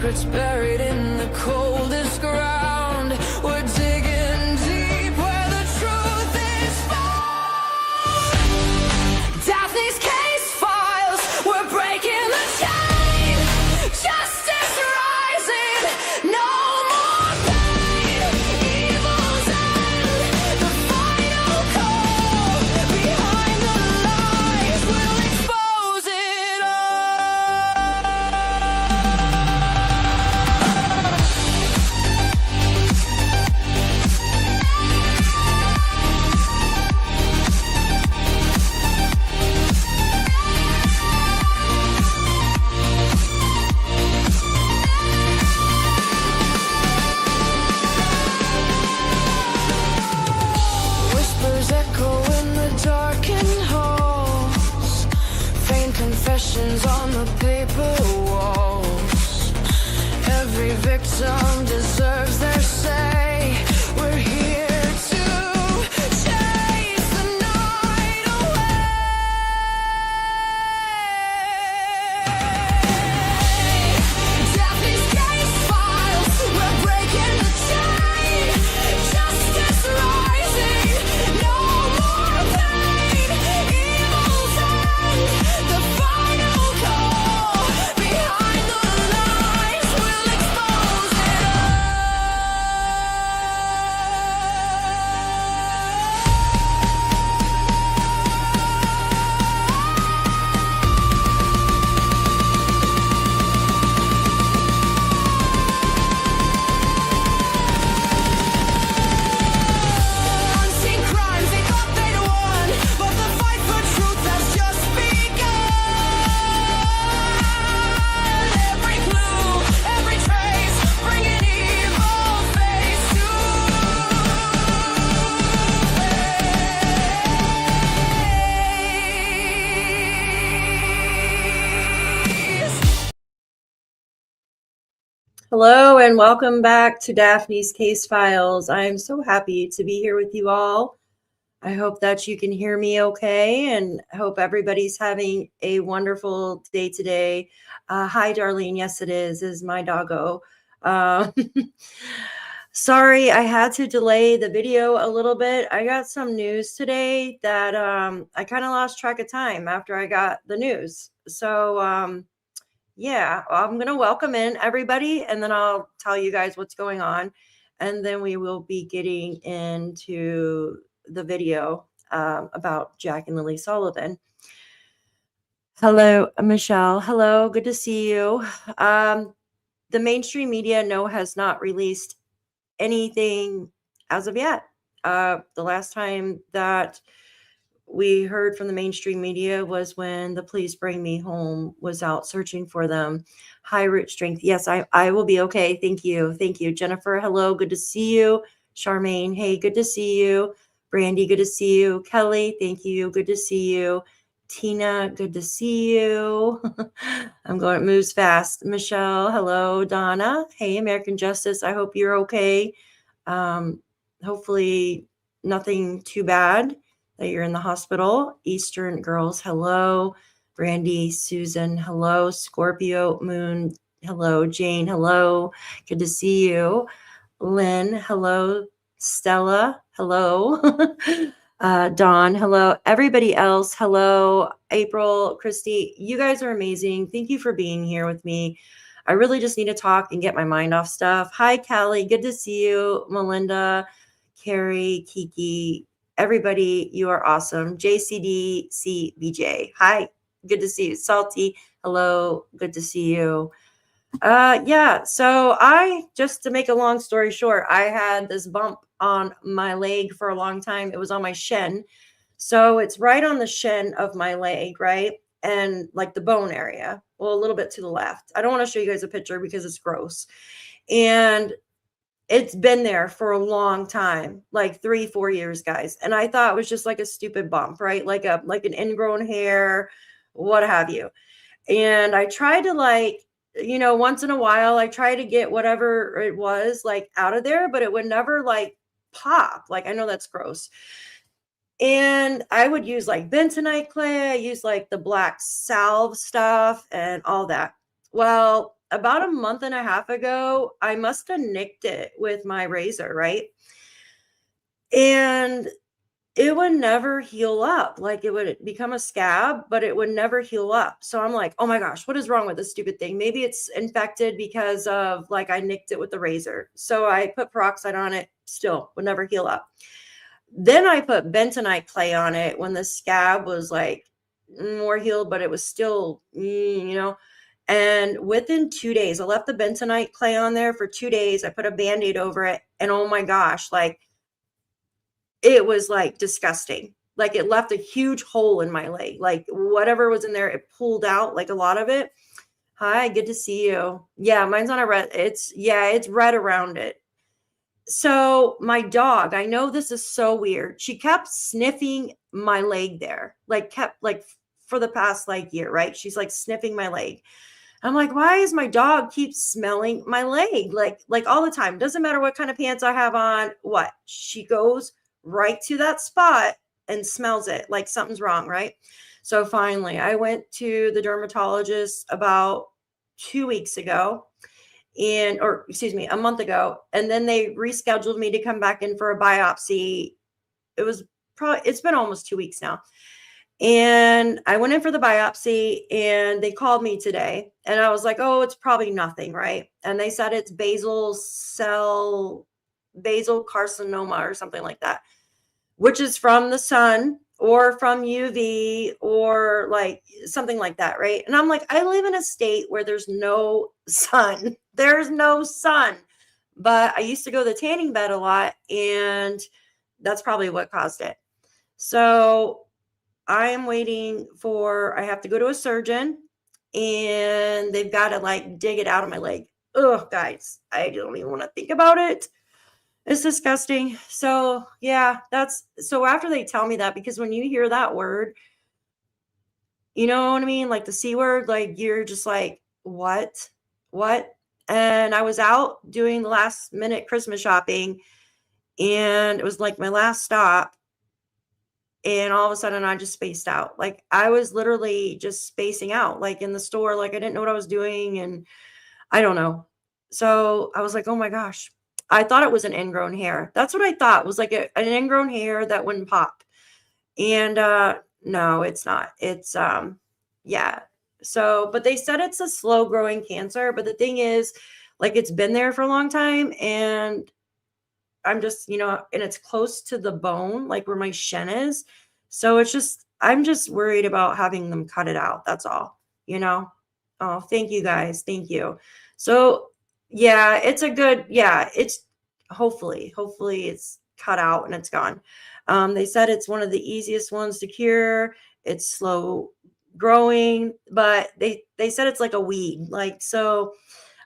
secrets buried in the coldest ground. We're digging deep where the truth is found. Daphne's case files, we're breaking the chain. Justice rising, no more pain. Evil's end, the final call. Behind the lies, we'll expose it all. Whispers echo in the darkened halls. Faint confessions on the paper walls. Every victim deserves their say. We're here to chase the night away. Daphne's case files, we're breaking the chain. Justice rising, no more pain. Evil's end, the final call. Behind the lies, we'll expose it Unseen crimes, they thought they'd won, but the fight for truth has just begun. Every clue, every trace, bringing evil face to face. Hello and welcome back to Daphne's Case Files. I'm so happy to be here with you all. I hope that you can hear me okay, and I hope everybody's having a wonderful day today. Hi, Darlene. Yes, it is my doggo. Sorry, I had to delay the video a little bit. I got some news today that I kind of lost track of time after I got the news. So yeah, I'm going to welcome in everybody, and then I'll tell you guys what's going on. And then we will be getting into the video about Jack and Lilly Sullivan. Hello, Michelle. Hello, good to see you. The mainstream media, no, has not released anything as of yet. The last time that we heard from the mainstream media was when the Please Bring Me Home was out searching for them. Hi, Rich Strength. Yes, I will be okay. Thank you. Thank you. Jennifer, hello. Good to see you. Charmaine, hey, good to see you. Brandy, good to see you. Kelly, thank you. Good to see you. Tina, good to see you. I'm going, it moves fast. Michelle, hello. Donna, hey, American Justice. I hope you're okay. Hopefully nothing too bad that you're in the hospital. Eastern Girls, hello. Brandy, Susan, hello. Scorpio Moon, hello. Jane, hello. Good to see you. Lynn, hello. Stella, hello. Dawn, hello. Everybody else, hello. April, Christy, you guys are amazing. Thank you for being here with me. I really just need to talk and get my mind off stuff. Hi, Callie. Good to see you. Melinda, Carrie, Kiki, everybody, you are awesome. JCDCBJ, hi, good to see you. Salty, hello, good to see you. Yeah, so just to make a long story short, I had this bump on my leg for a long time. It was on my shin. So it's right on the shin of my leg, right? And like the bone area, well, a little bit to the left. I don't want to show you guys a picture because it's gross. And it's been there for a long time, like 3-4 years, guys. And I thought it was just like a stupid bump, right? Like an ingrown hair, what have you. And I tried to once in a while, I try to get whatever it was like out of there, but it would never like pop. Like, I know that's gross. And I would use like bentonite clay. I use like the black salve stuff and all that. Well, about a month and a half ago, I must have nicked it with my razor, right? And it would never heal up. Like it would become a scab, but it would never heal up. So I'm like, oh my gosh, what is wrong with this stupid thing? Maybe it's infected because of like I nicked it with the razor. So I put peroxide on it, still would never heal up. Then I put bentonite clay on it when the scab was like more healed, but it was still, And within 2 days, I left the bentonite clay on there for 2 days. I put a Band-Aid over it. And oh my gosh, like it was like disgusting. Like it left a huge hole in my leg. Like whatever was in there, it pulled out like a lot of it. Hi, good to see you. Yeah, mine's on a red. It's red around it. So my dog, I know this is so weird. She kept sniffing my leg there, kept for the past like year, right? She's like sniffing my leg. I'm like, why is my dog keep smelling my leg? Like all the time. Doesn't matter what kind of pants I have on, what? She goes right to that spot and smells it like something's wrong, right? So finally, I went to the dermatologist about 2 weeks ago or excuse me, a month ago. And then they rescheduled me to come back in for a biopsy. It's been almost 2 weeks now. And I went in for the biopsy and they called me today and I was like, oh, it's probably nothing, right? And they said it's basal carcinoma or something like that, which is from the sun or from UV or like something like that, right? And I'm like, I live in a state where there's no sun. There's no sun. But I used to go to the tanning bed a lot and that's probably what caused it. So I am waiting I have to go to a surgeon and they've got to like dig it out of my leg. Ugh, guys, I don't even want to think about it. It's disgusting. So yeah, so after they tell me that, because when you hear that word, you know what I mean? Like the C word, like you're just like, what? And I was out doing the last minute Christmas shopping and it was like my last stop. And all of a sudden I just spaced out. Like I was literally just spacing out, like in the store, like I didn't know what I was doing. And I don't know. So I was like, oh my gosh, I thought it was an ingrown hair. That's what I thought was like an ingrown hair that wouldn't pop. And no, it's not. It's yeah. So, but they said it's a slow growing cancer. But the thing is, like it's been there for a long time. And I'm just, and it's close to the bone, like where my shin is. So I'm just worried about having them cut it out. That's all, Oh, thank you guys. Thank you. So yeah, it's hopefully it's cut out and it's gone. They said it's one of the easiest ones to cure. It's slow growing, but they said it's like a weed. Like, so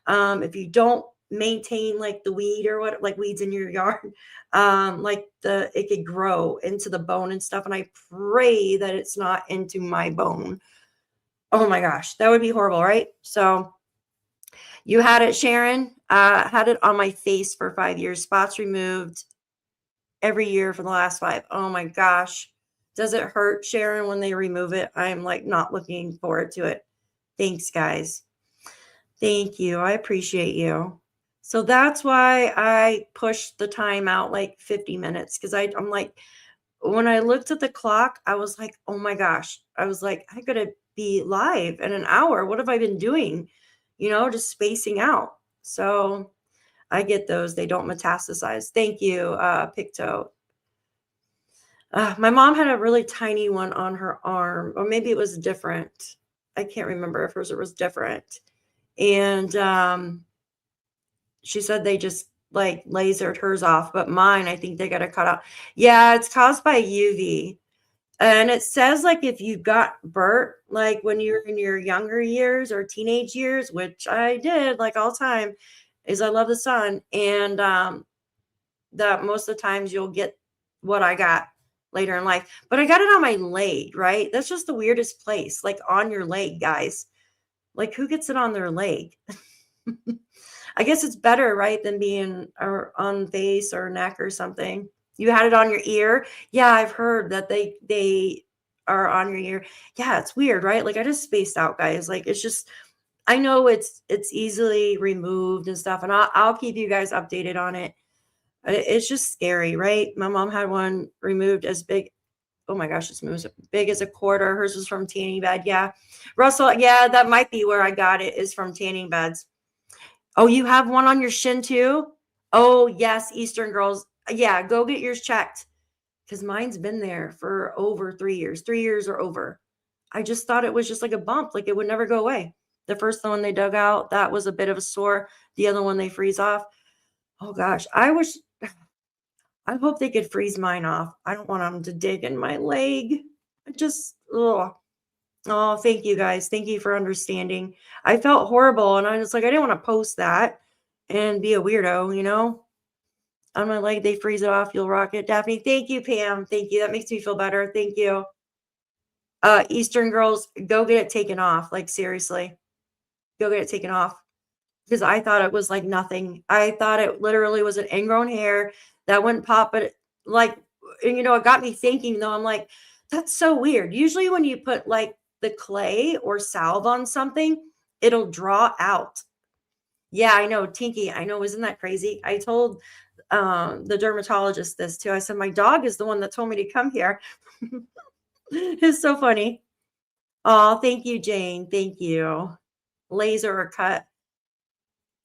if you don't maintain like the weed or what, like weeds in your yard, it could grow into the bone and stuff. And I pray that it's not into my bone. Oh my gosh, that would be horrible, right? So you had it, Sharon. Had it on my face for 5 years, spots removed every year for the last 5. Oh my gosh. Does it hurt, Sharon, when they remove it? I'm like not looking forward to it. Thanks, guys. Thank you. I appreciate you. So that's why I pushed the time out like 50 minutes because I'm like, when I looked at the clock, I was like, oh my gosh. I was like, I gotta be live in an hour. What have I been doing? Just spacing out. So I get those. They don't metastasize. Thank you, PICTOU. My mom had a really tiny one on her arm, or maybe it was different. I can't remember if hers was different. And she said they just like lasered hers off, but mine, I think they got to cut out. Yeah, it's caused by UV. And it says like if you got burnt, like when you're in your younger years or teenage years, which I did like all the time, is I love the sun. And that most of the times you'll get what I got later in life. But I got it on my leg, right? That's just the weirdest place, like on your leg, guys. Like who gets it on their leg? I guess it's better, right, than being on face or neck or something. You had it on your ear. Yeah, I've heard that they are on your ear. Yeah, it's weird, right? Like I just spaced out, guys. Like it's just, I know it's easily removed and stuff, and I'll keep you guys updated on it. It's just scary, right? My mom had one removed as big. Oh my gosh, it's moves big as a quarter. Hers was from tanning bed. Yeah. Russell, yeah, that might be where I got it, is from tanning beds. Oh, you have one on your shin too? Oh, yes, Eastern girls. Yeah, go get yours checked. Because mine's been there for over 3 years, 3 years or over. I just thought it was just like a bump, like it would never go away. The first one they dug out, that was a bit of a sore. The other one they freeze off. Oh gosh, I hope they could freeze mine off. I don't want them to dig in my leg. I just, oh, thank you guys. Thank you for understanding. I felt horrible, and I was like, I didn't want to post that and be a weirdo, you know? On my leg, they freeze it off. You'll rock it. Daphne, thank you, Pam. Thank you. That makes me feel better. Thank you. Eastern girls, go get it taken off. Like, seriously, go get it taken off. Because I thought it was like nothing. I thought it literally was an ingrown hair that wouldn't pop, but like, and, it got me thinking though. I'm like, that's so weird. Usually when you put like the clay or salve on something, it'll draw out. Yeah, I know, Tinky. I know, isn't that crazy? I told the dermatologist this too. I said, my dog is the one that told me to come here. It's so funny. Oh, thank you, Jane. Thank you. Laser or cut.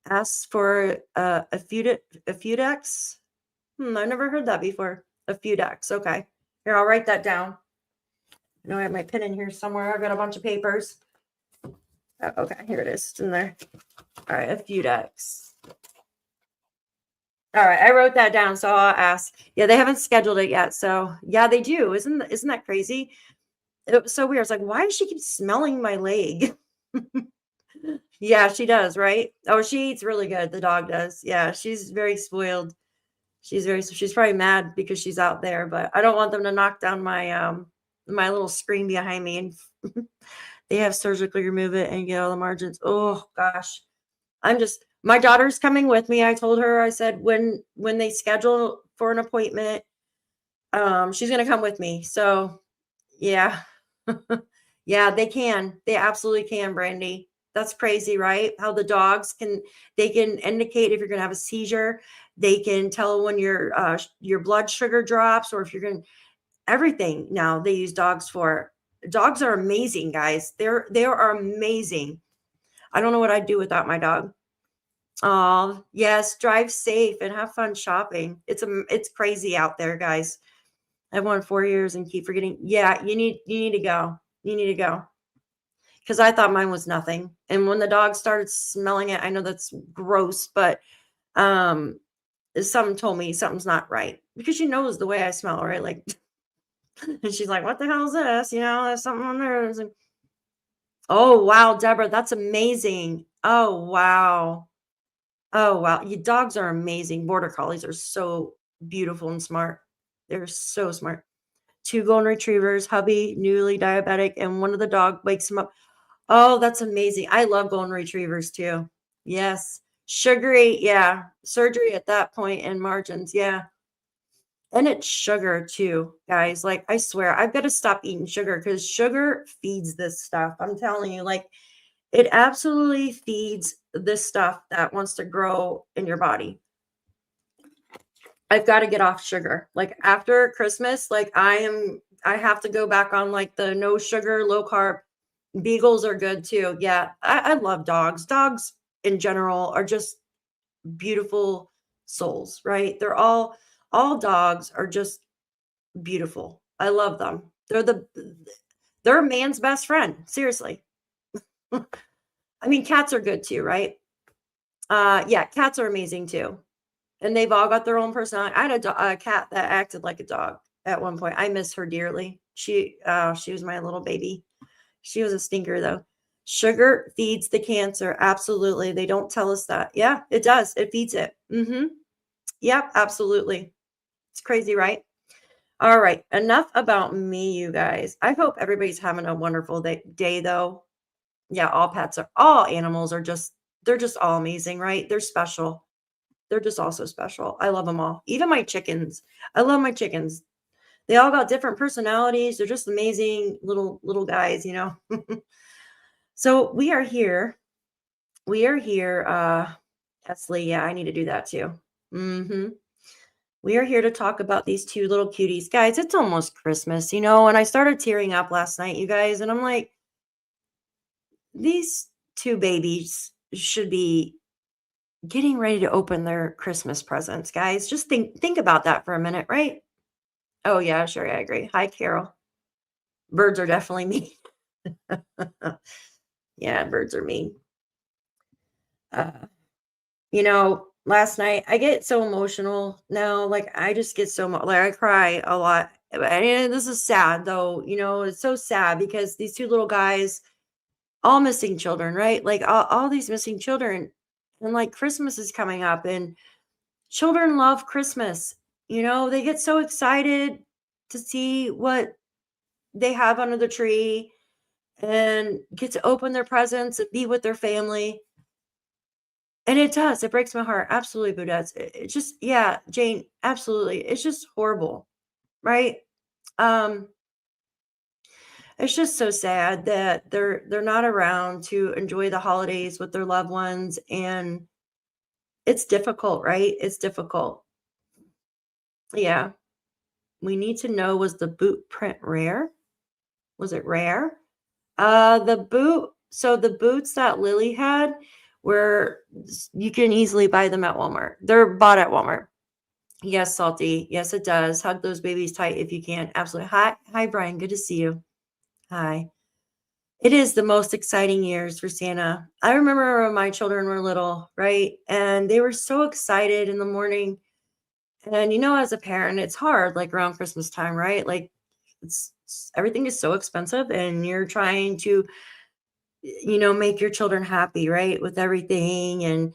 Ask for a Fudex. I never heard that before. A Fudex. Okay. Here, I'll write that down. I know I have my pen in here somewhere. I've got a bunch of papers. Oh, okay, here it is. It's in there. All right, a Fudex. All right, I wrote that down, so I'll ask. Yeah, they haven't scheduled it yet, so yeah, they do. Isn't that crazy? It was so weird. It's like, why does she keep smelling my leg? Yeah, she does, right? Oh, she eats really good. The dog does. Yeah, she's very spoiled. She's probably mad because she's out there, but I don't want them to knock down my little screen behind me, and they have surgically remove it and get all the margins. Oh gosh. My daughter's coming with me. I told her, I said, when they schedule for an appointment, she's gonna come with me. So yeah. Yeah, they can. They absolutely can, Brandy. That's crazy, right? How the dogs they can indicate if you're gonna have a seizure. They can tell when your blood sugar drops, or if you're gonna everything now they use dogs for. Dogs are amazing, guys. They are amazing. I don't know what I'd do without my dog. Oh, yes, drive safe and have fun shopping. It's crazy out there, guys. I've won 4 years and keep forgetting. Yeah, you need to go. You need to go. Because I thought mine was nothing. And when the dog started smelling it, I know that's gross, but something told me something's not right. Because she knows the way I smell, right? Like, and she's like, what the hell is this? There's something on there. Like, oh, wow, Deborah, that's amazing. Oh, wow. Oh, wow. Your dogs are amazing. Border collies are so beautiful and smart. They're so smart. 2 golden retrievers, hubby, newly diabetic, and one of the dog wakes him up. Oh, that's amazing. I love golden retrievers too. Yes. Sugary. Yeah. Surgery at that point and margins. Yeah. And it's sugar too, guys. Like, I swear, I've got to stop eating sugar because sugar feeds this stuff. I'm telling you, like, it absolutely feeds this stuff that wants to grow in your body. I've got to get off sugar. Like, after Christmas, like, I have to go back on like the no sugar, low carb. Beagles are good too. Yeah. I love dogs. Dogs in general are just beautiful souls, right? All dogs are just beautiful. I love them. They're a man's best friend. Seriously. I mean, cats are good too, right? Yeah, cats are amazing too. And they've all got their own personality. I had a cat that acted like a dog at one point. I miss her dearly. She was my little baby. She was a stinker though. Sugar feeds the cancer. Absolutely. They don't tell us that. Yeah, it does. It feeds it. Yep, absolutely. It's crazy, right? All right. Enough about me, you guys. I hope everybody's having a wonderful day though. Yeah, all animals they're just all amazing, right? They're special. They're just also special. I love them all. Even my chickens. I love my chickens. They all got different personalities. They're just amazing little guys, So we are here We are here, Esley, yeah, I need to do that too. Mhm. We are here to talk about these 2 little cuties. Guys, it's almost Christmas, and I started tearing up last night, you guys, and I'm like, these 2 babies should be getting ready to open their Christmas presents, guys. Just think about that for a minute, right? Oh, yeah, sure, I agree. Hi, Carol. Birds are definitely mean. Yeah, birds are mean. Uh, last night I get so emotional now. Like I just get so like I cry a lot. And this is sad though. It's so sad because these 2 little guys, all missing children, right? Like all these missing children, and like Christmas is coming up, and children love Christmas. They get so excited to see what they have under the tree and get to open their presents and be with their family. And it does, it breaks my heart, absolutely, Boo does. It just yeah, Jane, absolutely, it's just horrible, right? Um, it's just so sad that they're not around to enjoy the holidays with their loved ones, and it's difficult, right? It's difficult. Yeah, we need to know, was the boot print rare? Was it rare? The boots that Lily had were you can easily buy them at Walmart. They're bought at Walmart. Yes, salty. Yes, it does. Hug those babies tight if you can. Absolutely. Hi, Brian. Good to see you. Hi. It is the most exciting years for Santa. I remember when my children were little, right? And they were so excited in the morning. And as a parent, it's hard, like around Christmas time, right? Like everything is so expensive, and you're trying to, make your children happy, right? With everything. And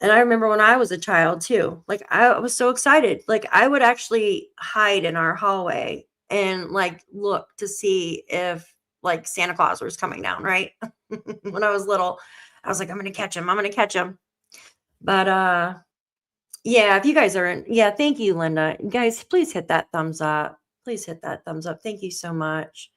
I remember when I was a child too, like I was so excited. Like I would actually hide in our hallway and like look to see if like Santa Claus was coming down, right? When I was little, I was like, I'm gonna catch him. I'm gonna catch him. But yeah, if you guys are in, yeah, thank you, Linda. Guys, please hit that thumbs up. Please hit that thumbs up. Thank you so much.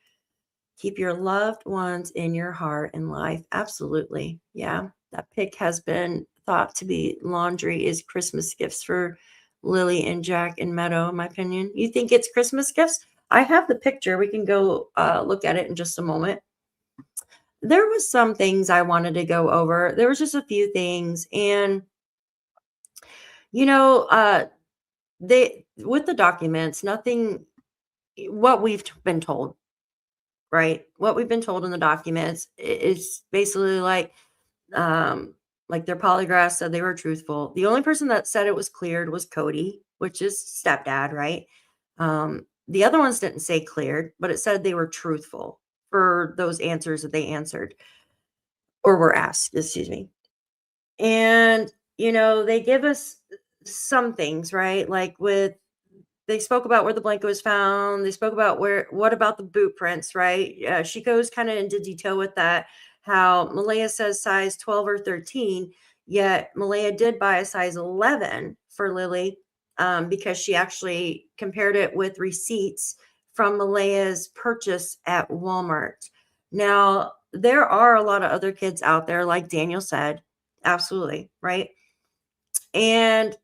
Keep your loved ones in your heart and life. Absolutely. Yeah. That pic has been thought to be laundry is Christmas gifts for Lilly and Jack and Meadow, in my opinion. You think it's Christmas gifts? I have the picture. We can go look at it in just a moment. There was some things I wanted to go over. There was just a few things. And, you know, uh, they, with the documents, nothing, what we've been told, right? What we've been told in the documents is basically like their polygraph said they were truthful. The only person that said it was cleared was Cody, which is stepdad, right? The other ones didn't say cleared, but it said they were truthful for those answers that they answered or were asked, excuse me. And, they give us some things, right? Like they spoke about where the blanket was found. They spoke about what about the boot prints, right? She goes kind of into detail with that, how Malaya says size 12 or 13, yet Malaya did buy a size 11 for Lily because she actually compared it with receipts from Malaya's purchase at Walmart. Now, there are a lot of other kids out there, like Daniel said, absolutely, right? And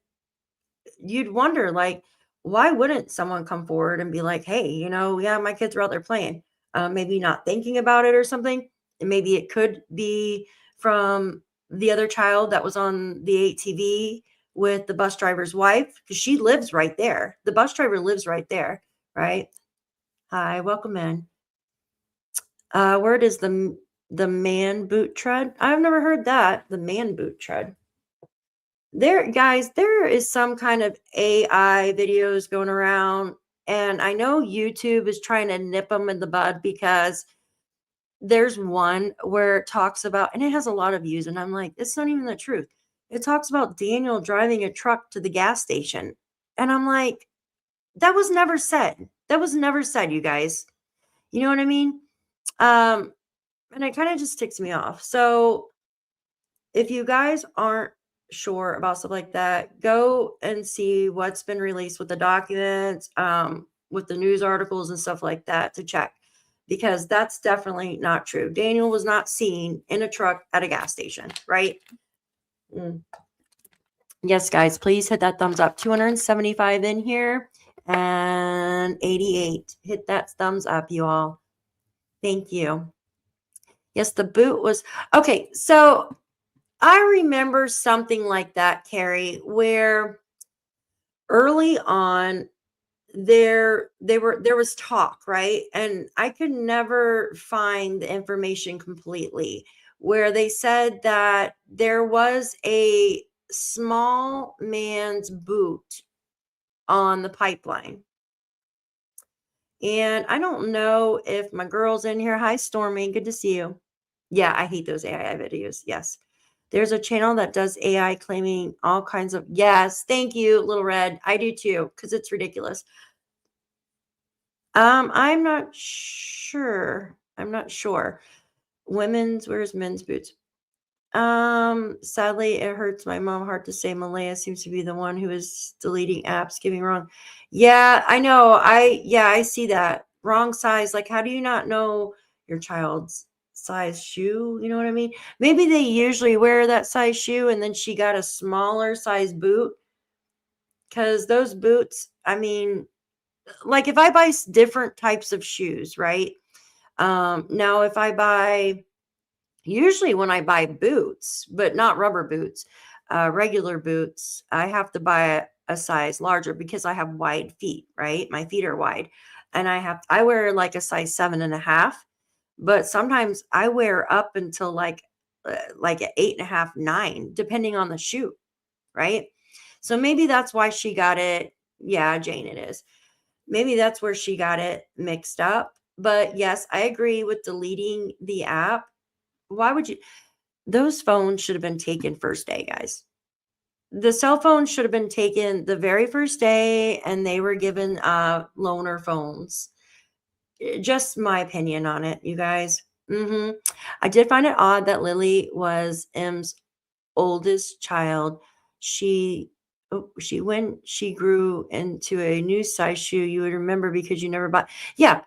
you'd wonder, like, why wouldn't someone come forward and be like, hey, yeah, my kids are out there playing, maybe not thinking about it or something. And maybe it could be from the other child that was on the ATV with the bus driver's wife, because she lives right there. The bus driver lives right there, right? Hi, welcome in. Where does the man boot tread? I've never heard that. The man boot tread. There, guys, there is some kind of AI videos going around, and I know YouTube is trying to nip them in the bud because there's one where it talks about, and it has a lot of views, and I'm like, it's not even the truth. It talks about Daniel driving a truck to the gas station, and I'm like, that was never said. That was never said, you guys. You know what I mean? Um, and it kind of just ticks me off. So if you guys aren't sure about stuff like that, go and see what's been released with the documents, with the news articles and stuff like that to check. because that's definitely not true. Daniel was not seen in a truck at a gas station, right? Yes, guys, please hit that thumbs up. 275 in here and 88. Hit that thumbs up, you all. Thank you. Yes, the boot was okay. So I remember something like that, Carrie, where early on there was talk, right? And I could never find the information completely, where they said that there was a small man's boot on the pipeline. And I don't know if my girl's in here. Hi, Stormy. Good to see you. Yeah, I hate those AI videos. Yes. There's a channel that does AI claiming all kinds of. Yes. Thank you, Little Red. I do too, because it's ridiculous. I'm not sure. I'm not sure. Women's, where's men's boots? Sadly, it hurts my mom heart to say Malaya seems to be the one who is deleting apps, giving wrong. Yeah, I know. I see that. Wrong size. Like, how do you not know your child's size shoe? You know what I mean? Maybe they usually wear that size shoe and then she got a smaller size boot. Because those boots, I mean, like if I buy different types of shoes, right? Now if I buy usually when I buy boots, but not rubber boots, regular boots, I have to buy a size larger because I have wide feet, right? My feet are wide. And I wear like a size 7.5, but sometimes I wear up until like an 8.5, 9, depending on the shoe, right? So maybe that's why she got it. Yeah, Jane, it is. Maybe that's where she got it mixed up. But yes, I agree with deleting the app. Why would you? Those phones should have been taken first day, guys. The cell phone should have been taken the very first day and they were given loaner phones. Just my opinion on it, you guys. I did find it odd that Lily was M's oldest child. When she grew into a new size shoe, you would remember because you never bought. Yeah.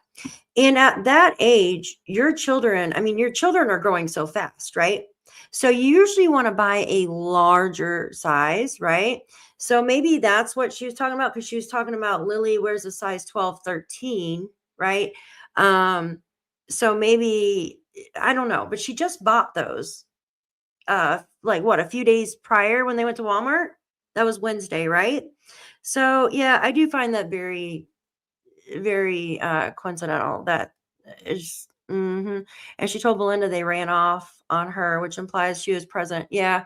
And at that age, your children are growing so fast, right? So you usually want to buy a larger size, right? So maybe that's what she was talking about, because she was talking about Lily wears a size 12, 13, right? So maybe, I don't know, but she just bought those like what, a few days prior when they went to Walmart. That was Wednesday, right? So yeah, I do find that very, very coincidental. That is, and she told Belinda they ran off on her, which implies she was present. Yeah,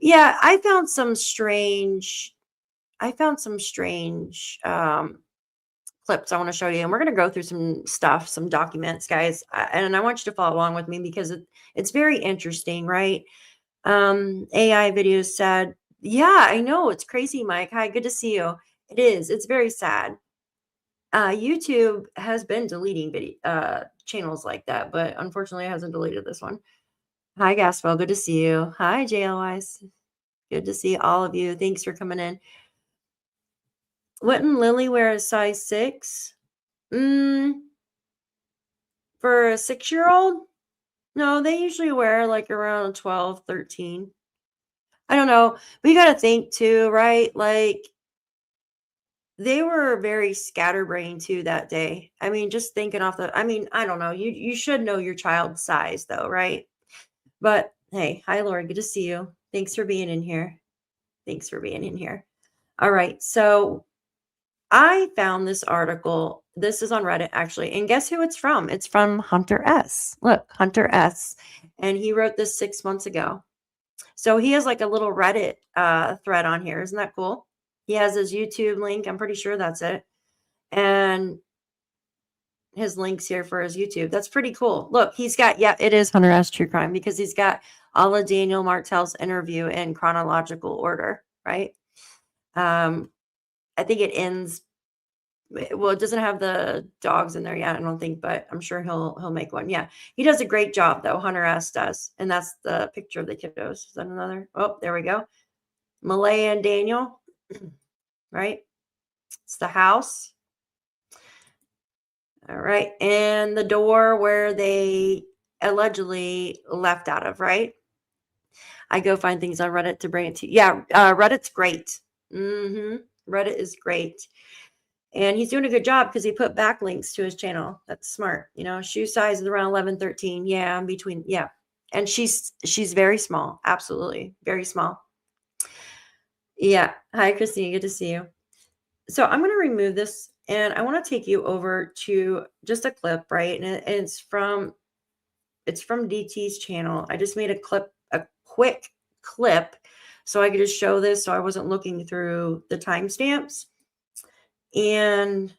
I found some strange clips I want to show you, and we're going to go through some stuff, some documents, guys, and I want you to follow along with me because it's very interesting, right? AI videos said, yeah, I know, it's crazy, Mike. Hi, good to see you. It is. It's very sad. YouTube has been deleting video channels like that, but unfortunately it hasn't deleted this one. Hi, Gaspel. Good to see you. Hi, JLYs. Good to see all of you. Thanks for coming in. Wouldn't Lily wear a size 6? For a 6-year-old? No, they usually wear like around 12, 13. I don't know. But you got to think too, right? Like they were very scatterbrained too that day. I mean, just thinking off I don't know. You should know your child's size though, right? But hey, hi Lori, good to see you. Thanks for being in here. All right. So I found this article. This is on Reddit actually. And guess who it's from? It's from Hunter S. Look, Hunter S. And he wrote this 6 months ago. So he has like a little Reddit thread on here. Isn't that cool? He has his YouTube link. I'm pretty sure that's it. And his links here for his YouTube. That's pretty cool. Look, he's got, yeah, it is Hunter S. True Crime because he's got all of Daniel Martell's interview in chronological order, right? I think it ends, well, it doesn't have the dogs in there yet, I don't think, but I'm sure he'll make one. Yeah, he does a great job though. Hunter S. does. And that's the picture of the kiddos. Is that another? Oh, there we go. Malaya and Daniel, right? It's the house. All right. And the door where they allegedly left out of, right? I go find things on Reddit to bring it to you. Yeah, Reddit's great. Reddit is great. And he's doing a good job because he put backlinks to his channel. That's smart. Shoe size is around 11, 13. Yeah, I'm between. Yeah. And she's very small. Absolutely. Very small. Yeah. Hi, Christine. Good to see you. So I'm going to remove this and I want to take you over to just a clip, right? And it's from DT's channel. I just made a quick clip so I could just show this so I wasn't looking through the timestamps. And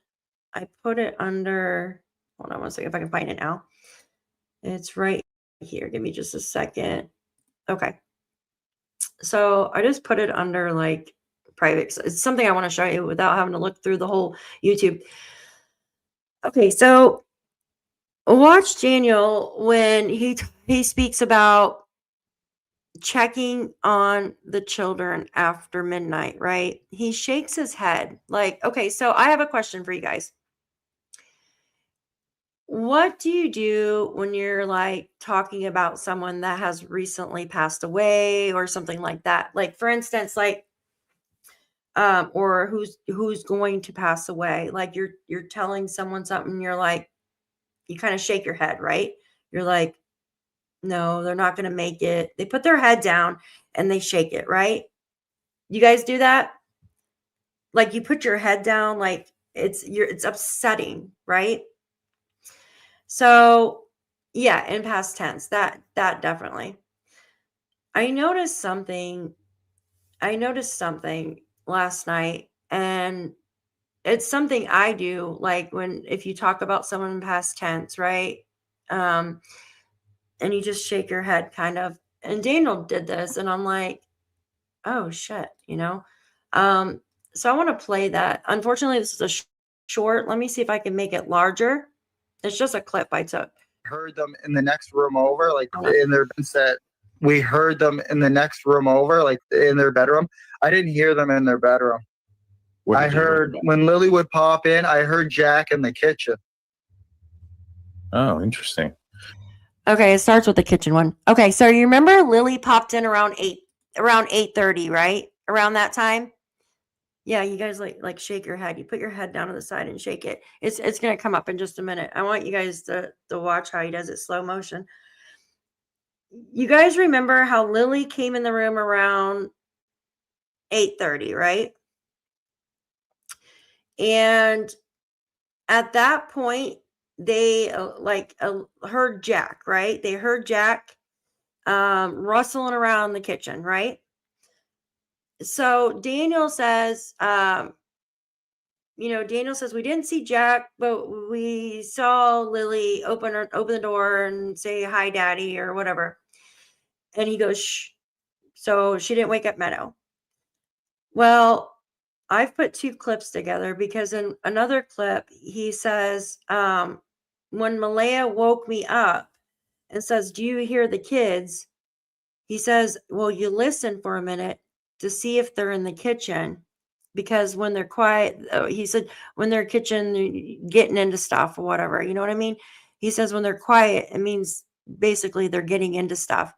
I put it under, hold on one second if I can find it now. It's right here. Give me just a second. Okay. So I just put it under like private. It's something I want to show you without having to look through the whole YouTube. Okay, so watch Daniel when he speaks about checking on the children after midnight, right? He shakes his head like, okay, so I have a question for you guys. What do you do when you're like talking about someone that has recently passed away or something like that? Like for instance, like or who's going to pass away. Like you're telling someone something, you're like, you kind of shake your head, right? You're like, no, they're not going to make it. They put their head down and they shake it, right? You guys do that? Like you put your head down, like it's upsetting, right? So yeah, in past tense, that definitely. I noticed something last night, and it's something I do, like if you talk about someone in past tense, right? And you just shake your head kind of. And Daniel did this, and I'm like, oh shit, So I want to play that. Unfortunately, this is a short. Let me see if I can make it larger. It's just a clip I took. Heard them in the next room over, like in their set. We heard them in the next room over, like in their bedroom. I didn't hear them in their bedroom. I heard when Lily would pop in, I heard Jack in the kitchen. Oh, interesting. Okay, it starts with the kitchen one. Okay, so you remember Lily popped in around 8:30, right? Around that time? Yeah, you guys like shake your head. You put your head down to the side and shake it. It's gonna come up in just a minute. I want you guys to watch how he does it slow motion. You guys remember how Lily came in the room around 8:30, right? And at that point, they heard Jack, right? They heard Jack rustling around the kitchen, right? So Daniel says, Daniel says, we didn't see Jack, but we saw Lily open the door and say, hi, daddy, or whatever. And he goes, shh. So she didn't wake up Meadow. Well, I've put two clips together because in another clip, he says, when Malaya woke me up and says, do you hear the kids? He says, well, you listen for a minute to see if they're in the kitchen, because when they're quiet, he said, when they're kitchen getting into stuff or whatever, you know what I mean? He says, when they're quiet, it means basically they're getting into stuff.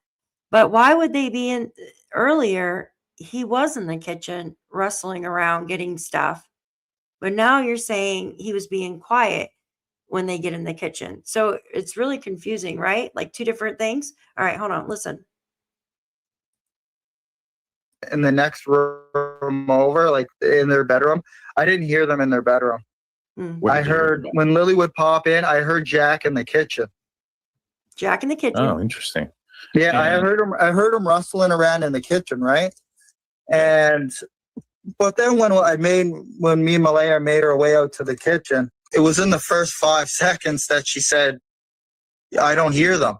But why would they be in earlier? He was in the kitchen rustling around getting stuff. But now you're saying he was being quiet when they get in the kitchen. So it's really confusing, right? Like two different things. All right, hold on, listen. In the next room over, like in their bedroom. I didn't hear them in their bedroom. I heard when Lily would pop in, I heard Jack in the kitchen. Jack in the kitchen. Oh, interesting. Yeah, I heard him rustling around in the kitchen, right? But then when me and Malaya made our way out to the kitchen, it was in the first 5 seconds that she said, I don't hear them.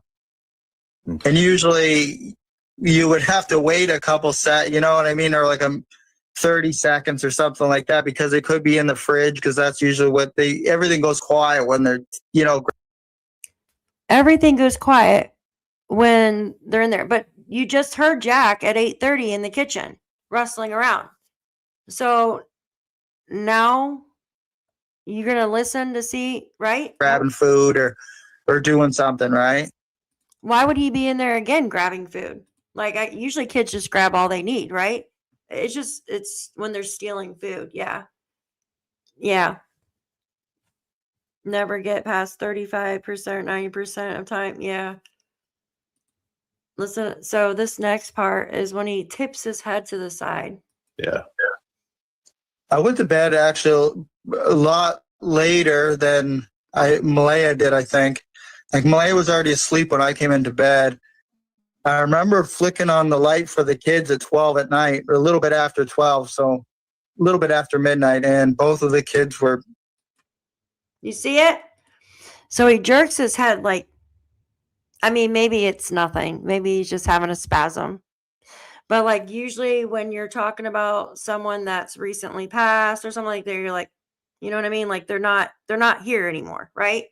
Okay. And usually you would have to wait a couple you know what I mean? Or like 30 seconds or something like that, because it could be in the fridge, because that's usually what everything goes quiet when they're, Everything goes quiet when they're in there. But you just heard Jack at 8:30 in the kitchen rustling around. So now You're going to listen to see, right? grabbing food or doing something, right? Why would he be in there again grabbing food? Like, usually kids just grab all they need, right? It's when they're stealing food. Yeah. Yeah. Never get past 35%, 90% of time. Yeah. Listen, so this next part is when he tips his head to the side. Yeah. I went to bed actually a lot later than Malaya did, I think. Like Malaya was already asleep when I came into bed. I remember flicking on the light for the kids at 12 at night, or a little bit after 12, so a little bit after midnight, and both of the kids were. You see it? So he jerks his head like, I mean, maybe it's nothing. Maybe he's just having a spasm. But like usually when you're talking about someone that's recently passed or something like that, you're like, you know what I mean? Like they're not here anymore, right?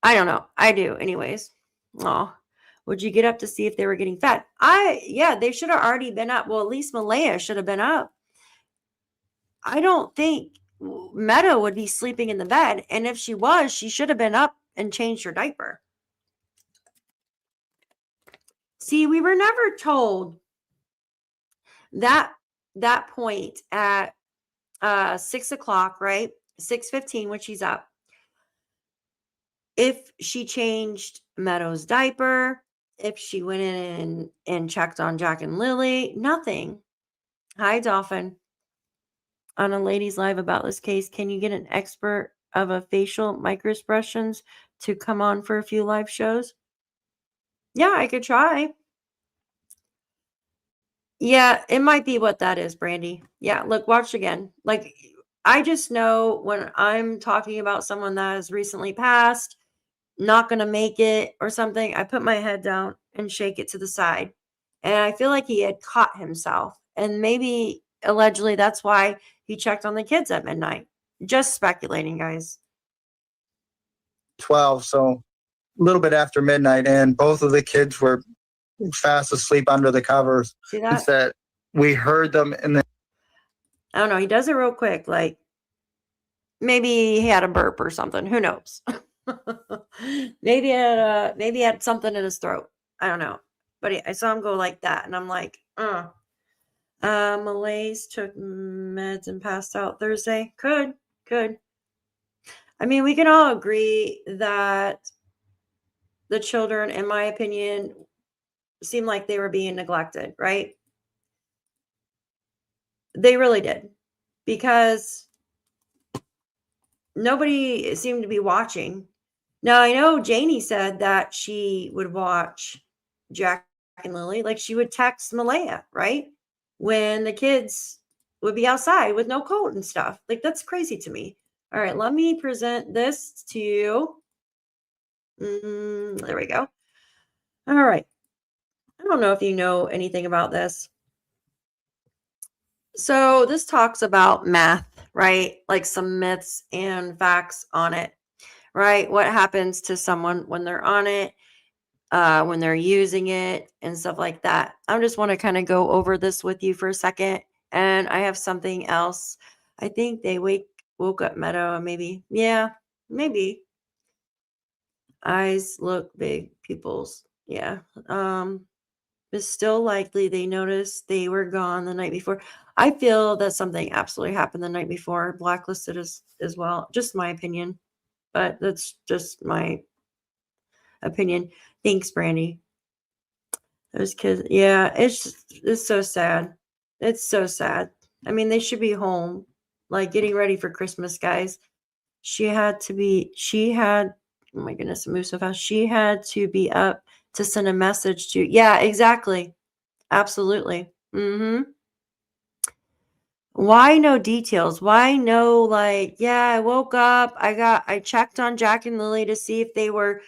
I don't know. I do anyways. Oh, would you get up to see if they were getting fed? Yeah, they should have already been up. Well, at least Malaya should have been up. I don't think Meadow would be sleeping in the bed. And if she was, she should have been up and changed her diaper. See, we were never told that point at 6 o'clock, right? 6:15 when she's up. If she changed Meadow's diaper, if she went in and checked on Jack and Lilly, nothing. Hi, Dolphin. On a ladies live about this case, can you get an expert of a facial microexpressions to come on for a few live shows? Yeah, I could try. Yeah, it might be what that is, Brandy. Yeah, look, watch again. Like, I just know when I'm talking about someone that has recently passed, not going to make it or something, I put my head down and shake it to the side. And I feel like he had caught himself. And maybe allegedly that's why he checked on the kids at midnight. Just speculating, guys. 12, so a little bit after midnight, and both of the kids were fast asleep under the covers. See that? That we heard them in the. I don't know. He does it real quick. Like maybe he had a burp or something. Who knows? maybe he had something in his throat. I don't know. But I saw him go like that, and I'm like, Malays took meds and passed out Thursday. Could. I mean, we can all agree that the children, in my opinion, seemed like they were being neglected, right? They really did. Because nobody seemed to be watching. Now, I know Janie said that she would watch Jack and Lilly. Like, she would text Malaya, right? When the kids would be outside with no coat and stuff. Like, that's crazy to me. All right, let me present this to you. There we go. All right. I don't know if you know anything about this. So this talks about math, right? Like some myths and facts on it, right? What happens to someone when they're on it, when they're using it and stuff like that. I just want to kind of go over this with you for a second. And I have something else. I think they woke up Meadow, maybe. Yeah, maybe. Eyes look big, pupils. Yeah. It's still likely they noticed they were gone the night before. I feel that something absolutely happened the night before, blacklisted as well. Just my opinion, but that's just my opinion. Thanks, Brandy. Those kids, yeah, it's so sad. It's so sad. I mean, they should be home, like getting ready for Christmas, guys. Oh my goodness, it moves so fast. She had to be up to send a message to, yeah, exactly. Absolutely. Why no details? Why no, like, yeah, I woke up, I checked on Jack and Lilly to see if they were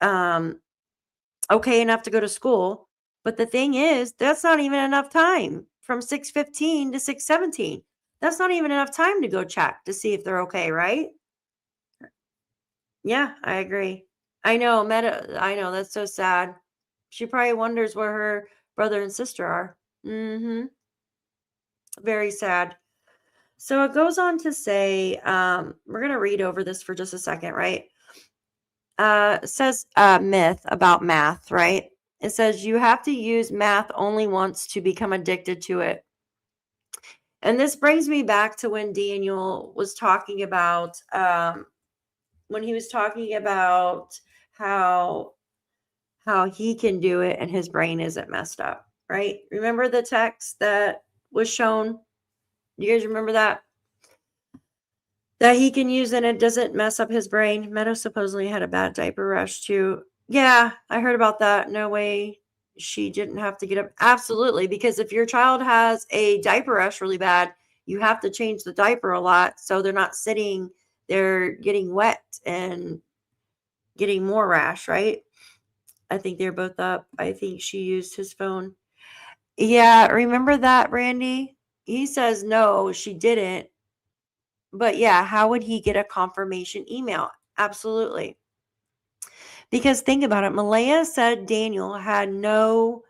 okay enough to go to school. But the thing is, that's not even enough time from 6:15 to 6:17. That's not even enough time to go check to see if they're okay, right? Yeah, I agree. I know, I know, that's so sad. She probably wonders where her brother and sister are. Very sad. So it goes on to say, we're going to read over this for just a second, right? It says myth about math, right? It says you have to use math only once to become addicted to it. And this brings me back to when Daniel was talking about, when he was talking about how he can do it and his brain isn't messed up, right? Remember the text that was shown? You guys remember that? That he can use and it doesn't mess up his brain. Meadow supposedly had a bad diaper rash too. Yeah, I heard about that. No way she didn't have to get up. Absolutely, because if your child has a diaper rash really bad, you have to change the diaper a lot so they're not sitting there getting wet and getting more rash, right? I think they're both up. I think she used his phone. Yeah, remember that, Randy? He says no, she didn't. But yeah, how would he get a confirmation email? Absolutely. Because think about it. Malaya said Daniel had no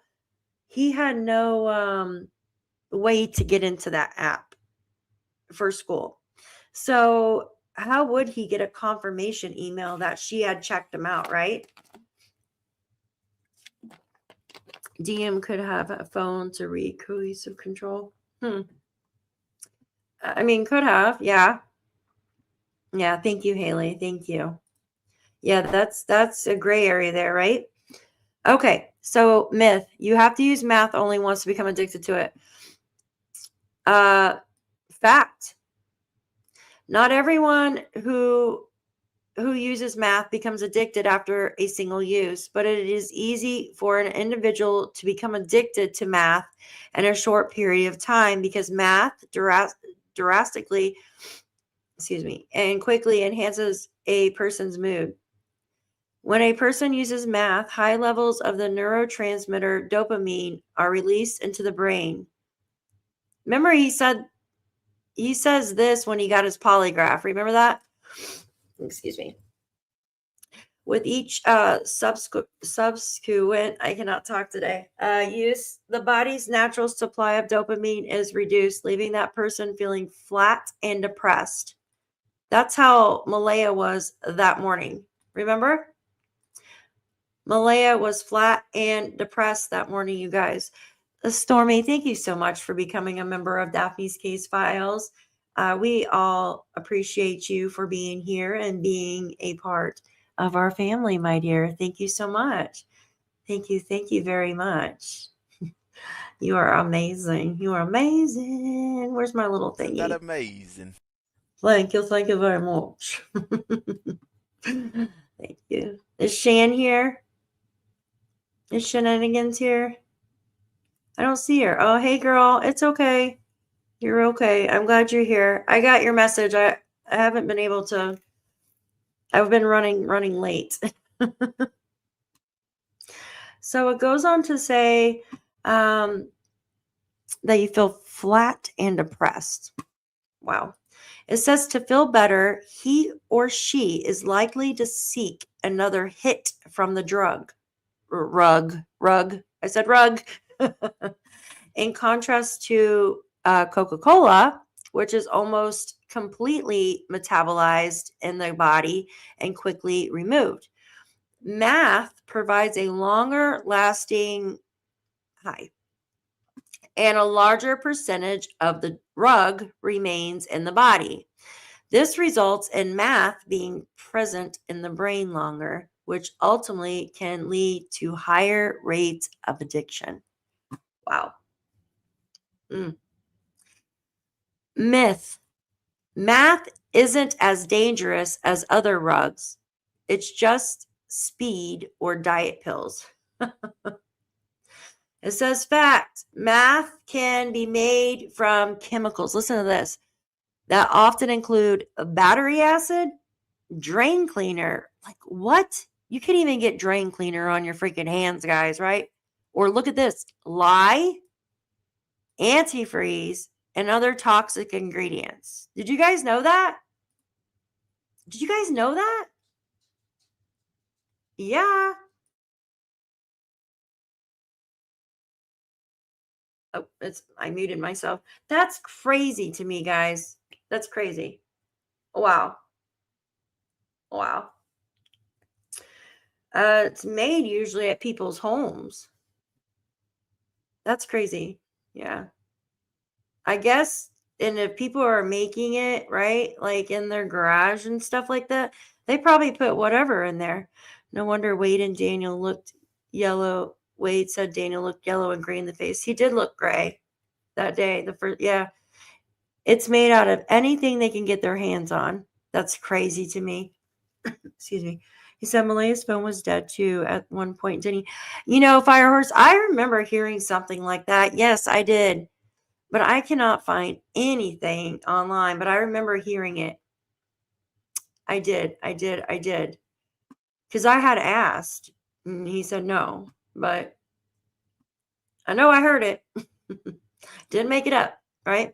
way to get into that app for school. So how would he get a confirmation email that she had checked him out, right? DM could have a phone to read cohesive control. I mean, could have, yeah. Yeah, thank you, Haley. Thank you. Yeah, that's a gray area there, right? Okay, so myth. You have to use math only once to become addicted to it. Fact. Not everyone who uses math becomes addicted after a single use, but it is easy for an individual to become addicted to math in a short period of time because math drastically, and quickly enhances a person's mood. When a person uses math, high levels of the neurotransmitter dopamine are released into the brain. Remember, he says this when he got his polygraph. Remember that? Excuse me. With each subsequent, I cannot talk today, use, the body's natural supply of dopamine is reduced, leaving that person feeling flat and depressed. That's how Malaya was that morning. Remember? Malaya was flat and depressed that morning, you guys. Stormy, thank you so much for becoming a member of Daphne's Case Files. We all appreciate you for being here and being a part of our family, my dear. Thank you so much. Thank you very much. You are amazing. You are amazing. Where's my little Isn't thingy? that amazing? Thank you very much. Thank you. Is Shan here? Is Shenanigans here? I don't see her. Oh, hey girl. It's okay. You're okay. I'm glad you're here. I got your message. I haven't been able to. I've been running late. So it goes on to say that you feel flat and depressed. Wow. It says to feel better, he or she is likely to seek another hit from the drug. Rug. I said rug. In contrast to Coca-Cola, which is almost completely metabolized in the body and quickly removed. Math provides a longer lasting high, and a larger percentage of the drug remains in the body. This results in math being present in the brain longer, which ultimately can lead to higher rates of addiction. Wow. Myth. Math isn't as dangerous as other drugs. It's just speed or diet pills. It says fact. Math can be made from chemicals. Listen to this. That often include battery acid, drain cleaner. Like what? You can't even get drain cleaner on your freaking hands, guys, right? Or look at this. Lye, antifreeze, and other toxic ingredients. Did you guys know that? Did you guys know that? Yeah. Oh, I muted myself. That's crazy to me, guys. That's crazy. Wow. Wow. It's made usually at people's homes. That's crazy. Yeah. I guess, and if people are making it, right, like in their garage and stuff like that, they probably put whatever in there. No wonder Wade and Daniel looked yellow. Wade said Daniel looked yellow and gray in the face. He did look gray that day. The first, yeah. It's made out of anything they can get their hands on. That's crazy to me. Excuse me. He said Malaya's phone was dead too at one point, didn't he? Firehorse, I remember hearing something like that. Yes, I did. But I cannot find anything online, but I remember hearing it. I did. Because I had asked, and he said no. But I know I heard it. Didn't make it up, right?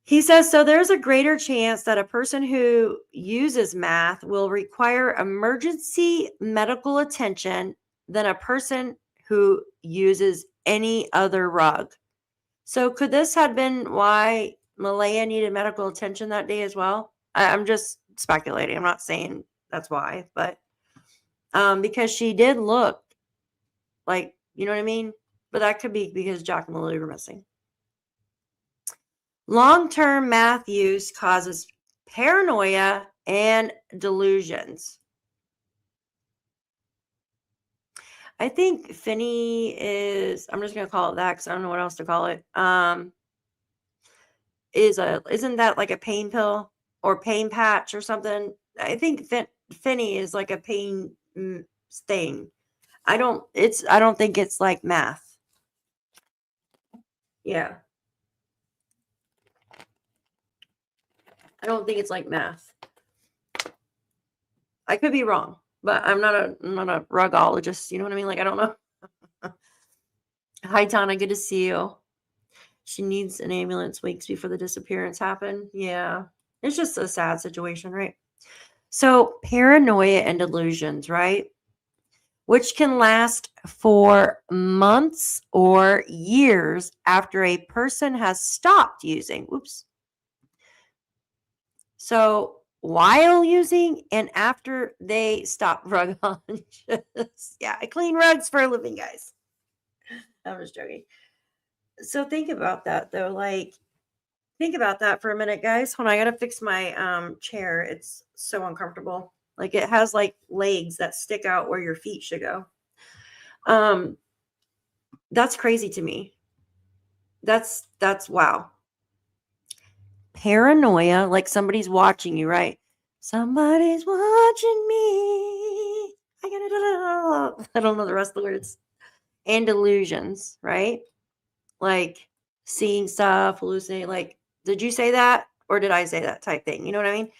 He says, so there's a greater chance that a person who uses meth will require emergency medical attention than a person who uses any other rug. So could this have been why Malaya needed medical attention that day as well? I'm just speculating. I'm not saying that's why, but because she did look like, you know what I mean? But that could be because Jack and Lilly were missing. Long-term meth use causes paranoia and delusions. I think Finny is, I'm just going to call it that because I don't know what else to call it. Isn't that like a pain pill or pain patch or something? I think Finny is like a pain thing. I don't think it's like meth. Yeah. I don't think it's like math. I could be wrong, but I'm not a rugologist. You know what I mean? Like, I don't know. Hi, Donna. Good to see you. She needs an ambulance weeks before the disappearance happened. Yeah. It's just a sad situation, right? So paranoia and delusions, right? Which can last for months or years after a person has stopped using. Oops. So while using and after they stop rug hunches. Yeah, I clean rugs for a living, guys. I'm just joking. So think about that though. Like, think about that for a minute, guys. Hold on, I gotta fix my chair. It's so uncomfortable. Like it has like legs that stick out where your feet should go. That's crazy to me. That's wow. Paranoia, like somebody's watching you, right? Somebody's watching me. I don't know the rest of the words. And delusions, right? Like seeing stuff, hallucinating. Like, did you say that? Or did I say that type thing? You know what I mean?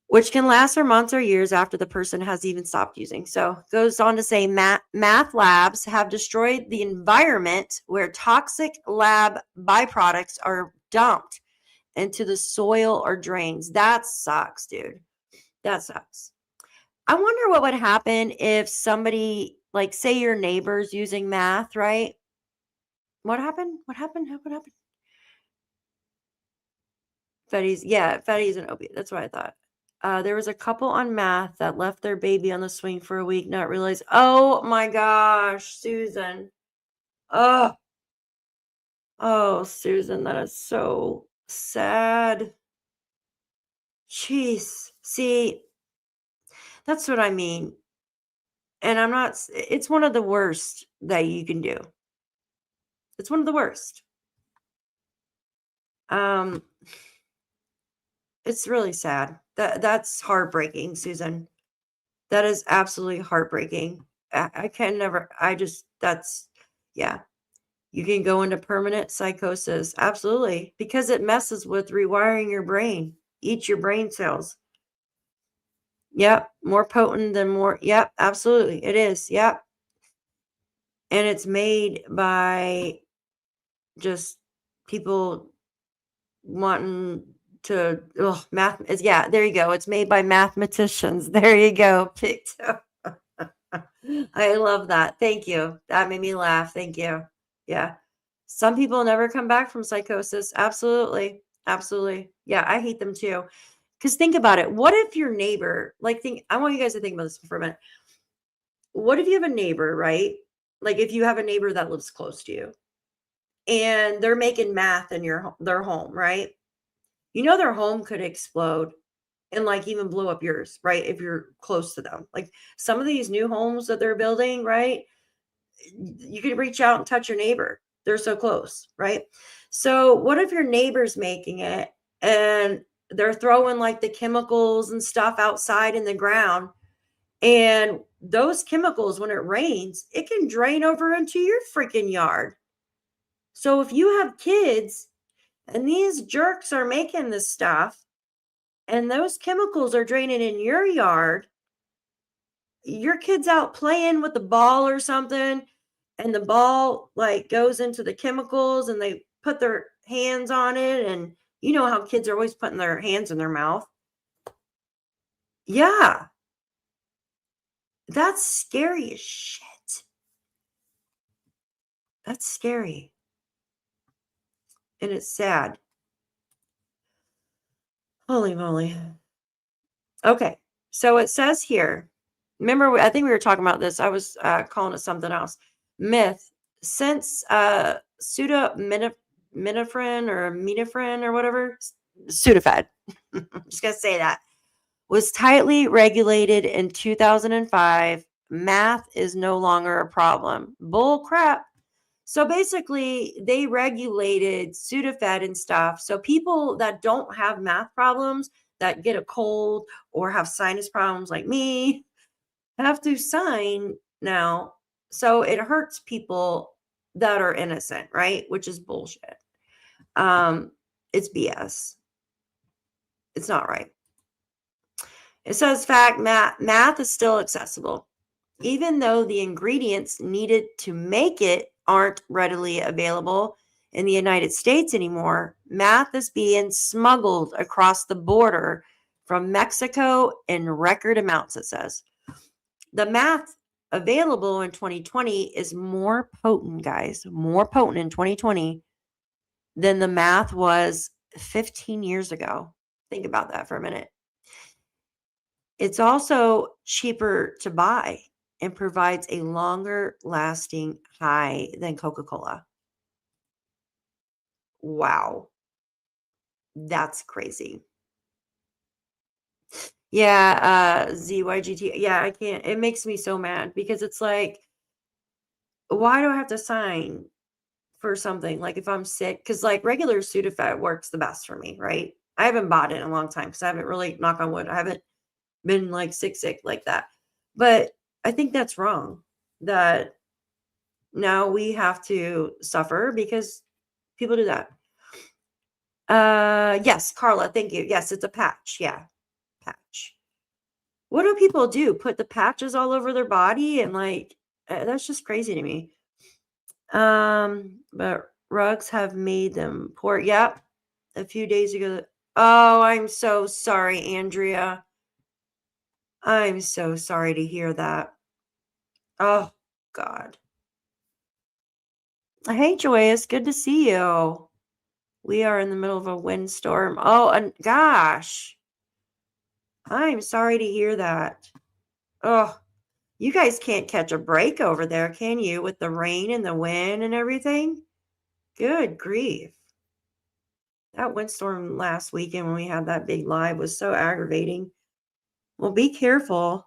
Which can last for months or years after the person has even stopped using. So goes on to say math labs have destroyed the environment where toxic lab byproducts are dumped into the soil or drains. That sucks, dude. That sucks. I wonder what would happen if somebody, like, say your neighbor's using math, right? What happened? What happened? Fetty's an opiate. That's what I thought. There was a couple on math that left their baby on the swing for a week, not realize. Oh my gosh, Susan. Oh, Susan, that is so sad. Jeez. See, that's what I mean. And I'm not, it's one of the worst that you can do. It's one of the worst. It's really sad. That's heartbreaking, Susan. That is absolutely heartbreaking. I can never, yeah. You can go into permanent psychosis. Absolutely. Because it messes with rewiring your brain, eats your brain cells. Yep. More potent than more. Yep. Absolutely. It is. Yep. And it's made by just people wanting to, math is, yeah, there you go. It's made by mathematicians. There you go. PICTOU. I love that. Thank you. That made me laugh. Thank you. Yeah. Some people never come back from psychosis. Absolutely. Absolutely. Yeah, I hate them too. Because think about it. What if your neighbor, like, I want you guys to think about this for a minute. What if you have a neighbor, right? Like, if you have a neighbor that lives close to you and they're making math in their home, right? You know, their home could explode and like even blow up yours, right? If you're close to them. Like some of these new homes that they're building, right? You can reach out and touch your neighbor. They're so close, right? So what if your neighbor's making it and they're throwing like the chemicals and stuff outside in the ground, and those chemicals, when it rains, it can drain over into your freaking yard. So if you have kids and these jerks are making this stuff and those chemicals are draining in your yard, your kid's out playing with the ball or something, and the ball like goes into the chemicals and they put their hands on it, and you know how kids are always putting their hands in their mouth. Yeah, that's scary as shit. That's scary. And it's sad. Holy moly. Okay. So it says here, remember, I think we were talking about this. I was calling it something else. Myth. Since pseudominephrine or minephrine or whatever, Sudafed, I'm just going to say that, was tightly regulated in 2005, math is no longer a problem. Bull crap. So basically, they regulated Sudafed and stuff. So people that don't have math problems, that get a cold or have sinus problems like me, have to sign now. So it hurts people that are innocent, right? Which is bullshit. It's BS. It's not right. It says fact math is still accessible, even though the ingredients needed to make it aren't readily available in the United States anymore. Math is being smuggled across the border from Mexico in record amounts, it says. The math available in 2020 is more potent, guys, more potent in 2020 than the math was 15 years ago. Think about that for a minute. It's also cheaper to buy and provides a longer lasting high than Coca-Cola. Wow. That's crazy. Yeah, ZYGT. Yeah, I can't. It makes me so mad because it's like, why do I have to sign for something? Like if I'm sick, because like regular Sudafed works the best for me, right? I haven't bought it in a long time because I haven't really, knock on wood, I haven't been like sick like that. But I think that's wrong that now we have to suffer because people do that. Yes, Carla, thank you. Yes, it's a patch. Yeah, patch. What do people do? Put the patches all over their body and like that's just crazy to me. But rugs have made them poor. Yep. A few days ago. Oh, I'm so sorry, Andrea. I'm so sorry to hear that. Oh, God. Hey, Joyous. Good to see you. We are in the middle of a windstorm. Oh, and gosh. I'm sorry to hear that. Oh, you guys can't catch a break over there, can you? With the rain and the wind and everything? Good grief. That windstorm last weekend when we had that big live was so aggravating. Well, be careful.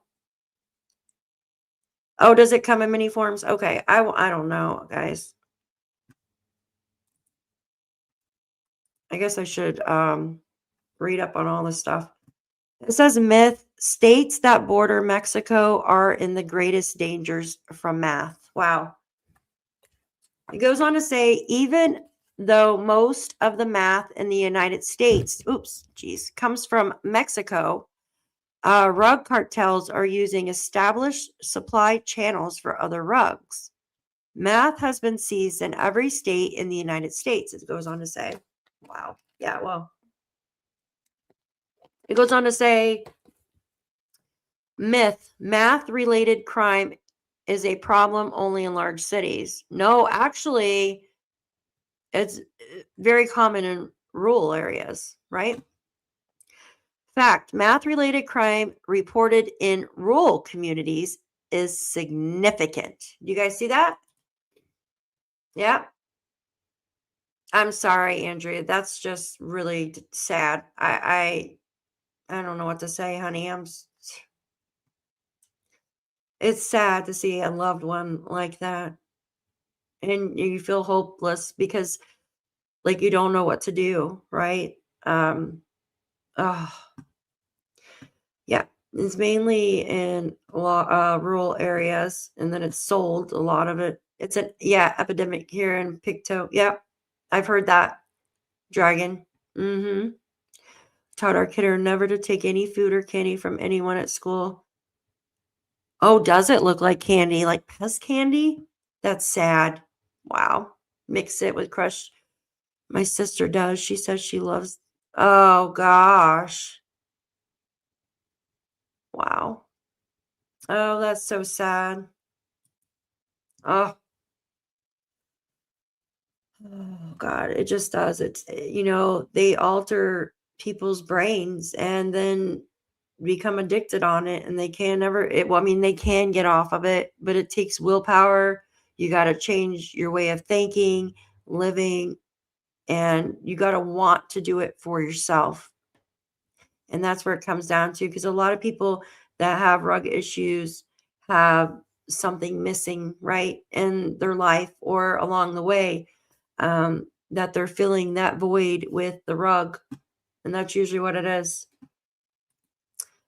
Oh, does it come in many forms? Okay, I don't know, guys. I guess I should read up on all this stuff. It says myth states that border Mexico are in the greatest dangers from math. Wow. It goes on to say, even though most of the math in the United States, comes from Mexico, rug cartels are using established supply channels for other rugs. Math has been seized in every state in the United States, it goes on to say. Wow. Yeah, well. It goes on to say, myth, math-related crime is a problem only in large cities. No, actually, it's very common in rural areas, right? Fact, math-related crime reported in rural communities is significant. You guys see that? Yeah. I'm sorry, Andrea. That's just really sad. I don't know what to say, honey. It's sad to see a loved one like that. And you feel hopeless because like you don't know what to do, right? Oh, yeah. It's mainly in rural areas, and then it's sold a lot of it. It's an epidemic here in PICTOU. Yeah, I've heard that. Dragon. Mm-hmm. Taught our kidder never to take any food or candy from anyone at school. Oh, does it look like candy? Like pest candy? That's sad. Wow. Mix it with crushed. My sister does. She says she loves. Oh, gosh. Wow. Oh, that's so sad. Oh, oh God. It just does. It's, they alter people's brains and then become addicted on it, and they can never they can get off of it, but it takes willpower. You got to change your way of thinking, living, and you got to want to do it for yourself. And that's where it comes down to, because a lot of people that have rug issues have something missing right in their life or along the way, that they're filling that void with the rug, and that's usually what it is.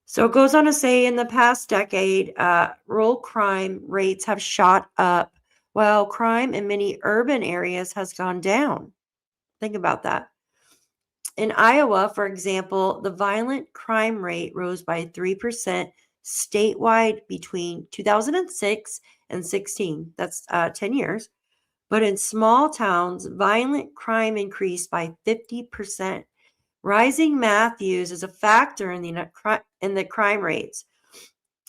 So it goes on to say, in the past decade, rural crime rates have shot up, while crime in many urban areas has gone down. Think about that. In Iowa, for example, the violent crime rate rose by 3% statewide between 2006 and 16. That's 10 years. But in small towns, violent crime increased by 50%. Rising math use is a factor in the crime rates.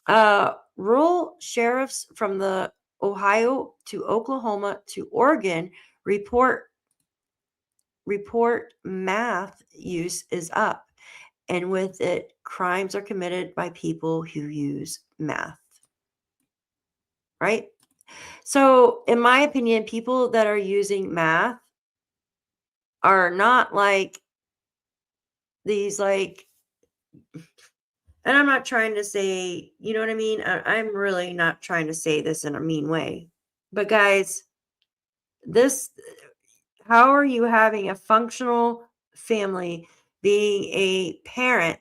Rural sheriffs from the Ohio to Oklahoma to Oregon report math use is up, and with it, crimes are committed by people who use math. Right? So, in my opinion, people that are using math are not like these and I'm not trying to say, you know what I mean? I'm really not trying to say this in a mean way. But guys, how are you having a functional family, being a parent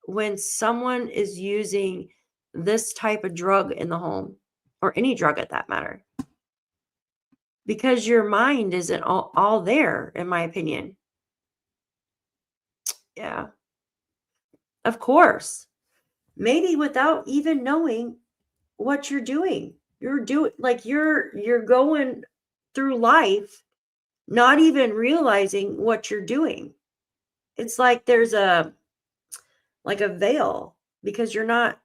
when someone is using this type of drug in the home, or any drug at that matter? Because your mind isn't all there, in my opinion. Yeah. Of course. Maybe without even knowing what you're doing. You're going through life not even realizing what you're doing. It's like there's a veil, because you're not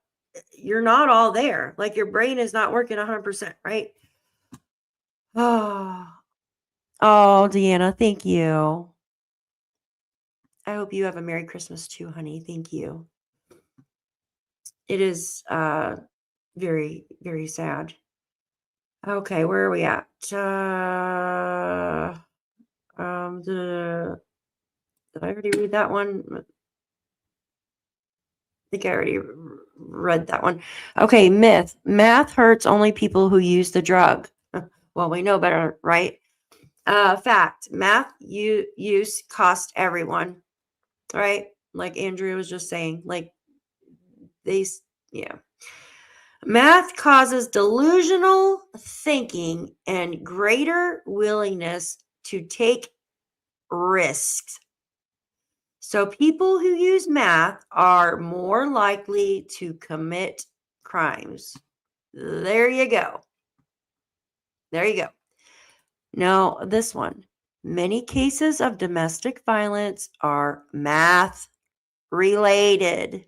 all there. Like your brain is not working 100%, right? Oh, Deanna, thank you. I hope you have a Merry Christmas too, honey. Thank you. It is very, very sad. Okay, where are we at? Did I already read that one? I think I already read that one. Okay, myth. Math hurts only people who use the drug. Well, we know better, right? Fact. Math use cost everyone, right? Like Andrea was just saying, Math causes delusional thinking and greater willingness to take risks. So people who use math are more likely to commit crimes. There you go. Now, this one. Many cases of domestic violence are math related.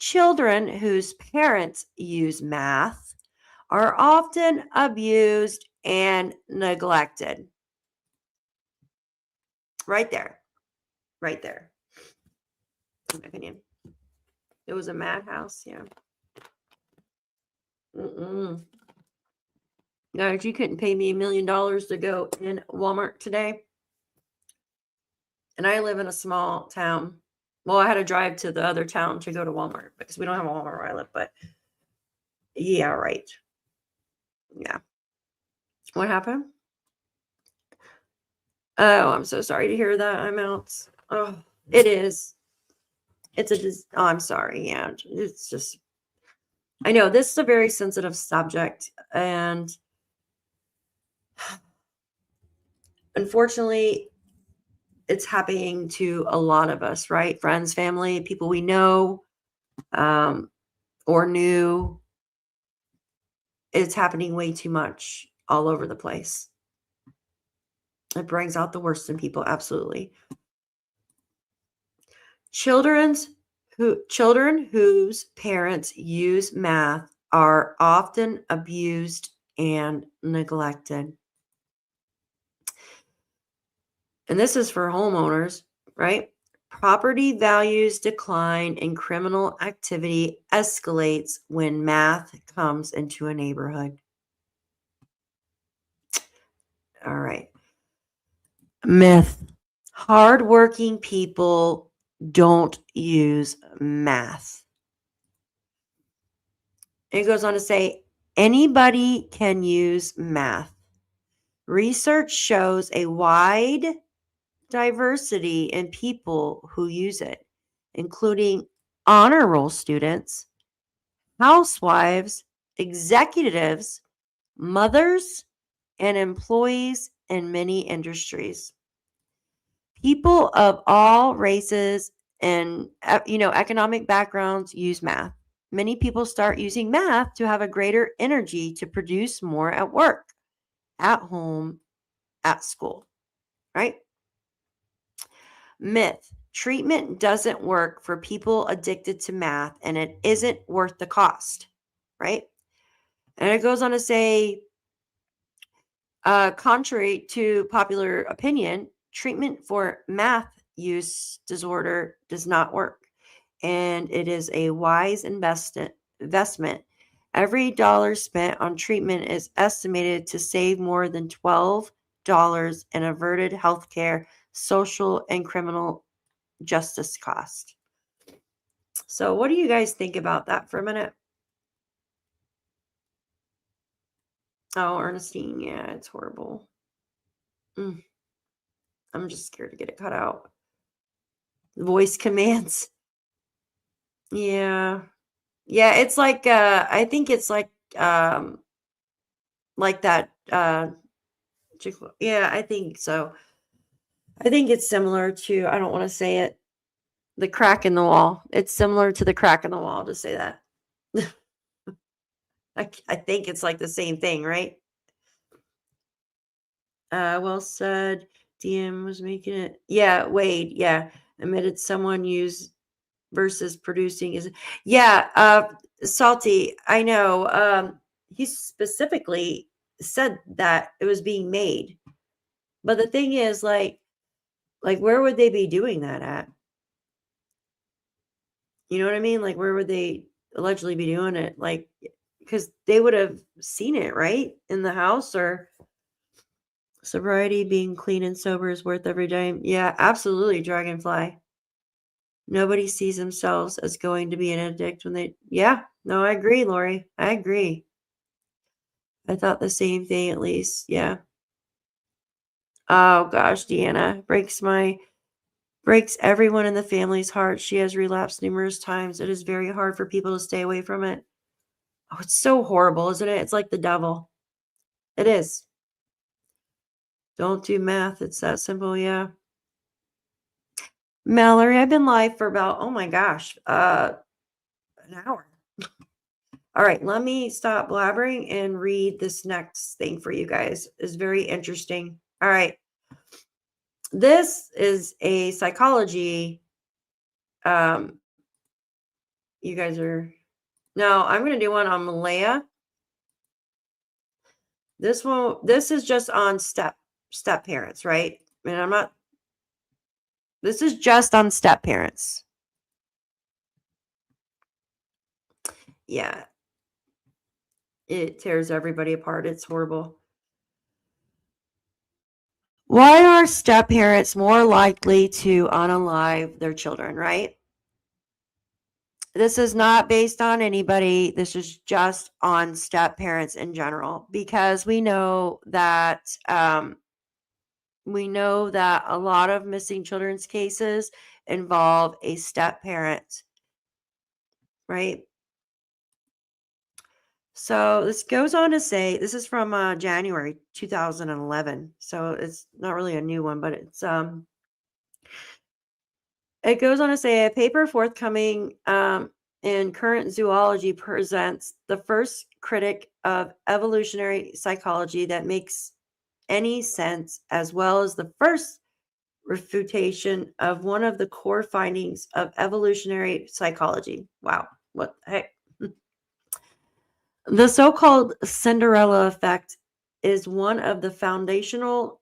Children whose parents use math are often abused and neglected. Right there. Right there. In my opinion. It was a madhouse. Yeah. Guys, you couldn't pay me $1 million to go in Walmart today. And I live in a small town. Well, I had to drive to the other town to go to Walmart because we don't have a Walmart where I live. But yeah, right. Yeah. What happened? Oh, I'm so sorry to hear that. I'm out. Oh, it is. Oh, I'm sorry. Yeah, it's just, I know this is a very sensitive subject. And unfortunately, it's happening to a lot of us, right? Friends, family, people we know or knew. It's happening way too much all over the place. It brings out the worst in people, absolutely. Children whose parents use math are often abused and neglected. And this is for homeowners, right? Property values decline and criminal activity escalates when math comes into a neighborhood. All right. Myth. Hardworking people don't use math. It goes on to say, anybody can use math. Research shows a wide diversity in people who use it, including honor roll students, housewives, executives, mothers, and employees in many industries. People of all races and economic backgrounds use math. Many people start using math to have a greater energy to produce more at work, at home, at school, right? Myth. Treatment doesn't work for people addicted to math and it isn't worth the cost, right? And it goes on to say, contrary to popular opinion, treatment for math use disorder does not work. And it is a wise investment. Every dollar spent on treatment is estimated to save more than $12 in averted healthcare, social, and criminal justice cost. So what do you guys think about that for a minute? Oh, Ernestine, yeah, it's horrible. I'm just scared to get it cut out. Voice commands. Yeah. Yeah, it's like I think it's like that yeah, I think so. I think it's similar to, I don't want to say it, the crack in the wall. It's similar to the crack in the wall, to say that. I think it's like the same thing, right? Well said. DM was making it. Yeah, Wade. Yeah, admitted someone used versus producing is. Yeah, Salty. I know. He specifically said that it was being made, but the thing is, like, where would they be doing that at? You know what I mean? Like, where would they allegedly be doing it? Like, because they would have seen it, right, in the house or. Sobriety, being clean and sober is worth every dime. Yeah, absolutely, Dragonfly. Nobody sees themselves as going to be an addict when they. Yeah, no, I agree, Lori. I agree. I thought the same thing, at least. Yeah. Oh gosh, Deanna breaks everyone in the family's heart. She has relapsed numerous times. It is very hard for people to stay away from it. Oh, it's so horrible, isn't it? It's like the devil. It is. Don't do math. It's that simple. Yeah. Mallory, I've been live for about, oh my gosh, an hour. All right, let me stop blabbering and read this next thing for you guys. It's very interesting. All right. This is a psychology You guys are... No, I'm going to do one on Malaya. This is just on step parents, right? I mean, I'm not... This is just on step parents. Yeah. It tears everybody apart. It's horrible. Why are step parents more likely to unalive their children, right? This is not based on anybody. This is just on step parents in general, because we know that a lot of missing children's cases involve a step parent, right? So this goes on to say, this is from January 2011. So it's not really a new one, but it's it goes on to say, a paper forthcoming in Current Zoology presents the first critic of evolutionary psychology that makes any sense, as well as the first refutation of one of the core findings of evolutionary psychology. Wow, what the heck? The so-called Cinderella effect is one of the foundational,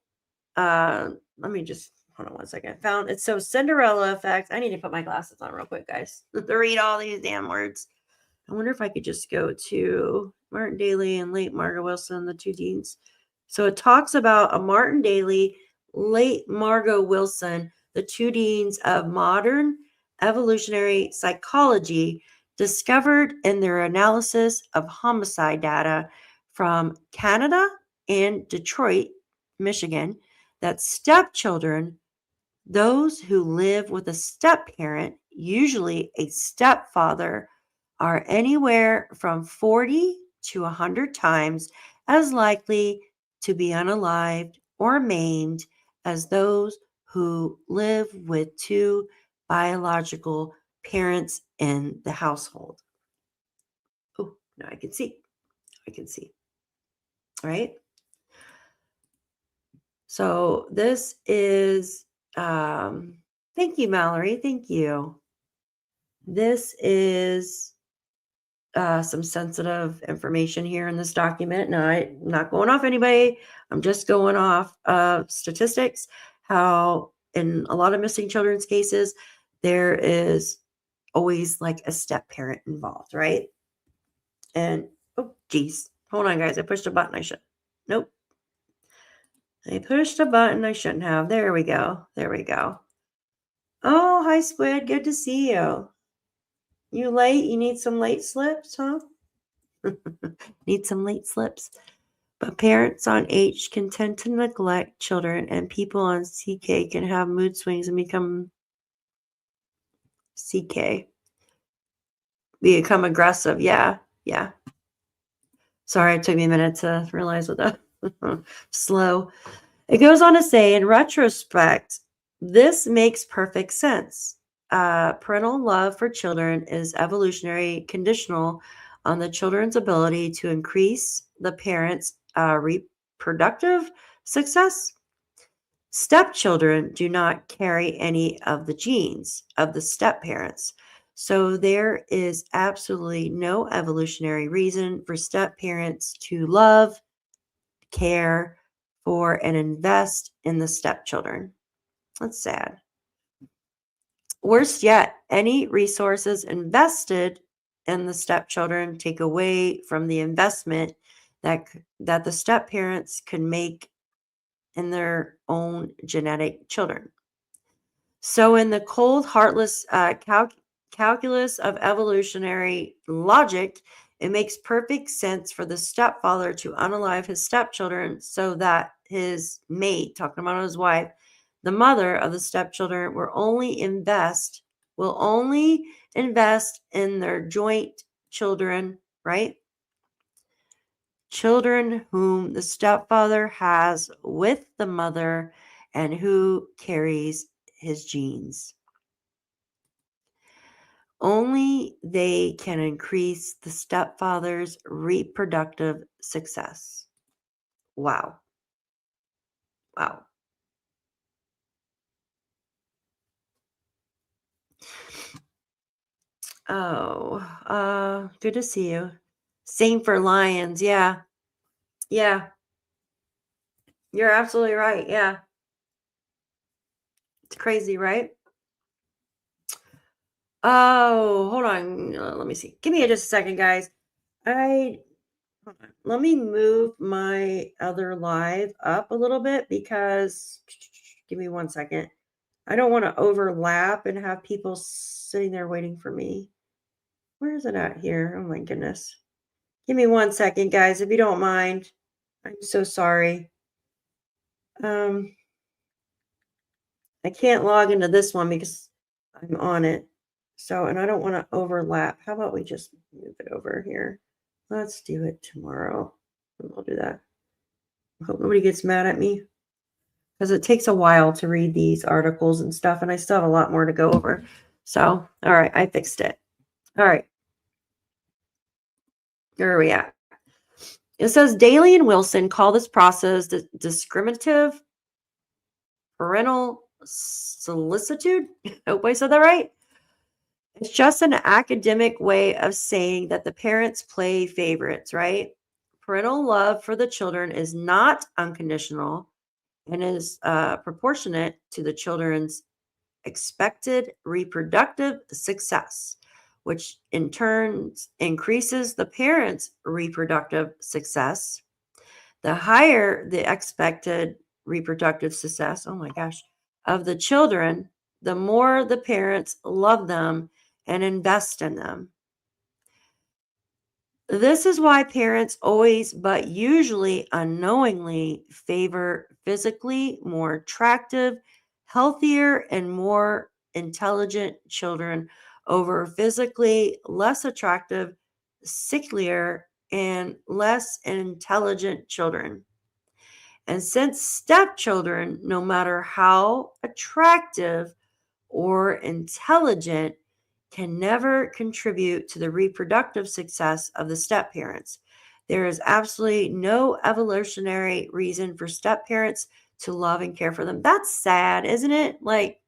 let me just, hold on one second. It's so Cinderella effect. I need to put my glasses on real quick, guys, to read all these damn words. I wonder if I could just go to Martin Daly and late Margot Wilson, the two deans. So it talks about a Martin Daly, late Margot Wilson, the two deans of modern evolutionary psychology, discovered in their analysis of homicide data from Canada and Detroit, Michigan, that stepchildren, those who live with a step parent, usually a stepfather, are anywhere from 40 to 100 times as likely to be unalived or maimed as those who live with two biological parents in the household. Oh, now I can see. All right. So this is, thank you, Mallory. Thank you. This is some sensitive information here in this document. Now, I'm not going off anybody. I'm just going off statistics, how in a lot of missing children's cases, there is always like a step parent involved, right? And, oh, geez. Hold on, guys. I pushed a button I shouldn't. Nope. I pushed a button I shouldn't have. There we go. Oh, hi, Squid. Good to see you. You late? You need some late slips, huh? Need some late slips. But parents on H can tend to neglect children, and people on CK can have mood swings and become aggressive. Yeah. Sorry, it took me a minute to realize what that slow. It goes on to say, in retrospect, this makes perfect sense. Parental love for children is evolutionary conditional on the children's ability to increase the parents' reproductive success. Stepchildren do not carry any of the genes of the step parents. So there is absolutely no evolutionary reason for step parents to love, care for, and invest in the stepchildren. That's sad. Worse yet, any resources invested in the stepchildren take away from the investment that the step parents could make in their own genetic children. So in the cold, heartless calculus of evolutionary logic, it makes perfect sense for the stepfather to unalive his stepchildren so that his mate, talking about his wife, the mother of the stepchildren, will only invest in their joint children, right? Children whom the stepfather has with the mother and who carries his genes. Only they can increase the stepfather's reproductive success. Wow. Oh, good to see you. Same for lions. Yeah. Yeah. You're absolutely right. Yeah. It's crazy, right? Oh, hold on. Let me see. Give me just a second, guys. Hold on. Let me move my other live up a little bit because give me 1 second. I don't want to overlap and have people sitting there waiting for me. Where is it at here? Oh my goodness. Give me 1 second, guys, if you don't mind. I'm so sorry. I can't log into this one because I'm on it. So, and I don't want to overlap. How about we just move it over here? Let's do it tomorrow. We'll do that. I hope nobody gets mad at me because it takes a while to read these articles and stuff, and I still have a lot more to go over. So, all right, I fixed it. All right. Where are we at? It says Daly and Wilson call this process discriminative parental solicitude. I hope I said that right. It's just an academic way of saying that the parents play favorites, right? Parental love for the children is not unconditional and is proportionate to the children's expected reproductive success, which in turn increases the parents' reproductive success. The higher the expected reproductive success, oh my gosh, of the children, the more the parents love them and invest in them. This is why parents always, but usually unknowingly, favor physically more attractive, healthier, and more intelligent children over physically less attractive, sicklier, and less intelligent children. And since stepchildren, no matter how attractive or intelligent, can never contribute to the reproductive success of the step parents, there is absolutely no evolutionary reason for step parents to love and care for them. That's sad, isn't it? Like,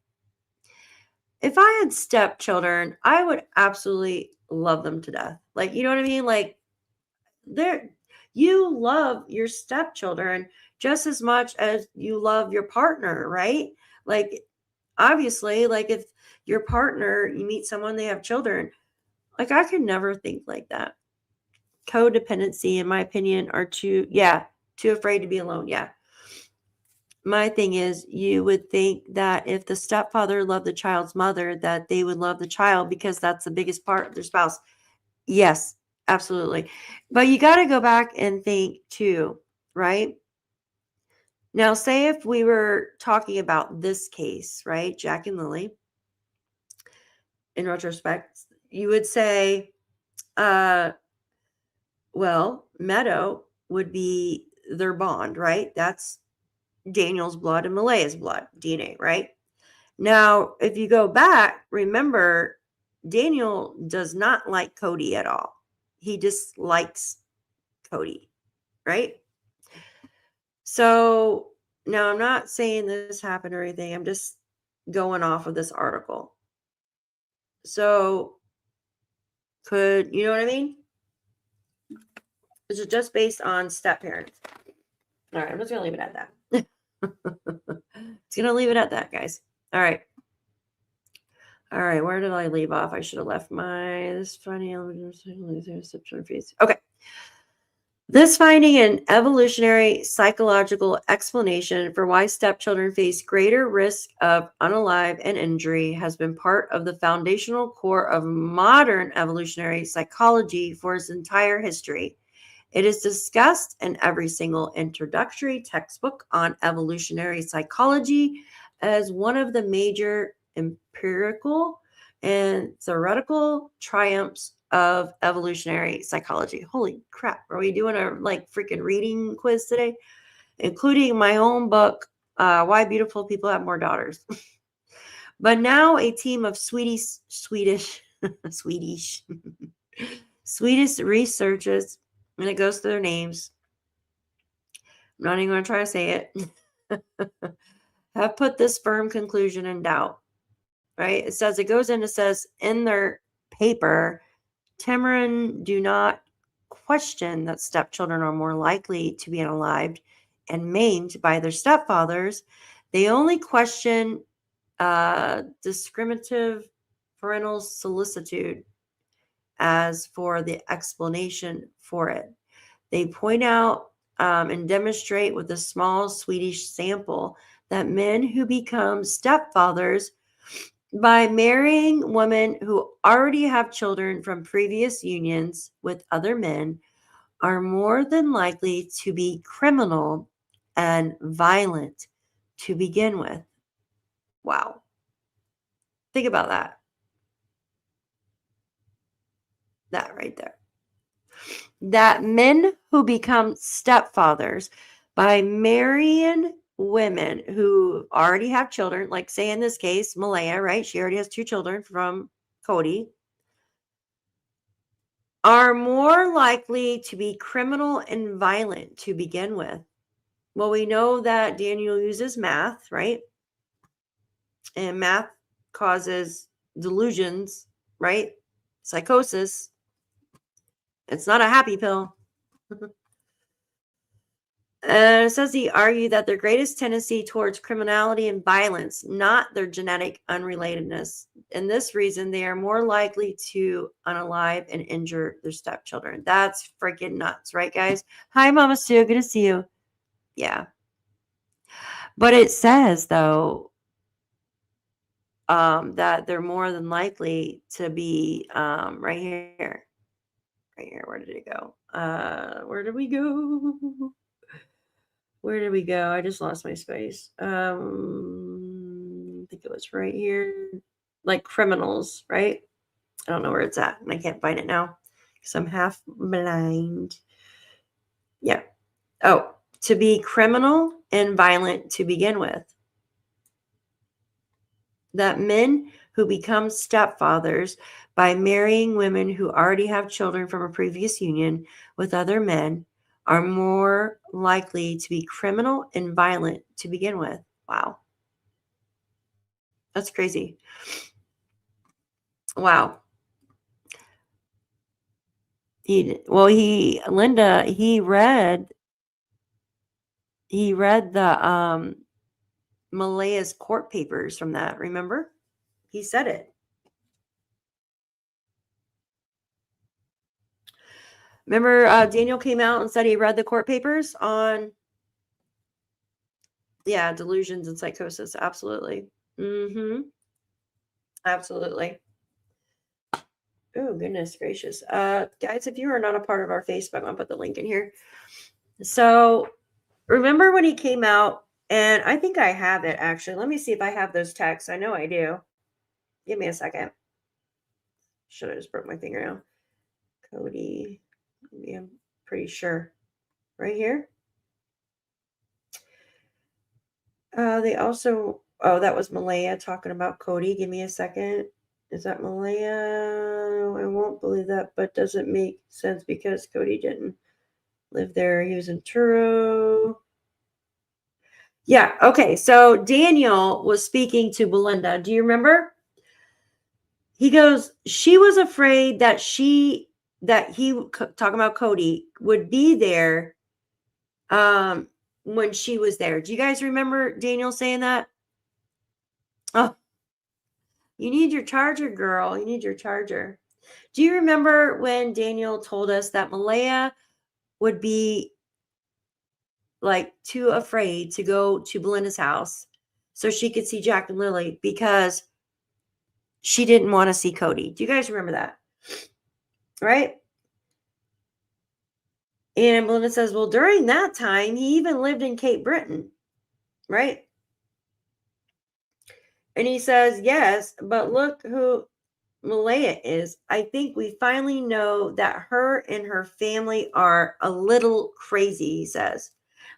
if I had stepchildren, I would absolutely love them to death. Like, you know what I mean? Like, you love your stepchildren just as much as you love your partner, right? Like, obviously, like if your partner, you meet someone, they have children, like I could never think like that. Codependency, in my opinion, are too afraid to be alone. Yeah. My thing is, you would think that if the stepfather loved the child's mother, that they would love the child because that's the biggest part of their spouse. Yes, absolutely. But you got to go back and think too, right? Now, say if we were talking about this case, right? Jack and Lilly, in retrospect, you would say, well, Meadow would be their bond, right? That's Daniel's blood and Malaya's blood, DNA, right? Now, if you go back, remember, Daniel does not like Cody at all. He dislikes Cody, right? So now I'm not saying this happened or anything. I'm just going off of this article. So could, you know what I mean? This is just based on step parents. All right, I'm just going to leave it at that. It's going to leave it at that, guys. All right. All right, where did I leave off? I should have left this funny. Okay. This finding an evolutionary psychological explanation for why stepchildren face greater risk of unalive and injury has been part of the foundational core of modern evolutionary psychology for its entire history. It is discussed in every single introductory textbook on evolutionary psychology as one of the major empirical and theoretical triumphs of evolutionary psychology. Holy crap. Are we doing a freaking reading quiz today? Including my own book, Why Beautiful People Have More Daughters. But now a team of Swedish researchers, and it goes through their names. I'm not even going to try to say it. Have put this firm conclusion in doubt. Right? It says in their paper, Tamarin do not question that stepchildren are more likely to be unalived and maimed by their stepfathers. They only question discriminative parental solicitude as for the explanation for it. They point out and demonstrate with a small Swedish sample that men who become stepfathers by marrying women who already have children from previous unions with other men are more than likely to be criminal and violent to begin with. Wow. Think about that. That right there. That men who become stepfathers by marrying women who already have children, like say in this case, Malaya, right? She already has 2 children from Cody, are more likely to be criminal and violent to begin with. Well, we know that Daniel uses math, right? And math causes delusions, right? Psychosis. It's not a happy pill. It says he argued that their greatest tendency towards criminality and violence, not their genetic unrelatedness. And this reason, they are more likely to unalive and injure their stepchildren. That's freaking nuts, right, guys? Hi, Mama Sue. Good to see you. Yeah. But it says, though, that they're more than likely to be right here. Right here. Where did it go? Where did we go? Where did we go? I just lost my space. I think it was right here. Like criminals, right? I don't know where it's at, and I can't find it now because I'm half blind. Yeah. Oh, to be criminal and violent to begin with. That men who become stepfathers by marrying women who already have children from a previous union with other men are more likely to be criminal and violent to begin with. Wow. That's crazy. Wow. Linda, he read the Malaya's court papers from that, remember? He said it. Remember, Daniel came out and said he read the court papers on, delusions and psychosis. Absolutely. Absolutely. Oh, goodness gracious. Guys, if you are not a part of our Facebook, I'm going to put the link in here. So remember when he came out, and I think I have it, actually. Let me see if I have those texts. I know I do. Give me a second. Should have just broke my finger out. Cody. I'm pretty sure. Right here. They also, that was Malaya talking about Cody. Give me a second. Is that Malaya? I won't believe that, but does it make sense because Cody didn't live there? He was in Truro. Yeah, okay. So Daniel was speaking to Belinda. Do you remember? He goes, she was afraid that he, talking about Cody, would be there when she was there. Do you guys remember Daniel saying that? Oh, you need your charger, girl. You need your charger. Do you remember when Daniel told us that Malaya would be like too afraid to go to Belinda's house so she could see Jack and Lilly because she didn't want to see Cody? Do you guys remember that? Right? And Belinda says, well, during that time, he even lived in Cape Breton, right? And he says, yes, but look who Malaya is. I think we finally know that her and her family are a little crazy, he says.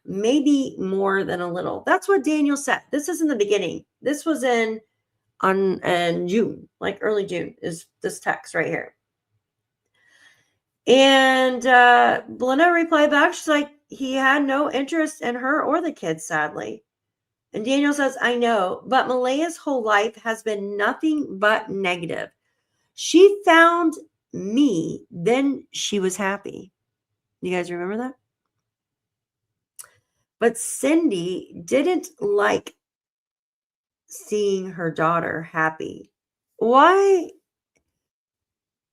Maybe more than a little. That's what Daniel said. This is in the beginning. This was in June, like early June is this text right here. And Belinda replied back, she's like, he had no interest in her or the kids, sadly. And Daniel says, I know, but Malaya's whole life has been nothing but negative. She found me, then she was happy. You guys remember that? But Cindy didn't like seeing her daughter happy. Why?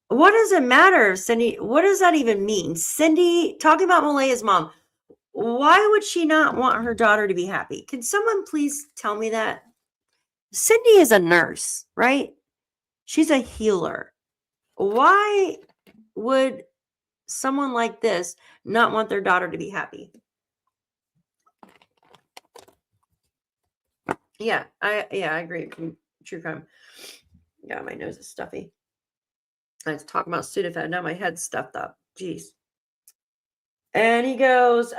What does it matter, Cindy? What does that even mean? Cindy, talking about Malaya's mom, why would she not want her daughter to be happy? Can someone please tell me that? Cindy is a nurse, right? She's a healer. Why would someone like this not want their daughter to be happy? Yeah, I agree. True crime. Yeah, my nose is stuffy. I was talking about Sudafed. Now my head's stuffed up. Jeez. And he goes,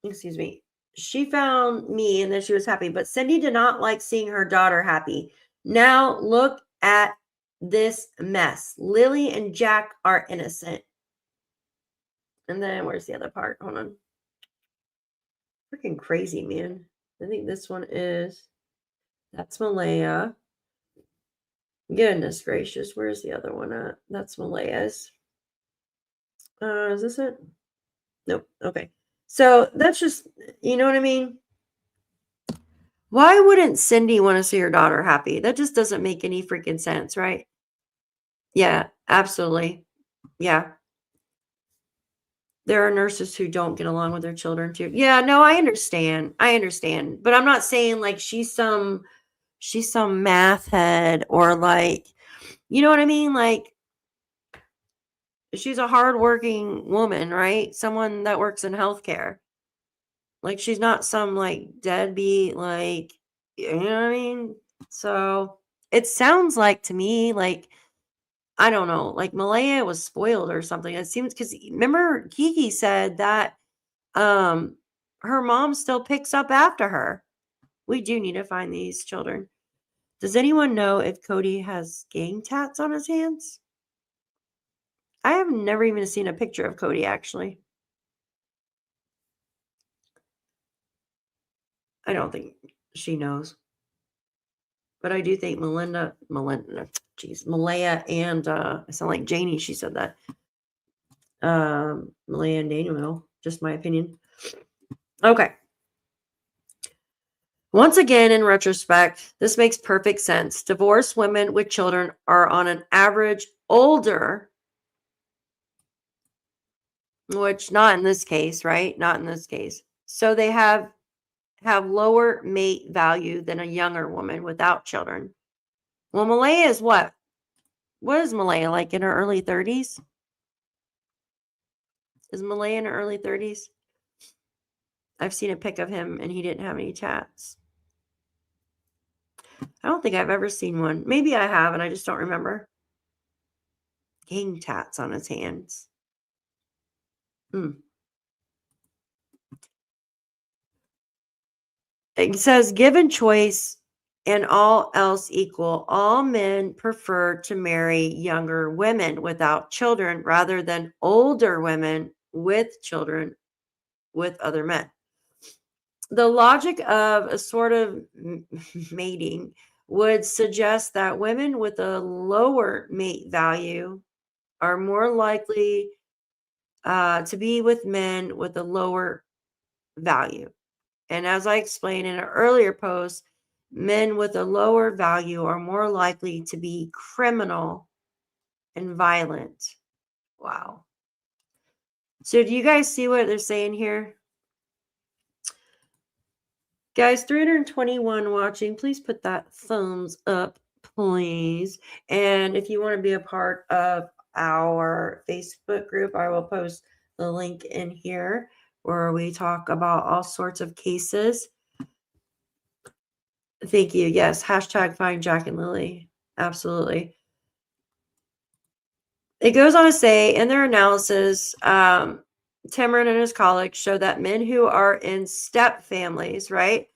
excuse me. She found me and then she was happy, but Cindy did not like seeing her daughter happy. Now look at this mess. Lilly and Jack are innocent. And then where's the other part? Hold on. Freaking crazy, man. I think this one is, that's Malaya. Goodness gracious. Where's the other one at? That's Malaya's. Is this it? Nope. Okay. So that's just, you know what I mean? Why wouldn't Cindy want to see her daughter happy? That just doesn't make any freaking sense, right? Yeah, absolutely. Yeah. There are nurses who don't get along with their children too. Yeah, no, I understand. But I'm not saying like she's some math head or like, you know what I mean? Like she's a hardworking woman, right? Someone that works in healthcare. Like she's not some like deadbeat, like, you know what I mean? So it sounds like to me, like, I don't know, like Malaya was spoiled or something. It seems because remember Kiki said that her mom still picks up after her. We do need to find these children. Does anyone know if Cody has gang tats on his hands? I have never even seen a picture of Cody, actually. I don't think she knows. But I do think Malaya and I sound like Janie, she said that. Malaya and Daniel, just my opinion. Okay. Once again, in retrospect, this makes perfect sense. Divorced women with children are on an average older, which not in this case, right? Not in this case. So they have lower mate value than a younger woman without children. Well, Malaya is what? What is Malaya, like in her early 30s? Is Malaya in her early 30s? I've seen a pic of him and he didn't have any tats. I don't think I've ever seen one. Maybe I have and I just don't remember. Gang tats on his hands. It says, given choice and all else equal, all men prefer to marry younger women without children rather than older women with children with other men. The logic of a sort of mating would suggest that women with a lower mate value are more likely to be with men with a lower value. And as I explained in an earlier post, men with a lower value are more likely to be criminal and violent. Wow. So do you guys see what they're saying here? Guys, 321 watching. Please put that thumbs up, please. And if you want to be a part of our Facebook group, I will post the link in here where we talk about all sorts of cases. Thank you. Yes. Hashtag find Jack and Lilly. Absolutely. It goes on to say in their analysis, Timron and his colleagues show that men who are in step families, right?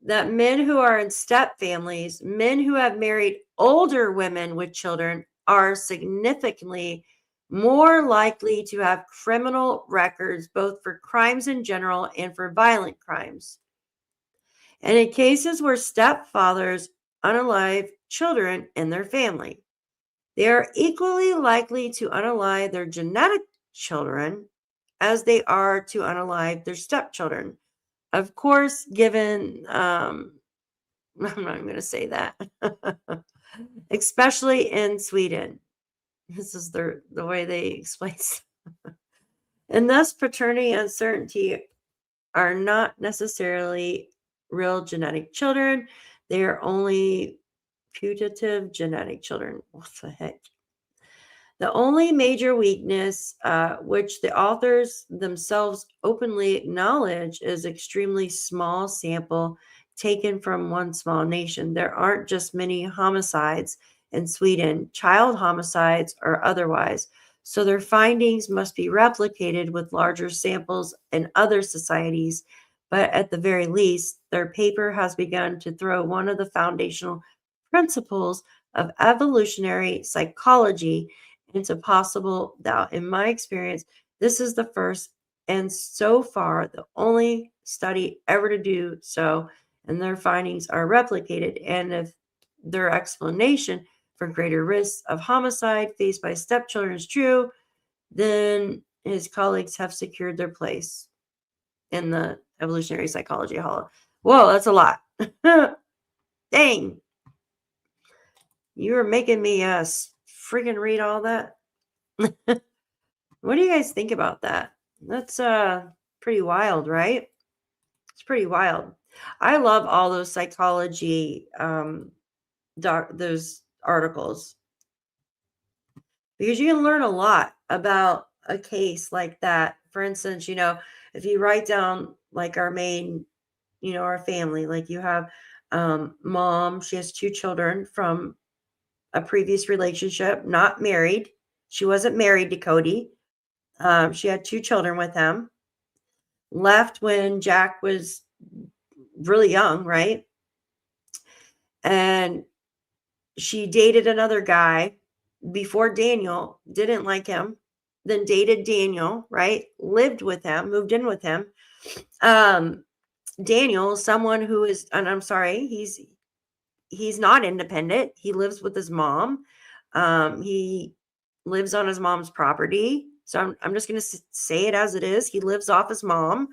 That men who are in step families, men who have married older women with children are significantly more likely to have criminal records, both for crimes in general and for violent crimes. And in cases where stepfathers unalive children in their family. They are equally likely to unalive their genetic children as they are to unalive their stepchildren. Of course, given, I'm not going to say that, especially in Sweden. This is the way they explain it. And thus, paternity uncertainty are not necessarily real genetic children. They are only putative genetic children. What the heck? The only major weakness, which the authors themselves openly acknowledge, is extremely small sample taken from one small nation. There aren't just many homicides in Sweden, child homicides or otherwise. So their findings must be replicated with larger samples in other societies. But at the very least, their paper has begun to throw one of the foundational principles of evolutionary psychology into possible doubt. In my experience, this is the first and so far the only study ever to do so, and their findings are replicated. And if their explanation for greater risks of homicide faced by stepchildren is true, then his colleagues have secured their place in the evolutionary psychology hall. Whoa, that's a lot. Dang. You were making me freaking read all that. What do you guys think about that? That's pretty wild, right? It's pretty wild. I love all those psychology those articles, because you can learn a lot about a case like that. For instance, if you write down like our main, our family, like you have mom, she has 2 children from a previous relationship, not married. She wasn't married to Cody. She had 2 children with him. Left when Jack was really young, right? And she dated another guy before Daniel, didn't like him, then dated Daniel, right? Lived with him, moved in with him. Daniel, someone who is, and I'm sorry, he's not independent. He lives with his mom. He lives on his mom's property. So I'm just going to say it as it is. He lives off his mom.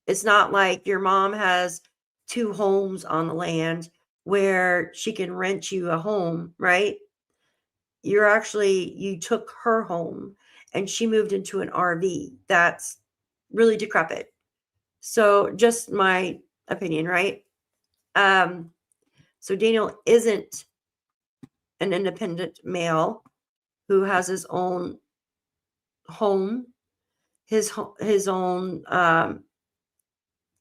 It's not like your mom has 2 homes on the land where she can rent you a home, right? You took her home and she moved into an RV. That's really decrepit. So just my opinion, right? So Daniel isn't an independent male who has his own home, his own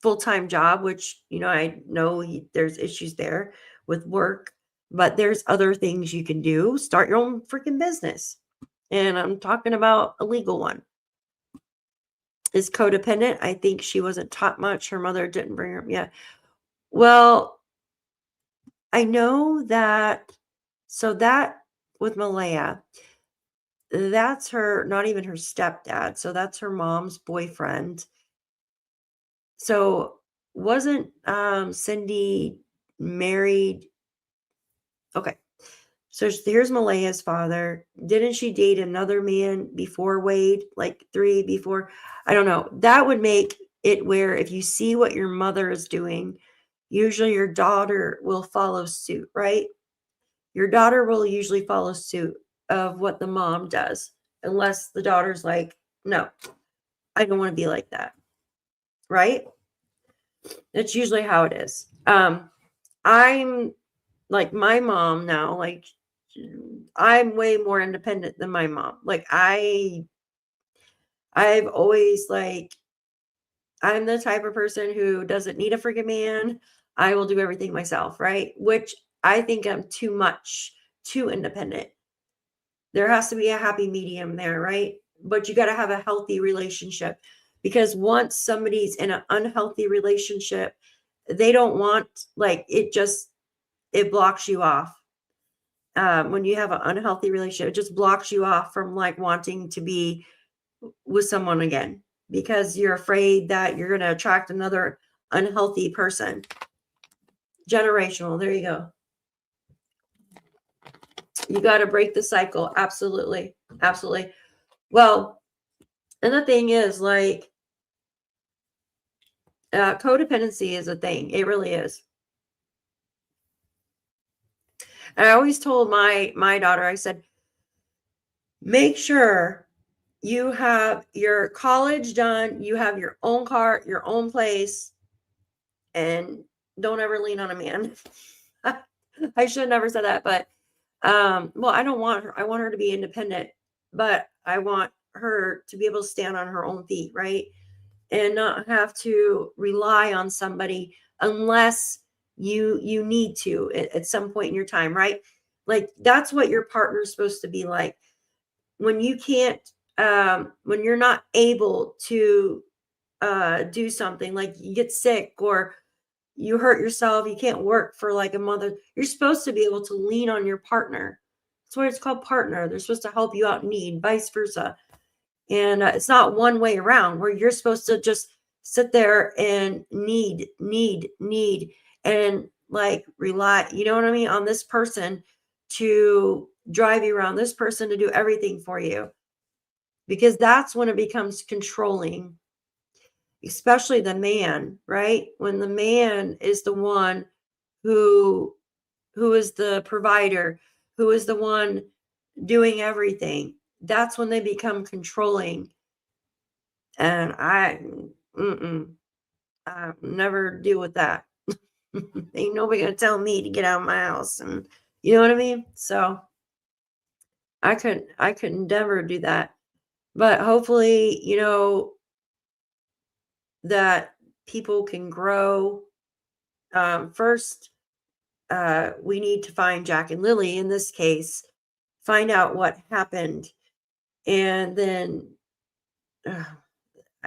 full-time job, which, I know there's issues there with work, but there's other things you can do. Start your own freaking business. And I'm talking about a legal one. Is codependent. I think she wasn't taught much. Her mother didn't bring her. Yeah. Well, I know that. So that with Malaya, that's her, not even her stepdad. So that's her mom's boyfriend. So wasn't Cindy married? Okay. So here's Malaya's father. Didn't she date another man before Wade? Like 3 before? I don't know. That would make it where if you see what your mother is doing, usually your daughter will follow suit, right? Your daughter will usually follow suit of what the mom does, unless the daughter's like, no, I don't want to be like that. Right? That's usually how it is. I'm like my mom now, like I'm way more independent than my mom. Like I've always like, I'm the type of person who doesn't need a freaking man. I will do everything myself, right? Which I think I'm too independent. There has to be a happy medium there, right? But you got to have a healthy relationship, because once somebody's in an unhealthy relationship, they don't want, like, it blocks you off. When you have an unhealthy relationship, it just blocks you off from like wanting to be with someone again, because you're afraid that you're going to attract another unhealthy person. Generational. There you go. You got to break the cycle. Absolutely. Absolutely. Well, and the thing is, like, codependency is a thing. It really is. And I always told my daughter, I said, make sure you have your college done, you have your own car, your own place, and don't ever lean on a man. I should have never said that, but well, I don't want her. I want her to be independent, but I want her to be able to stand on her own feet, right? And not have to rely on somebody unless you need to at some point in your time, right? Like that's what your partner's supposed to be like. When you can't, when you're not able to do something, like you get sick or you hurt yourself, you can't work for like a month, you're supposed to be able to lean on your partner. That's what it's called, partner. They're supposed to help you out in need, vice versa. And it's not one way around where you're supposed to just sit there and need, and like rely, you know what I mean, on this person to drive you around, this person to do everything for you. Because that's when it becomes controlling, especially the man, right? When the man is the one who is the provider, who is the one doing everything. That's when they become controlling. And I never deal with that. Ain't nobody gonna tell me to get out of my house, and you know what I mean? So I couldn't never do that. But hopefully, you know, that people can grow. First, we need to find Jack and Lilly in this case, find out what happened, and then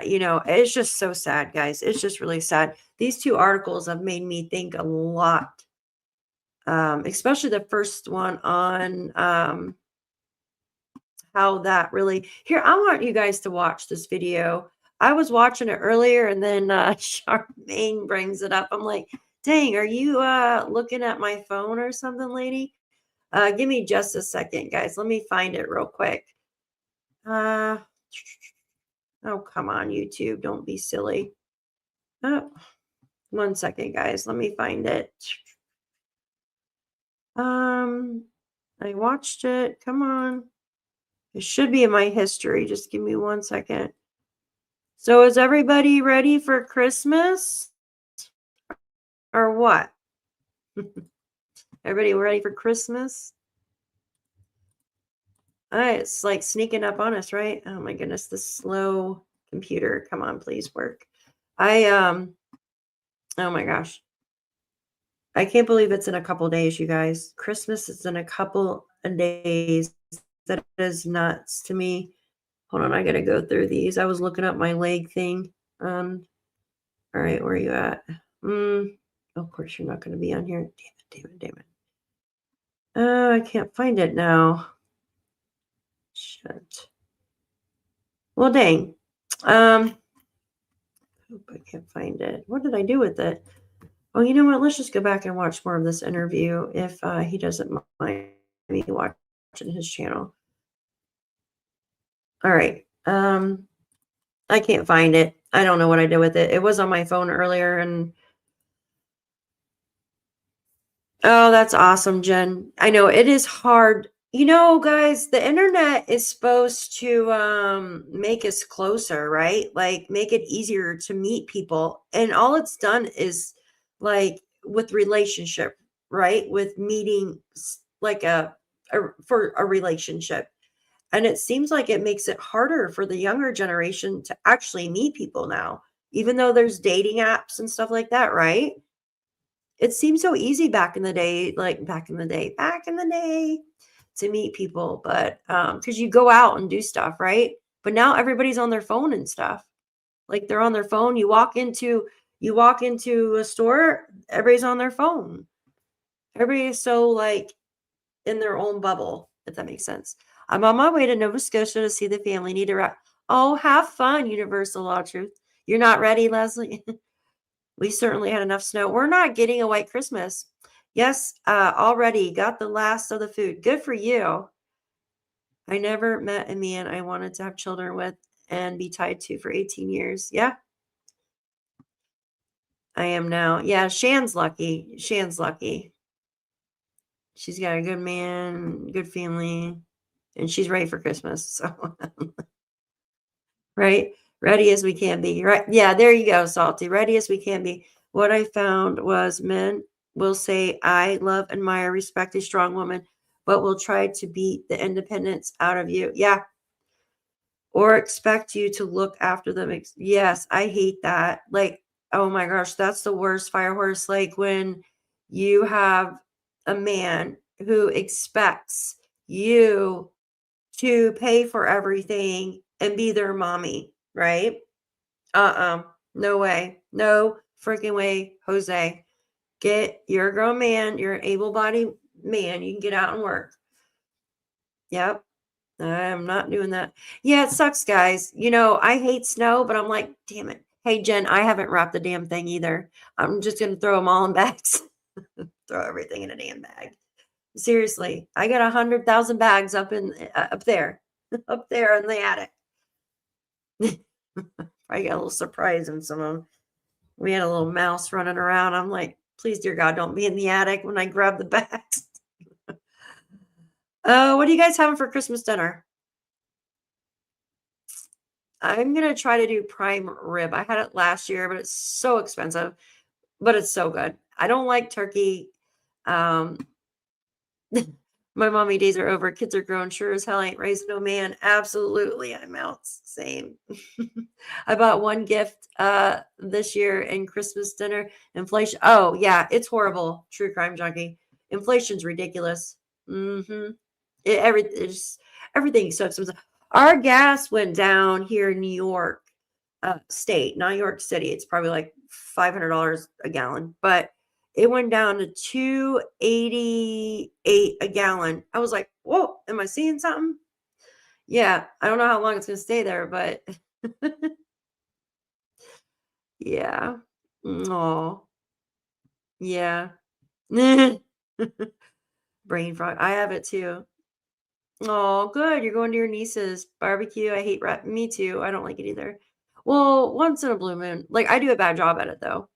you know, it's just so sad, guys. It's just really sad. These two articles have made me think a lot, especially the first one on how that really. Here, I want you guys to watch this video. I was watching it earlier, and then Charmaine brings it up. I'm like, dang, are you looking at my phone or something, lady? Give me just a second, guys. Let me find it real quick. Oh, come on, YouTube. Don't be silly. Oh, 1 second, guys. Let me find it. I watched it. Come on. It should be in my history. Just give me 1 second. So is everybody ready for Christmas? Or what? Everybody ready for Christmas? It's like sneaking up on us, right? Oh my goodness, this slow computer. Come on, please work. Oh my gosh. I can't believe it's in a couple days, you guys. Christmas is in a couple of days. That is nuts to me. Hold on, I gotta go through these. I was looking up my leg thing. All right, where are you at? Of course you're not gonna be on here. Damn it. I can't find it now. Shit. Well, dang. I can't find it. What did I do with it? Oh, you know what? Let's just go back and watch more of this interview if he doesn't mind me watching his channel. All right. I can't find it. I don't know what I did with it. It was on my phone earlier, and oh, that's awesome, Jen. I know it is hard. You know, guys, the internet is supposed to make us closer, right? Like make it easier to meet people. And all it's done is like with relationship, right? With meeting like for a relationship. And it seems like it makes it harder for the younger generation to actually meet people now, even though there's dating apps and stuff like that, right? It seemed so easy back in the day, to meet people, but because you go out and do stuff, right? But now everybody's on their phone and stuff. Like they're on their phone. You walk into a store, everybody's on their phone. Everybody's so like in their own bubble, if that makes sense. I'm on my way to Nova Scotia to see the family. Need to wrap. Oh, have fun, Universal Law Truth. You're not ready, Leslie? We certainly had enough snow. We're not getting a white Christmas. Yes, already got the last of the food. Good for you. I never met a man I wanted to have children with and be tied to for 18 years. Yeah, I am now. Yeah, Shan's lucky. Shan's lucky. She's got a good man, good family, and she's ready for Christmas. So, right? Ready as we can be. Right? Yeah, there you go, Salty. Ready as we can be. What I found was men will say, I love, admire, respect a strong woman, but will try to beat the independence out of you. Yeah. Or expect you to look after them. Yes, I hate that. Like, oh my gosh, that's the worst fire horse. Like when you have a man who expects you to pay for everything and be their mommy, right? No way. No freaking way, Jose. You're a grown man. You're an able-bodied man. You can get out and work. Yep. I'm not doing that. Yeah, it sucks, guys. I hate snow, but I'm like, damn it. Hey, Jen, I haven't wrapped the damn thing either. I'm just going to throw them all in bags. Throw everything in a damn bag. Seriously, I got 100,000 bags up there, up there in the attic. I got a little surprise in some of them. We had a little mouse running around. I'm like, please, dear God, don't be in the attic when I grab the bags. What are you guys having for Christmas dinner? I'm going to try to do prime rib. I had it last year, but it's so expensive, but it's so good. I don't like turkey. My mommy days are over. Kids are grown. Sure as hell ain't raised no man. Absolutely. I'm out. Same. I bought one gift this year in Christmas dinner. Inflation. Oh, yeah. It's horrible. True crime junkie. Inflation's ridiculous. Mm-hmm. Everything's so expensive. Our gas went down here in New York State, not New York City. It's probably like $500 a gallon, but it went down to $2.88 a gallon. I was like, whoa, am I seeing something? Yeah, I don't know how long it's going to stay there, but yeah. Oh, yeah. Brain fog. I have it too. Oh, good. You're going to your niece's barbecue. I hate me too. I don't like it either. Well, once in a blue moon. Like I do a bad job at it though.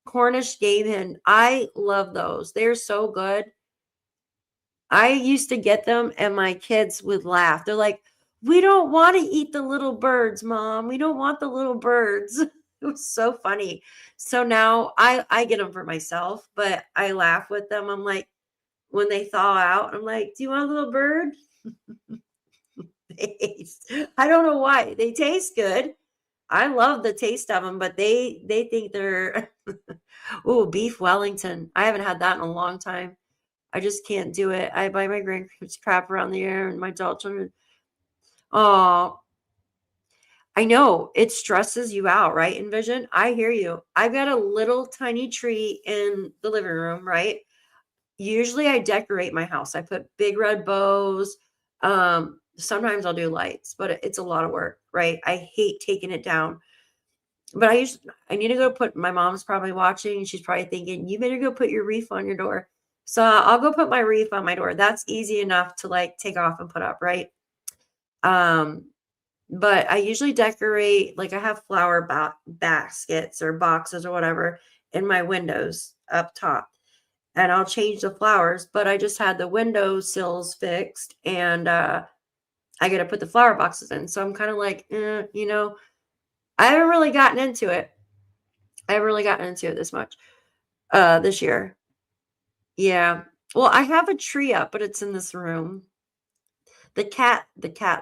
Cornish game hen. I love those. They're so good. I used to get them and my kids would laugh. They're like, we don't want to eat the little birds, Mom. We don't want the little birds. It was so funny. So now I get them for myself, but I laugh with them. I'm like, when they thaw out, I'm like, do you want a little bird? I don't know why. They taste good. I love the taste of them, but they think they're oh, beef Wellington. I haven't had that in a long time. I just can't do it. I buy my grandkids crap around the air and my adult children. Oh, I know it stresses you out, right? Envision. I hear you. I've got a little tiny tree in the living room, right? Usually I decorate my house. I put big red bows. Sometimes I'll do lights, but it's a lot of work, right? I hate taking it down. But I need to go put, my mom's probably watching. She's probably thinking, you better go put your wreath on your door. So I'll go put my wreath on my door. That's easy enough to like take off and put up, right? But I usually decorate, like I have flower baskets or boxes or whatever in my windows up top. And I'll change the flowers, but I just had the window sills fixed and I got to put the flower boxes in. So I'm kind of like, I haven't really gotten into it. I haven't really gotten into it this much this year. Yeah. Well, I have a tree up, but it's in this room. The cat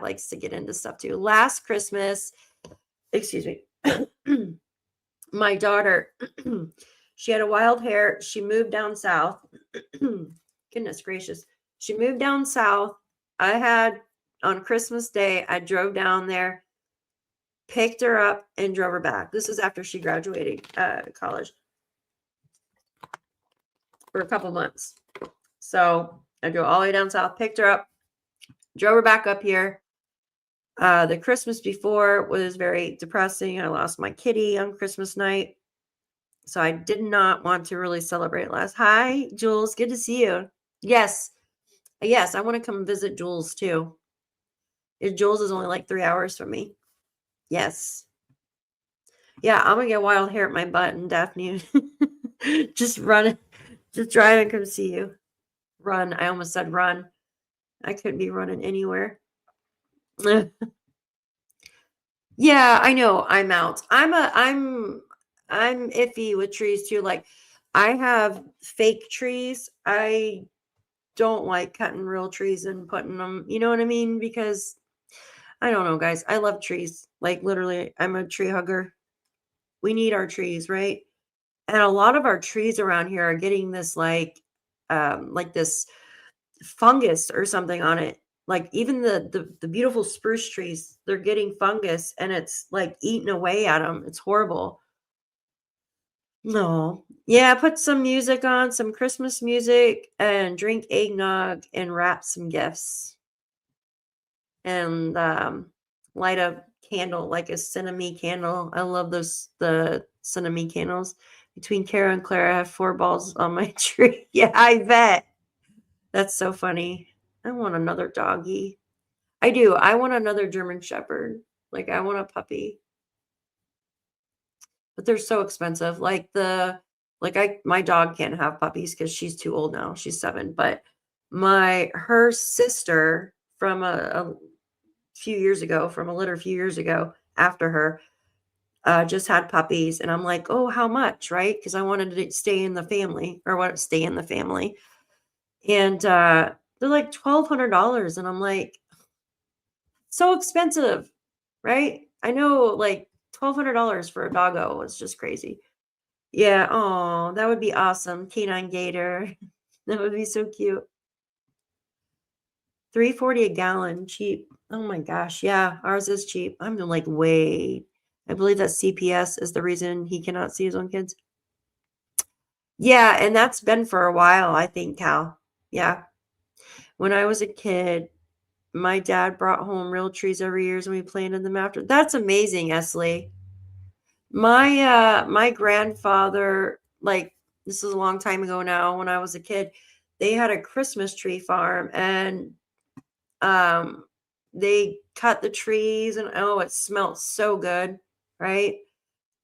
likes to get into stuff too. Last Christmas, excuse me, my daughter, she had a wild hair. She moved down south. Goodness gracious. She moved down south. On Christmas Day, I drove down there, picked her up, and drove her back. This is after she graduated college for a couple months. So I drove all the way down south, picked her up, drove her back up here. The Christmas before was very depressing. I lost my kitty on Christmas night. So I did not want to really celebrate last. Hi, Jules. Good to see you. Yes. Yes, I want to come visit Jules too. Jules is only like 3 hours from me. Yes. Yeah, I'm gonna get wild hair at my butt and Daphne. Just run. Just drive and come see you. Run. I almost said run. I couldn't be running anywhere. Yeah, I know. I'm out. I'm iffy with trees too. Like I have fake trees. I don't like cutting real trees and putting them, you know what I mean? Because I don't know, guys. I love trees. Like literally, I'm a tree hugger. We need our trees, right? And a lot of our trees around here are getting this like this fungus or something on it. Like even the beautiful spruce trees, they're getting fungus and it's like eating away at them. It's horrible. No. Yeah, put some music on, some Christmas music, and drink eggnog and wrap some gifts. And light a candle, like a cinnamon candle. I love the cinnamon candles. Between Kara and Claire, I have 4 balls on my tree. Yeah, I bet. That's so funny. I want another doggy. I do. I want another German Shepherd. Like I want a puppy. But they're so expensive. My dog can't have puppies because she's too old now. She's 7. But her sister from a few years ago, from a litter a few years ago after her, just had puppies. And I'm like, oh, how much? Right? Because I wanted to stay in the family or want to stay in the family. And they're like $1,200. And I'm like, so expensive, right? I know like $1,200 for a doggo is just crazy. Yeah. Oh, that would be awesome. Canine gator. That would be so cute. $3.40 a gallon, cheap. Oh my gosh. Yeah, ours is cheap. I'm like, wait. I believe that CPS is the reason he cannot see his own kids. Yeah, and that's been for a while, I think, Cal. Yeah. When I was a kid, my dad brought home real trees every year and we planted them after. That's amazing, Esley. My grandfather, like this is a long time ago now when I was a kid, they had a Christmas tree farm and they cut the trees and oh, it smelled so good, right?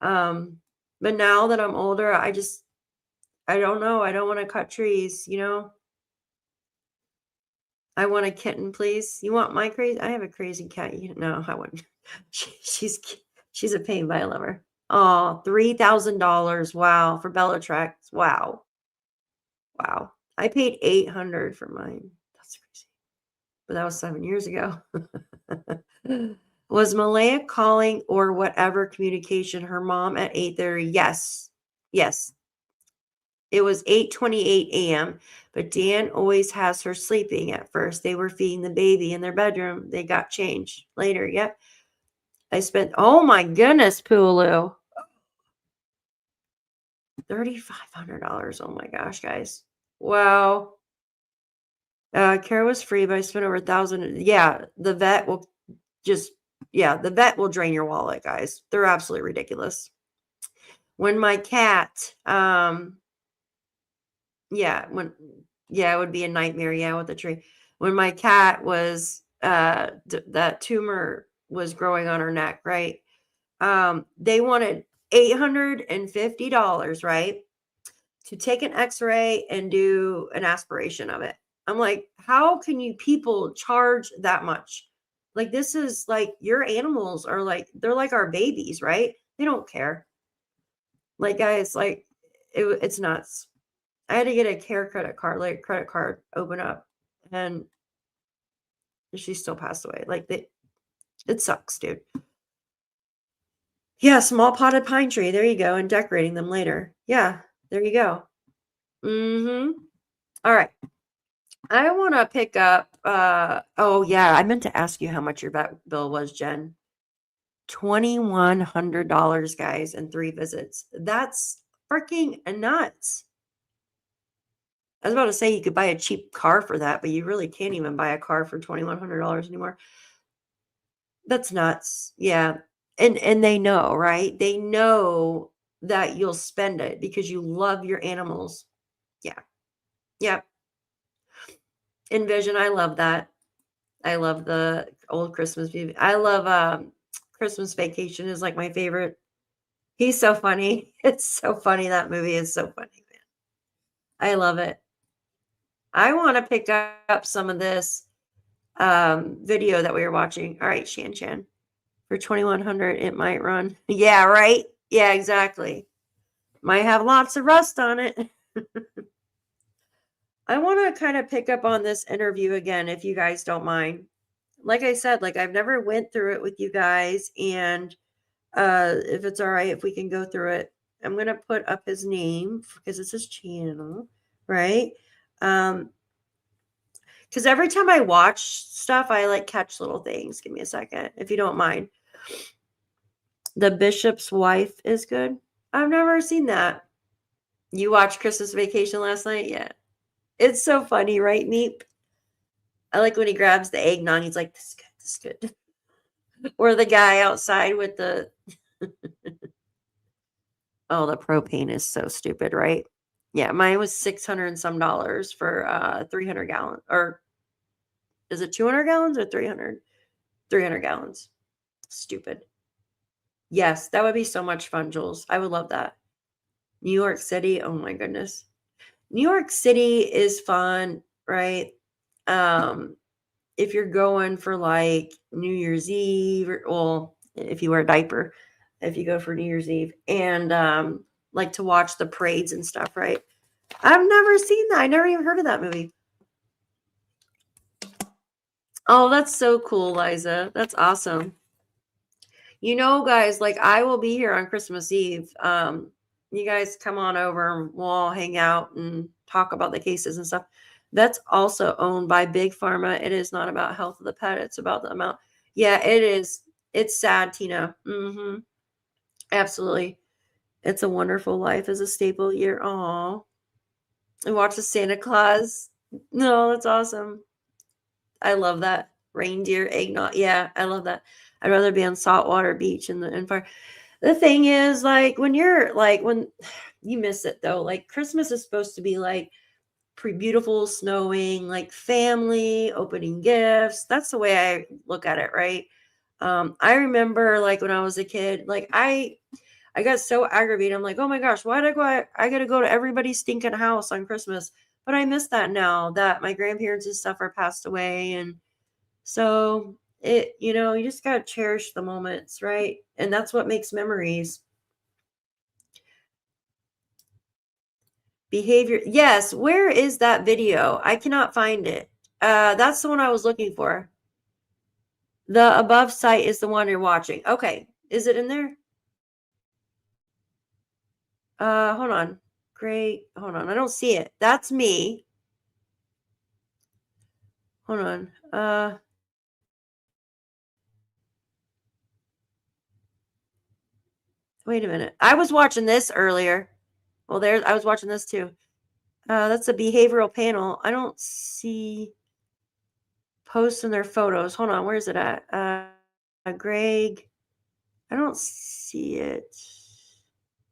But now that I'm older, I don't know. I don't want to cut trees, you know? I want a kitten, please. You want my crazy? I have a crazy cat. No, I wouldn't. She's a pain, but I love her. Oh, $3,000. Wow. For Bellatrix. Wow. Wow. I paid $800 for mine. That's crazy. But that was 7 years ago. Was Malaya calling or whatever communication her mom at 8:30? Yes. Yes. It was 8:28 a.m., but Dan always has her sleeping at first. They were feeding the baby in their bedroom. They got changed later. Yep. I spent, oh my goodness, Pulu. $3,500. Oh my gosh, guys. Wow. Care was free, but I spent over $1,000. Yeah, the vet will drain your wallet, guys. They're absolutely ridiculous. When my cat, it would be a nightmare. Yeah, with the tree. When my cat was, that tumor was growing on her neck, right? They wanted $850, right? To take an x-ray and do an aspiration of it. I'm like, how can you people charge that much? Like, this is like your animals are like, they're like our babies, right? They don't care. Like, guys, like it's nuts. I had to get a care credit card open up and she still passed away. Like it sucks, dude. Yeah, small potted pine tree. There you go. And decorating them later. Yeah, there you go. Mm-hmm. All right. I want to pick up, oh yeah, I meant to ask you how much your vet bill was, Jen. $2,100, guys, and 3 visits. That's freaking nuts. I was about to say you could buy a cheap car for that, but you really can't even buy a car for $2,100 anymore. That's nuts. Yeah. And they know, right? They know that you'll spend it because you love your animals. Yeah. Yep. Envision, I love that. I love the old Christmas movie. I love Christmas Vacation is like my favorite. He's so funny. It's so funny. That movie is so funny, man. I love it. I want to pick up some of this video that we were watching. All right, Shan Chan. For 2100, it might run. Yeah, right? Yeah, exactly. Might have lots of rust on it. I want to kind of pick up on this interview again, if you guys don't mind. Like I said, like I've never went through it with you guys, and if it's all right, if we can go through it, I'm gonna put up his name because it's his channel, right? Because every time I watch stuff, I like catch little things. Give me a second, if you don't mind. The Bishop's Wife is good. I've never seen that. You watched Christmas Vacation last night? Yeah. It's so funny, right, Meep? I like when he grabs the eggnog. He's like, this is good, this is good. Or the guy outside with the... Oh, the propane is so stupid, right? Yeah, mine was $600 and some for 300 gallons. Or is it 200 gallons or 300? 300 gallons. Stupid. Yes, that would be so much fun, Jules. I would love that. New York City. Oh my goodness. New York City is fun, right? If you're going for like New Year's Eve, or, well, if you wear a diaper, if you go for New Year's Eve, and like to watch the parades and stuff, right? I've never seen that. I never even heard of that movie. Oh, that's so cool, Liza. That's awesome. You know, guys, like I will be here on Christmas Eve. You guys come on over and we'll all hang out and talk about the cases and stuff. That's also owned by Big Pharma. It is not about health of the pet. It's about the amount. Yeah, it is. It's sad, Tina. Mm-hmm. Absolutely. It's a Wonderful Life is a staple year. Aw. And watch the Santa Claus. No, that's awesome. I love that. Reindeer eggnog. Yeah, I love that. I'd rather be on saltwater beach and fire. The thing is, like, when you're like, when you miss it though, like Christmas is supposed to be like beautiful, snowing, like family, opening gifts. That's the way I look at it, right? I remember like when I was a kid, like I got so aggravated. I'm like, oh my gosh, why did I go? I got to go to everybody's stinking house on Christmas. But I miss that now that my grandparents and stuff are passed away. And so it, you know, you just got to cherish the moments, right? And that's what makes memories. Behavior. Yes. Where is that video? I cannot find it. That's the one I was looking for. The above site is the one you're watching. Okay. Is it in there? Hold on. Great. Hold on. I don't see it. That's me. Hold on. Wait a minute. I was watching this earlier. Well, I was watching this too. That's a behavioral panel. I don't see posts in their photos. Hold on. Where is it at? Greg. I don't see it.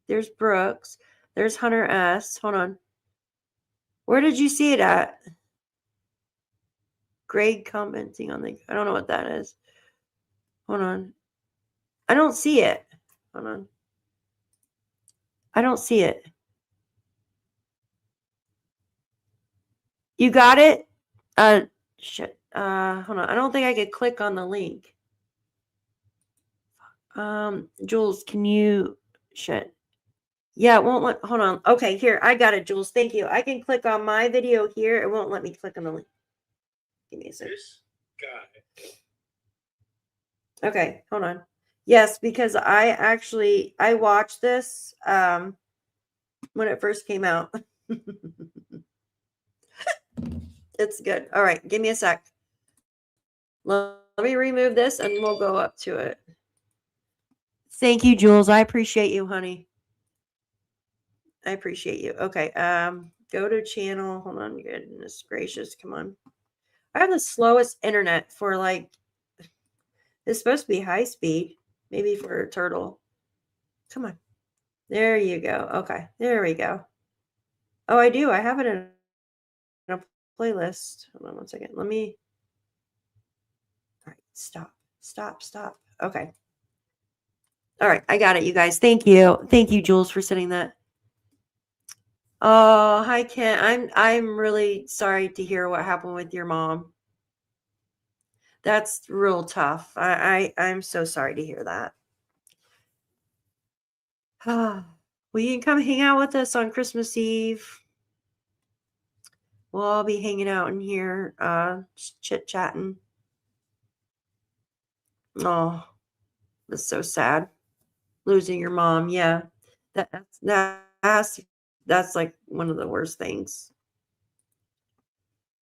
There's Brooks. There's Hunter S. Hold on. Where did you see it at? Greg commenting on the, I don't know what that is. Hold on. I don't see it. Hold on. I don't see it. You got it? Shit. Hold on. I don't think I could click on the link. Jules, can you, shit. Yeah, it won't let, hold on. Okay, here, I got it, Jules. Thank you. I can click on my video here. It won't let me click on the link. Give me a second. This guy. Okay, hold on. Yes, because I watched this when it first came out. It's good. All right, give me a sec. Let me remove this and we'll go up to it. Thank you, Jules. I appreciate you, honey. I appreciate you. Okay, go to channel. Hold on, goodness gracious, come on. I have the slowest internet for like, it's supposed to be high speed, maybe for a turtle. Come on. There you go. Okay, there we go. Oh, I do. I have it in a playlist. Hold on one second. Let me. All right, stop. Okay. All right, I got it, you guys. Thank you. Thank you, Jules, for setting that. Oh, hi, Ken. I'm really sorry to hear what happened with your mom. That's real tough. I'm so sorry to hear that. Well, you can come hang out with us on Christmas Eve. We'll all be hanging out in here, chit-chatting. Oh, that's so sad. Losing your mom. Yeah. That's like one of the worst things.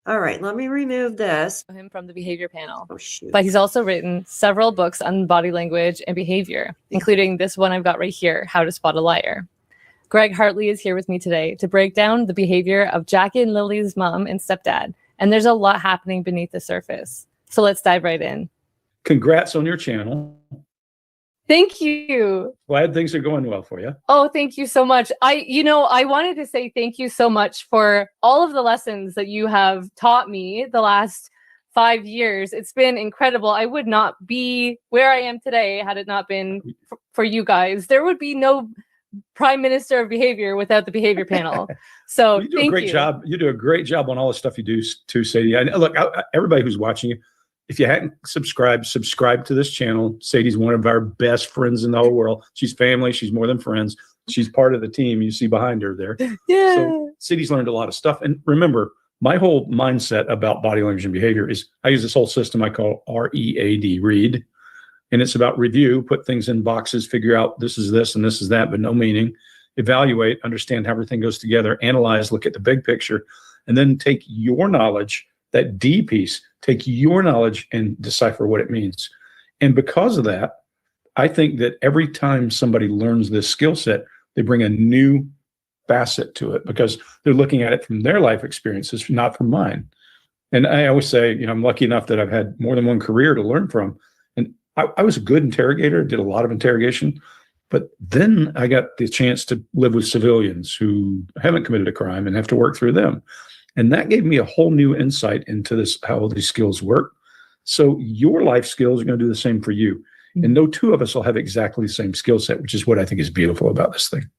All right, let me remove this. Him from the behavior panel. Oh, shoot. But he's also written several books on body language and behavior, including this one I've got right here, How to Spot a Liar. Greg Hartley is here with me today to break down the behavior of Jack and Lilly's mom and stepdad. And there's a lot happening beneath the surface. So let's dive right in. Congrats on your channel. Thank you. Glad things are going well for you. Oh, thank you so much. I wanted to say thank you so much for all of the lessons that you have taught me the last 5 years. It's been incredible. I would not be where I am today had it not been for you guys. There would be no Prime Minister of Behavior without the behavior panel. So You do a great job. You do a great job on all the stuff you do too, Sadie. And look, everybody who's watching you, if you hadn't subscribe to this channel. Sadie's one of our best friends in the whole world. She's family. She's more than friends. She's part of the team you see behind her there. Yeah. So Sadie's learned a lot of stuff. And remember, my whole mindset about body language and behavior is I use this whole system I call READ, read. And it's about review, put things in boxes, figure out this is this and this is that, but no meaning. Evaluate, understand how everything goes together, analyze, look at the big picture, and then take your knowledge, that D piece, take your knowledge and decipher what it means. And because of that, I think that every time somebody learns this skill set, they bring a new facet to it because they're looking at it from their life experiences, not from mine. And I always say, I'm lucky enough that I've had more than one career to learn from. And I was a good interrogator, did a lot of interrogation, but then I got the chance to live with civilians who haven't committed a crime and have to work through them. And that gave me a whole new insight into this, how these skills work. So your life skills are going to do the same for you. And no two of us will have exactly the same skill set, which is what I think is beautiful about this thing.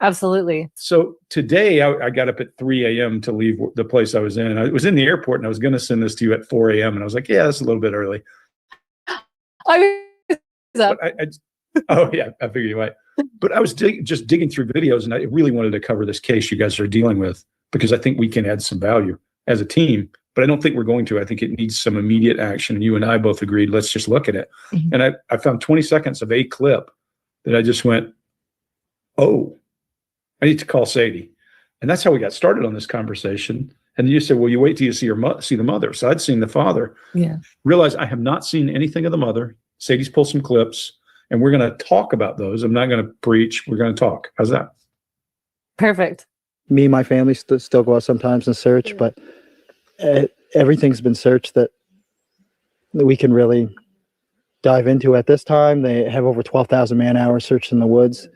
Absolutely. So today I got up at 3 a.m. to leave the place I was in. I was in the airport and I was going to send this to you at 4 a.m. And I was like, yeah, that's a little bit early. I was up. Oh, yeah, I figured you might. But I was just digging through videos and I really wanted to cover this case you guys are dealing with because I think we can add some value as a team. But I don't think we're going to. I think it needs some immediate action. You and I both agreed, let's just look at it. Mm-hmm. And I found 20 seconds of a clip that I just went, oh, I need to call Sadie. And that's how we got started on this conversation. And you said, well, you wait till you see the mother. So I'd seen the father. Yeah. Realized I have not seen anything of the mother. Sadie's pulled some clips and we're going to talk about those. I'm not going to preach. We're going to talk. How's that? Perfect. Me and my family still go out sometimes and search, but everything's been searched that we can really dive into at this time. They have over 12,000 man hours searched in the woods,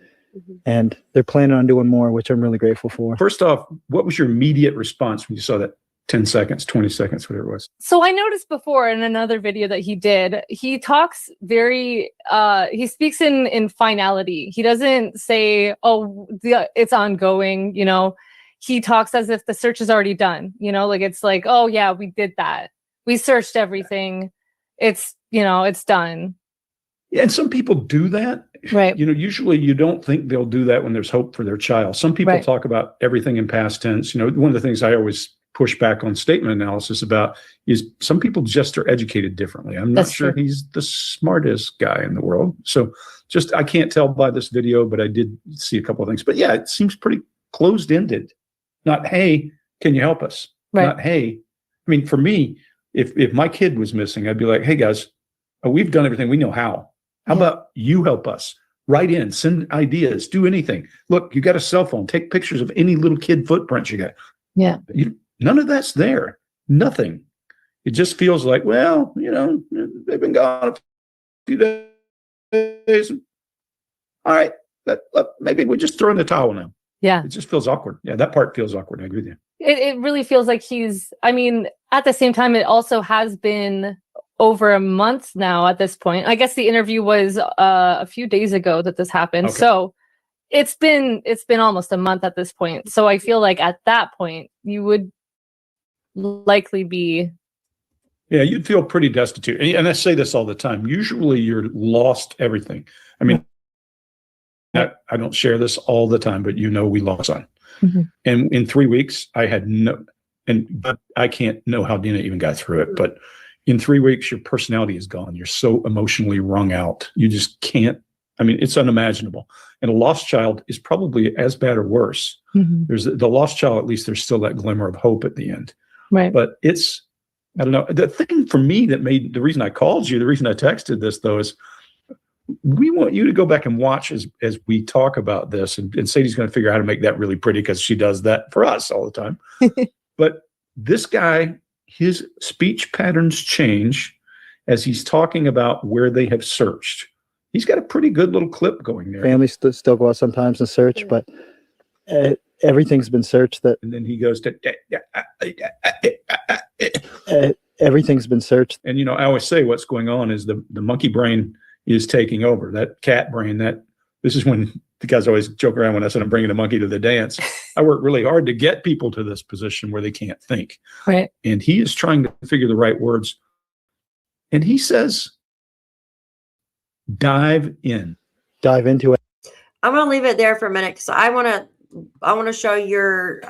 and they're planning on doing more, which I'm really grateful for. First off, what was your immediate response when you saw that 10 seconds, 20 seconds, whatever it was? So I noticed before in another video that he did, he talks very, he speaks in finality. He doesn't say, oh, it's ongoing, He talks as if the search is already done, like it's like, oh yeah, we did that. We searched everything. It's, it's done. Yeah, and some people do that. Right. Usually you don't think they'll do that when there's hope for their child. Some people talk about everything in past tense. One of the things I always push back on statement analysis about is some people just are educated differently. I'm not sure he's the smartest guy in the world. So I can't tell by this video, but I did see a couple of things. But yeah, it seems pretty closed-ended. Not, hey, can you help us? Right. Not, hey. I mean, for me, if my kid was missing, I'd be like, hey, guys, we've done everything. We know how. How about you help us? Write in, send ideas, do anything. Look, you got a cell phone. Take pictures of any little kid footprints you got. Yeah. None of that's there. Nothing. It just feels like, well, they've been gone a few days. All right, maybe we just throw in the towel now. Yeah. It just feels awkward. Yeah, that part feels awkward. I agree with you. It really feels like I mean, at the same time, it also has been over a month now at this point. I guess the interview was a few days ago that this happened. Okay. So it's been almost a month at this point. So I feel like at that point you would likely be. Yeah, you'd feel pretty destitute. And I say this all the time. Usually you're lost everything. I mean, I don't share this all the time, but we lost son. Mm-hmm. And in 3 weeks, I had but I can't know how Dina even got through it. But in 3 weeks, your personality is gone. You're so emotionally wrung out. You just can't. I mean, it's unimaginable. And a lost child is probably as bad or worse. Mm-hmm. There's the lost child, at least there's still that glimmer of hope at the end. Right. But I don't know. The thing for me that made the reason I called you, the reason I texted this though, is we want you to go back and watch as we talk about this. And Sadie's going to figure out how to make that really pretty because she does that for us all the time. But this guy, his speech patterns change as he's talking about where they have searched. He's got a pretty good little clip going there. Families still go out sometimes and search, but everything's been searched. And then he goes to everything's been searched. And I always say what's going on is the monkey brain is taking over. That cat brain. This is when the guys always joke around when I said I'm bringing a monkey to the dance. I work really hard to get people to this position where they can't think. Right. And he is trying to figure the right words. And he says, dive into it. I'm going to leave it there for a minute because I want to show your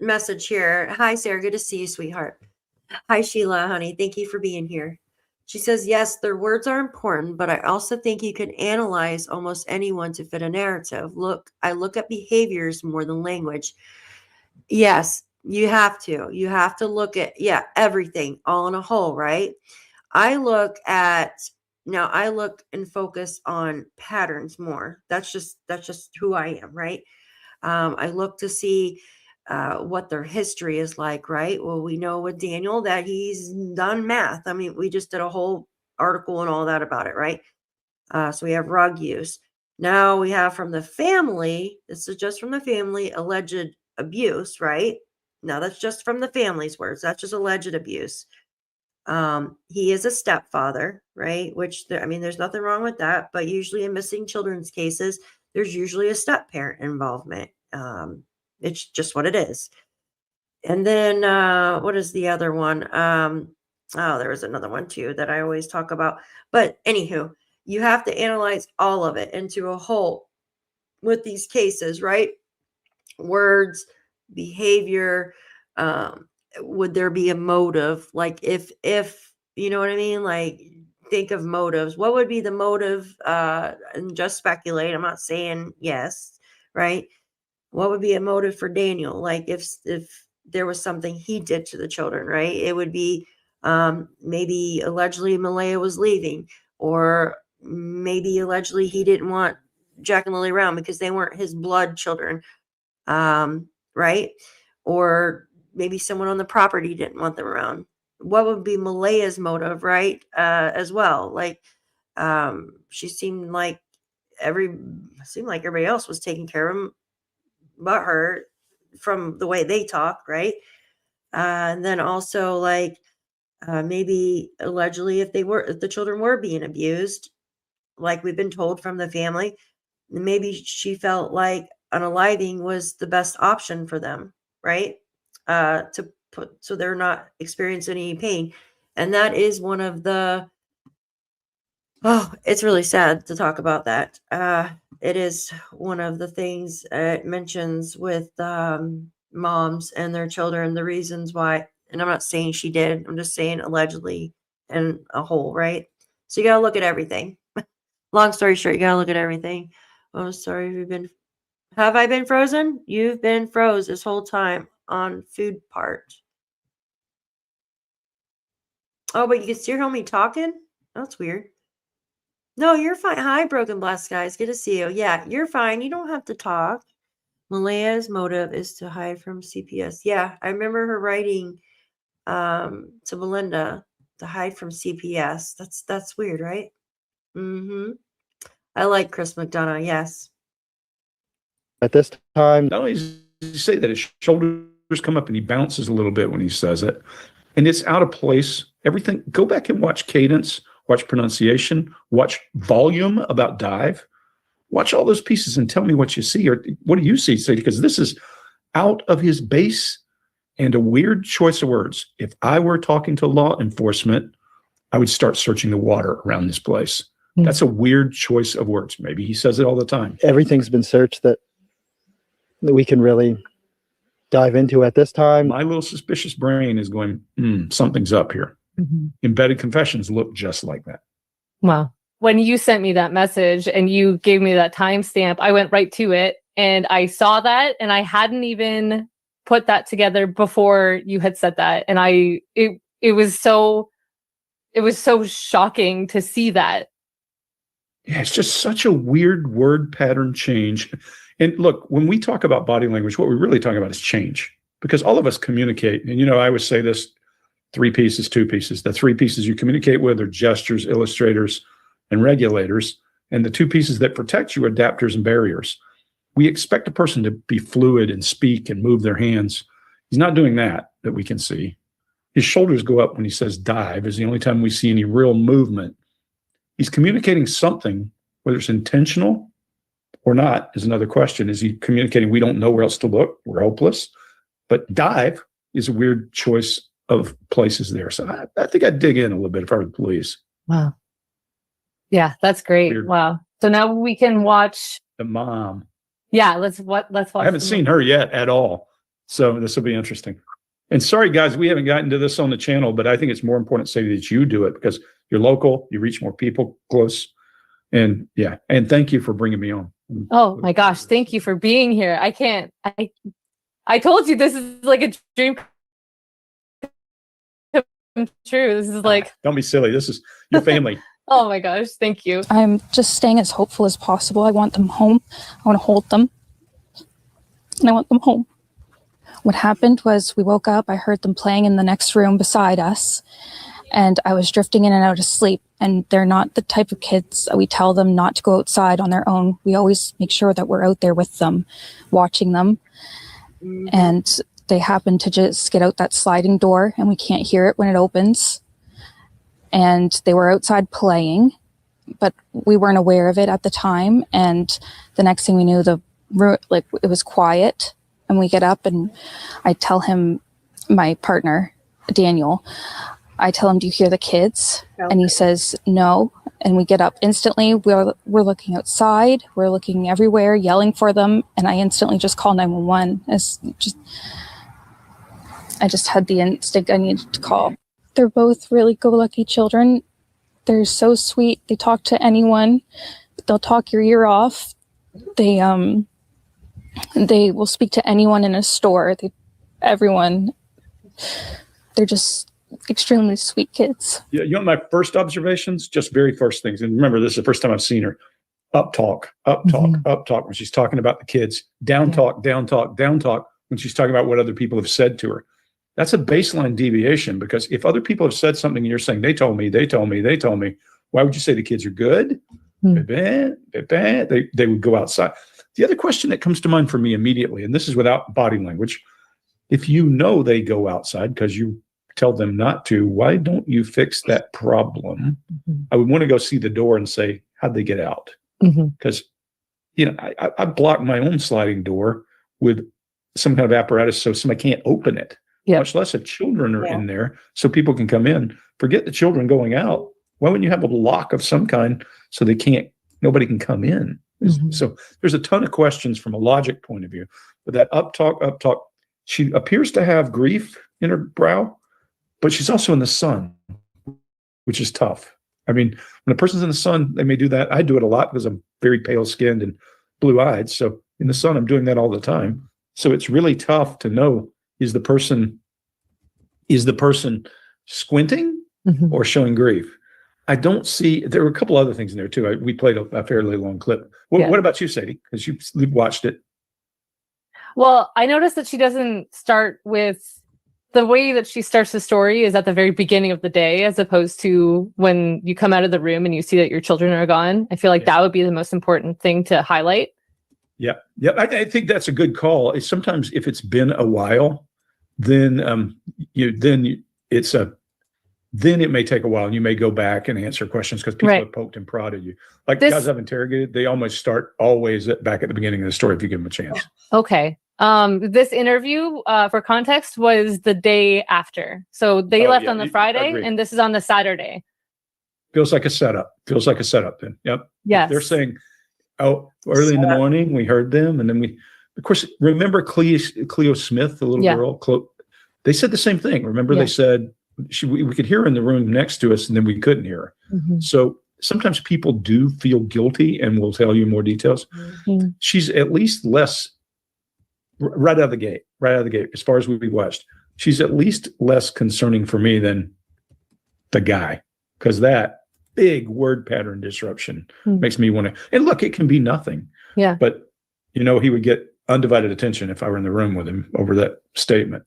message here. Hi, Sarah. Good to see you, sweetheart. Hi, Sheila, honey. Thank you for being here. She says, yes, their words are important, but I also think you can analyze almost anyone to fit a narrative. I look at behaviors more than language. Yes, you have to. You have to look at, everything all in a whole, right? I look and focus on patterns more. That's just who I am, right? I look to see what their history is like, right? Well, we know with Daniel that he's done math. I mean, we just did a whole article and all that about it, right? So we have rug use. Now we have from the family, this is just from the family, alleged abuse, right? Now that's just from the family's words. That's just alleged abuse. He is a stepfather, right? Which, there's nothing wrong with that, but usually in missing children's cases, there's usually a step parent involvement. It's just what it is. And then, what is the other one? There was another one too that I always talk about, but anywho, you have to analyze all of it into a whole with these cases, right? Words, behavior, would there be a motive? Like if you know what I mean? Like think of motives. What would be the motive? And just speculate. I'm not saying yes, right? What would be a motive for Daniel? Like if there was something he did to the children, right? It would be maybe allegedly Malaya was leaving, or maybe allegedly he didn't want Jack and Lilly around because they weren't his blood children, right? Or maybe someone on the property didn't want them around. What would be Malaya's motive, right? As well, like she seemed like everybody else was taking care of him but her, from the way they talk, right? And then also like maybe allegedly if the children were being abused, like we've been told from the family, maybe she felt like unaliving was the best option for them, right? To put so they're not experiencing any pain. And that is one of the it's really sad to talk about that. It is one of the things it mentions with moms and their children, the reasons why, and I'm not saying she did, I'm just saying allegedly in a whole, right? So you got to look at everything. Long story short, you got to look at everything. Oh, sorry, have I been frozen? You've been froze this whole time on food part. Oh, but you can still hear me talking? That's weird. No, you're fine. Hi, Broken Blast guys. Good to see you. Yeah, you're fine. You don't have to talk. Malaya's motive is to hide from CPS. Yeah, I remember her writing to Belinda to hide from CPS. That's weird, right? I like Chris McDonough. Yes. at this time. Not only does he say that, his shoulders come up and he bounces a little bit when he says it. And it's out of place. Everything, go back and watch cadence, watch pronunciation, watch volume about dive. Watch all those pieces and tell me what you see, or what do you see? Because this is out of his base and a weird choice of words. If I were talking to law enforcement, I would start searching the water around this place. That's a weird choice of words. Maybe he says it all the time. Everything's been searched that we can really dive into at this time. My little suspicious brain is going, something's up here. Embedded confessions look just like that. Wow. When you sent me that message and you gave me that timestamp, I went right to it and I saw that, and I hadn't even put that together before you had said that. And it was so shocking to see that. Yeah, it's just such a weird word pattern change. And look, when we talk about body language, what we're really talking about is change, because all of us communicate. And, I always say this, 3 pieces, 2 pieces. The 3 pieces you communicate with are gestures, illustrators, and regulators. And the 2 pieces that protect you are adapters and barriers. We expect a person to be fluid and speak and move their hands. He's not doing that we can see. His shoulders go up when he says dive is the only time we see any real movement. He's communicating something, whether it's intentional or not is another question. Is he communicating we don't know where else to look? We're hopeless. But dive is a weird choice of places there. So I think I'd dig in a little bit if I were the police. Wow. Yeah, that's great. Weird. Wow. So now we can watch The mom. Yeah, let's watch. I haven't seen her yet at all. So this will be interesting. And sorry, guys, we haven't gotten to this on the channel, but I think it's more important to say that you do it because you're local, you reach more people close. And yeah, and thank you for bringing me on. Oh my gosh, thank you for being here. I told you this is like a dream come true. This is like, don't be silly. This is your family. oh my gosh, thank you. I'm just staying as hopeful as possible. I want them home. I want to hold them. And I want them home. What happened was we woke up, I heard them playing in the next room beside us, and I was drifting in and out of sleep. And they're not the type of kids that we tell them not to go outside on their own. We always make sure that we're out there with them, watching them. And they happen to just get out that sliding door and we can't hear it when it opens. And they were outside playing, but we weren't aware of it at the time. And the next thing we knew, it was quiet. And we get up and I tell him, my partner, Daniel, I tell him, do you hear the kids? Okay. And he says, no. And we get up instantly. We're looking outside. We're looking everywhere, yelling for them. And I instantly just call 911. I just had the instinct I needed to call. They're both really go-lucky children. They're so sweet. They talk to anyone. They'll talk your ear off. They will speak to anyone in a store. Everyone. They're just extremely sweet kids. Yeah, my first observations, just very first things. And remember, this is the first time I've seen her. Up talk, up talk when she's talking about the kids. Down talk when she's talking about what other people have said to her. That's a baseline deviation, because if other people have said something and you're saying, they told me, why would you say the kids are good? They would go outside. The other question that comes to mind for me immediately, and this is without body language, if you know they go outside because you tell them not to, why don't you fix that problem? I would want to go see the door and say, how'd they get out? Because, I block my own sliding door with some kind of apparatus so somebody can't open it, much less if children are in there so people can come in. Forget the children going out. Why wouldn't you have a lock of some kind so nobody can come in? So there's a ton of questions from a logic point of view. But that up talk, she appears to have grief in her brow, but she's also in the sun, which is tough. I mean, when a person's in the sun, they may do that. I do it a lot because I'm very pale skinned and blue eyed. So in the sun, I'm doing that all the time. So it's really tough to know, is the person squinting or showing grief? I don't see, there were a couple other things in there too. We played a fairly long clip. What about you, Sadie? Because you watched it. Well, I noticed that she doesn't start with, the way that she starts the story is at the very beginning of the day, as opposed to when you come out of the room and you see that your children are gone. I feel like that would be the most important thing to highlight. Yeah. Yeah. I think that's a good call. It's sometimes if it's been a while, then then it may take a while and you may go back and answer questions because people Right. have poked and prodded you. Like This- guys I've interrogated, they almost start always back at the beginning of the story if you give them a chance. Okay. This interview, for context, was the day after. So they Oh, left yeah, on the you- Friday, agreed. and this is on the Saturday. Feels like a setup. Feels like a setup then. Yep. Yes. They're saying, oh, early in the morning, we heard them. And then of course, remember Cleo Smith, the little Yeah. girl? They said the same thing. Remember, Yeah. they said we could hear her in the room next to us and then we couldn't hear her. Mhm. So sometimes people do feel guilty and will tell you more details. Mhm. She's at least less, right out of the gate, as far as we watched, she's at least less concerning for me than the guy. Because that big word pattern disruption Hmm. makes me want to. And look, it can be nothing. Yeah. But he would get undivided attention if I were in the room with him over that statement.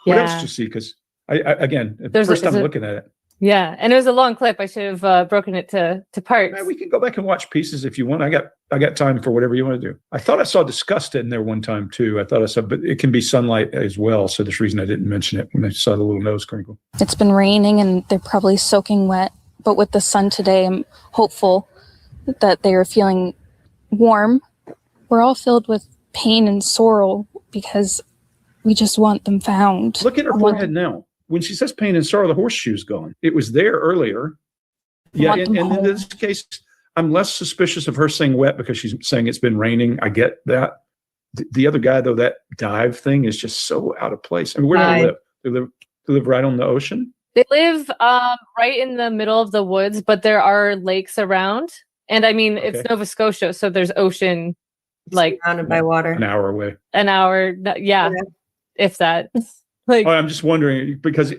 What else Yeah. did you see? Because I again, There's first a- time looking at it. Yeah. And it was a long clip. I should have broken it to parts. We can go back and watch pieces if you want. I got time for whatever you want to do. I thought I saw disgust in there one time too. I thought I saw, but it can be sunlight as well. So there's reason I didn't mention it when I saw the little nose crinkle. It's been raining and they're probably soaking wet, but with the sun today, I'm hopeful that they are feeling warm. We're all filled with pain and sorrow because we just want them found. Look at her I want forehead now. When she says pain and sorrow, the horseshoe's gone. It was there earlier. Yeah, want and them in home. this case, I'm less suspicious of her saying wet because she's saying it's been raining. I get that. The other guy, though, that dive thing is just so out of place. I mean, where do they Dive. live? They live right on the ocean? They live right in the middle of the woods, but there are lakes around. And I mean, it's Okay. Nova Scotia, so there's ocean like Surrounded by water. An hour away. an hour. Yeah, Yeah. if that. Like, Oh, I'm just wondering because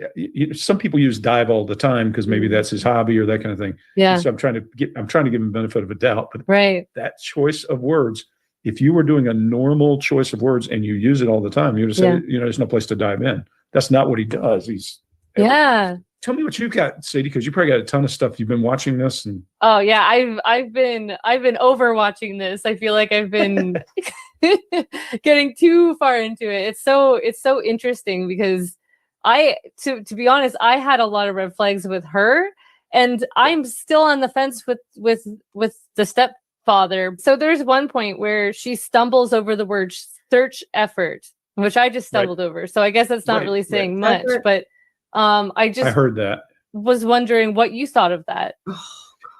some people use dive all the time because maybe that's his hobby or that kind of thing. yeah, So I'm trying to give him benefit of a doubt, but right. that choice of words, if you were doing a normal choice of words and you use it all the time, you would have said, there's no place to dive in. That's not what he does. Yeah. Tell me what you've got, Sadie, because you probably got a ton of stuff. You've been watching this and Oh yeah, I've been overwatching this. I feel like I've been getting too far into it. It's so interesting because to be honest, I had a lot of red flags with her, and I'm still on the fence with the stepfather. So there's one point where she stumbles over the word search effort, which I just stumbled over. So I guess that's not Right, really right. saying much, Effort. but I I just heard that. was wondering what you thought of that.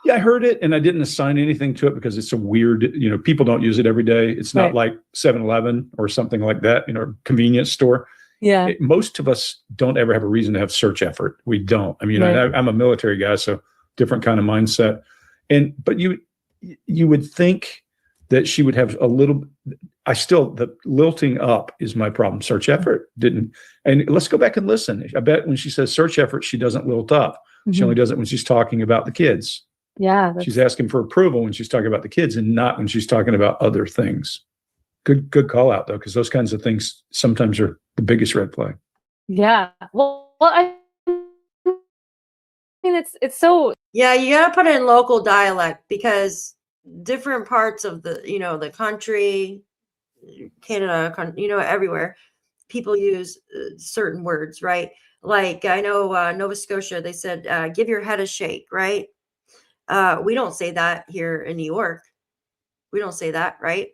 Yeah, I heard it and I didn't assign anything to it because it's a weird, people don't use it every day. It's not Right. like 7-Eleven or something like that, convenience store. Yeah. Most of us don't ever have a reason to have search effort. We don't. I mean, Right. I'm a military guy, so different kind of mindset. But you would think that she would have a little. The lilting up is my problem. Search effort didn't. And let's go back and listen. I bet when she says search effort, she doesn't lilt up. She Mhm. only does it when she's talking about the kids. Yeah. She's asking for approval when she's talking about the kids and not when she's talking about other things. Good call out though, because those kinds of things sometimes are the biggest red flag. Yeah. Well, I mean, it's so Yeah, you gotta put it in local dialect because different parts of the country, Canada, everywhere, people use certain words, right? Like I know Nova Scotia, they said, "Give your head a shake," right? We don't say that here in New York. We don't say that, right?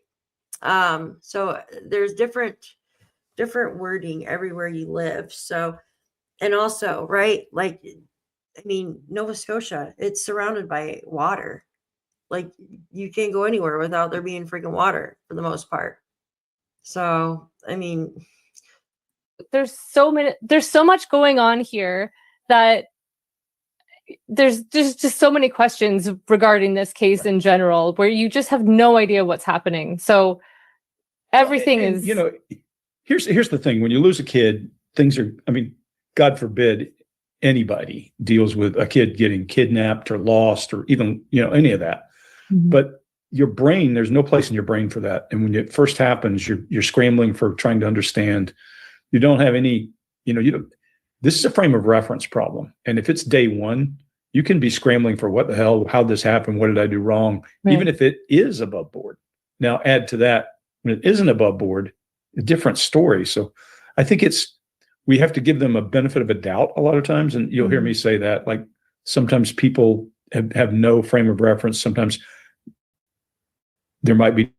So there's different wording everywhere you live. So, and also, right, like, I mean, Nova Scotia, it's surrounded by water. Like you can't go anywhere without there being freaking water for the most part. So, I mean, there's so much going on here that there's just so many questions regarding this case in general where you just have no idea what's happening. So everything And, is here's the thing: when you lose a kid, things are. I mean, God forbid anybody deals with a kid getting kidnapped or lost or even any of that. But your brain, there's no place in your brain for that. And when it first happens, you're scrambling for trying to understand. You don't have any. This is a frame of reference problem. And if it's day one, you can be scrambling for what the hell, how this happened, what did I do wrong, Right. even if it is above board. Now add to that When it isn't above board, a different story. So I think we have to give them a benefit of a doubt a lot of times. And you'll hear me say that, like, sometimes people have no frame of reference. Sometimes there might be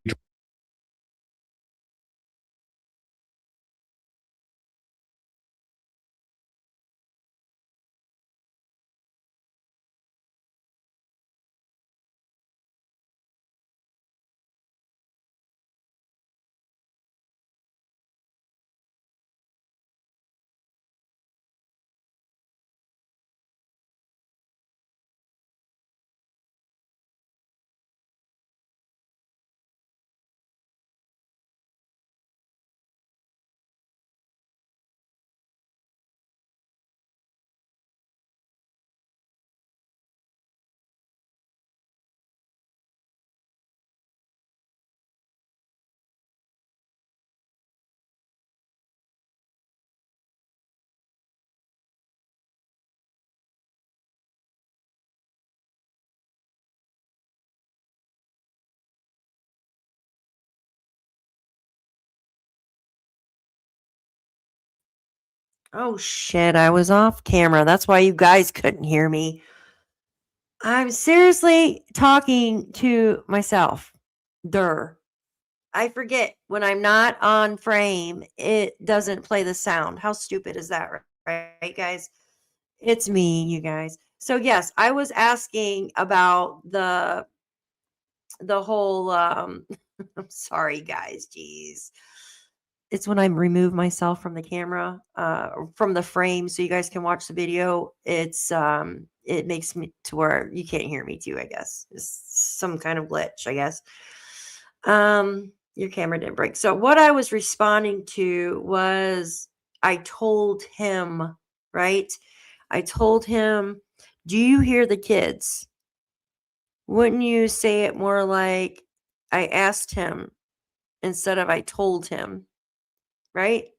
Oh shit, I was off camera. That's why you guys couldn't hear me. I'm seriously talking to myself. I forget when I'm not on frame, it doesn't play the sound. How stupid is that, right, guys? It's me, you guys. So yes, I was asking about the whole I'm sorry guys, geez. It's when I remove myself from the camera, from the frame, so you guys can watch the video. It's it makes me to where you can't hear me too, I guess. It's some kind of glitch, I guess. Your camera didn't break. So what I was responding to was I told him, right? I told him, do you hear the kids? Wouldn't you say it more like I asked him instead of I told him? Right?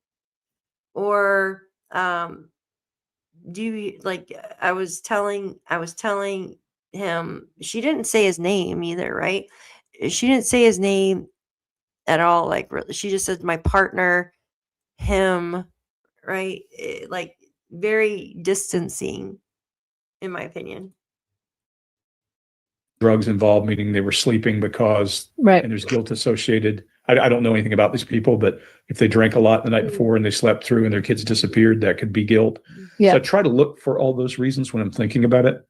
Or do you like I was telling him, she didn't say his name either, right? She didn't say his name at all, like she just said my partner, him, right? Like very distancing, in my opinion. drugs involved, meaning they were sleeping because, Right. and there's guilt associated. I don't know anything about these people, but if they drank a lot the night before and they slept through and their kids disappeared, that could be guilt. Yeah. So I try to look for all those reasons when I'm thinking about it.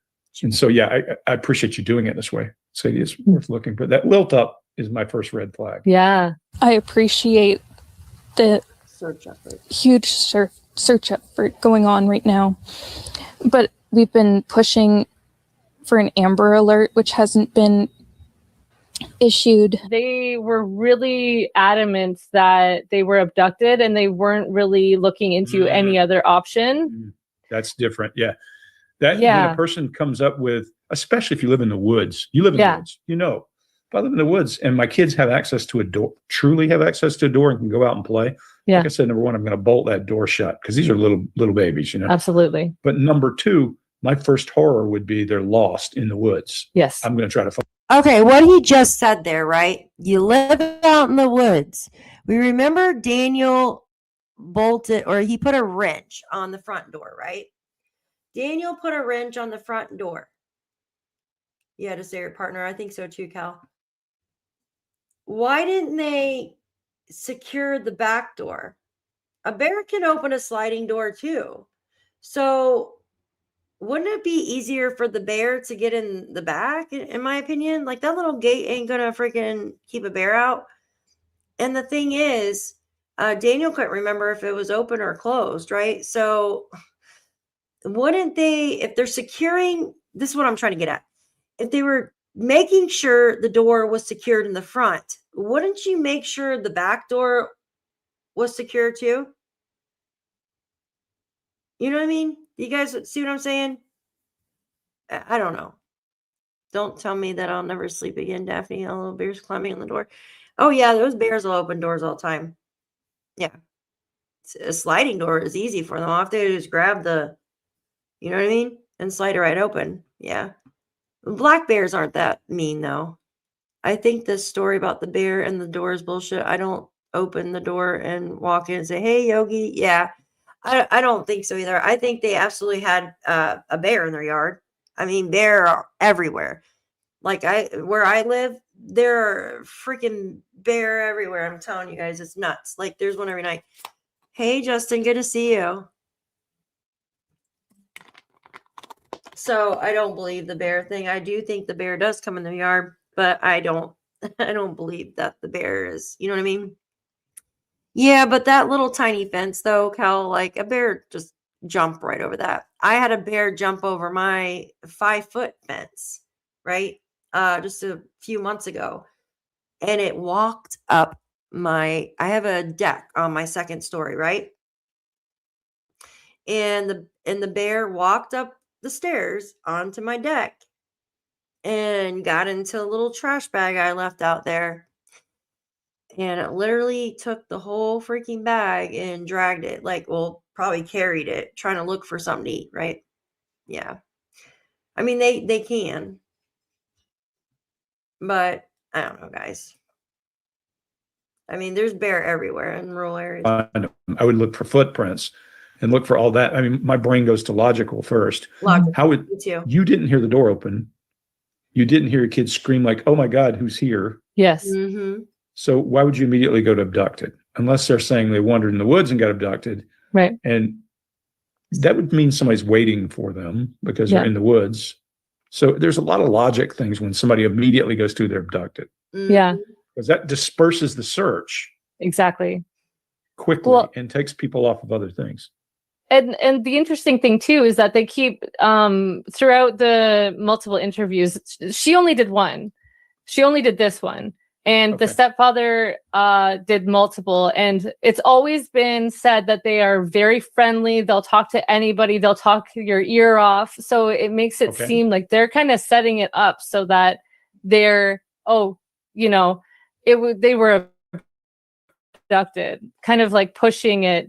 And so, yeah, I appreciate you doing it this way. Sadie, it's worth looking. But that lilt up is my first red flag. Yeah. I appreciate the Search effort. huge search effort going on right now. But we've been pushing for an Amber Alert, which hasn't been issued. They were really adamant that they were abducted and they weren't really looking into any other option. That's different. Yeah. That when Yeah. a person comes up with, especially if you live in the woods, you live in the woods, you know, if I live in the woods and my kids have access to a door, truly have access to a door and can go out and play. Yeah. Like I said, number one, I'm going to bolt that door shut because these are little babies, you know. Absolutely. But number two, my first horror would be they're lost in the woods. Yes. I'm going to try to find. Okay, what he just said there, right? You live out in the woods. We remember Daniel bolted, or he put a wrench on the front door, right? Daniel put a wrench on the front door. You had to say your partner. I think so too, Cal. Why didn't they secure the back door? A bear can open a sliding door too. So wouldn't it be easier for the bear to get in the back, in my opinion? Like that little gate ain't gonna freaking keep a bear out. And the thing is, Daniel couldn't remember if it was open or closed, right? So wouldn't they, if they're securing, this is what I'm trying to get at. If they were making sure the door was secured in the front, wouldn't you make sure the back door was secure too? You know what I mean? You guys see what I'm saying? I don't know. Don't tell me that I'll never sleep again, Daphne. All little bears climbing on the door. Oh yeah, those bears will open doors all the time. Yeah. A sliding door is easy for them. All I have to do is grab the, you know what I mean? And slide it right open. Yeah. Black bears aren't that mean though. I think this story about the bear and the door is bullshit. I don't open the door and walk in and say, "Hey, Yogi." Yeah, I don't think so either. I think they absolutely had a bear in their yard. I mean, bear are everywhere. Like where I live, there are freaking bear everywhere. I'm telling you guys, it's nuts. Like there's one every night. Hey, Justin, good to see you. So I don't believe the bear thing. I do think the bear does come in the yard, but I don't believe that the bear is, you know what I mean? Yeah, but that little tiny fence though, Cal, like a bear just jump right over that. I had a bear jump over my 5-foot fence, right? Just a few months ago. And it walked up I have a deck on my second story, right? And the bear walked up the stairs onto my deck and got into a little trash bag I left out there. And it literally took the whole freaking bag and dragged it, like, well, probably carried it, trying to look for something to eat, right? Yeah. I mean, they can. But I don't know, guys. I mean, there's bear everywhere in rural areas. I would look for footprints and look for all that. I mean, my brain goes to logical first. How would Me too. you didn't hear the door open? You didn't hear your kids scream like, "Oh my God, who's here?" Yes. Mm-hmm. So why would you immediately go to abducted? Unless they're saying they wandered in the woods and got abducted. Right. And that would mean somebody's waiting for them because they're Yeah. in the woods. So there's a lot of logic things when somebody immediately goes to they're abducted, Yeah. because that disperses the search Exactly. quickly Well- and takes people off of other things. And the interesting thing too is that they keep throughout the multiple interviews, she only did one. She only did this one. And the Okay. stepfather did multiple. And it's always been said that they are very friendly. They'll talk to anybody. They'll talk your ear off. So it makes it Okay. seem like they're kind of setting it up so that they're, they were abducted, kind of like pushing Yeah.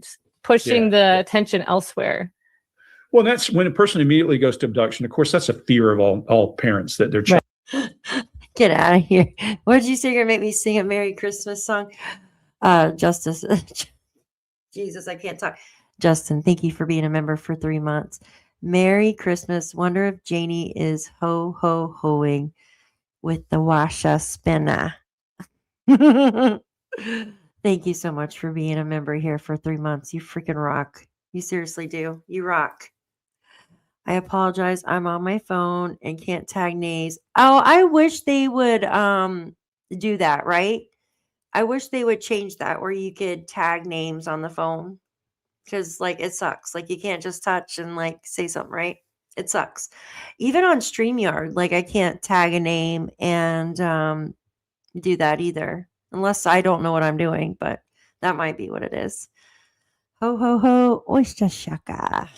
the attention elsewhere. Well, that's when a person immediately goes to abduction. Of course, that's a fear of all parents that their child. Get out of here. What did you say? You're going to make me sing a Merry Christmas song? Justice. Jesus, I can't talk. Justin, thank you for being a member for 3 months. Merry Christmas. Wonder if Janie is ho-ho-hoing with the Washa Spinna. Thank you so much for being a member here for 3 months. You freaking rock. You seriously do. You rock. I apologize. I'm on my phone and can't tag names. Oh, I wish they would do that, right? I wish they would change that where you could tag names on the phone. Because like it sucks. Like you can't just touch and like say something, right? It sucks. Even on StreamYard, like I can't tag a name and do that either. Unless I don't know what I'm doing, but that might be what it is. Ho ho ho, oyster shaka.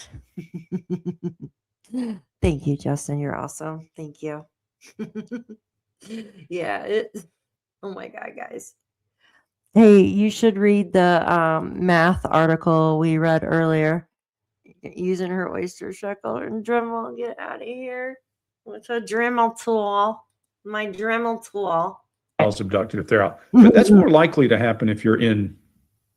Thank you, Justin. You're awesome. Thank you. Yeah. Oh my God, guys. Hey, you should read the math article we read earlier. Using her oyster shekel and Dremel. Get out of here. What's a Dremel tool? My Dremel tool. Child's abducted if they're out. But that's more likely to happen if you're in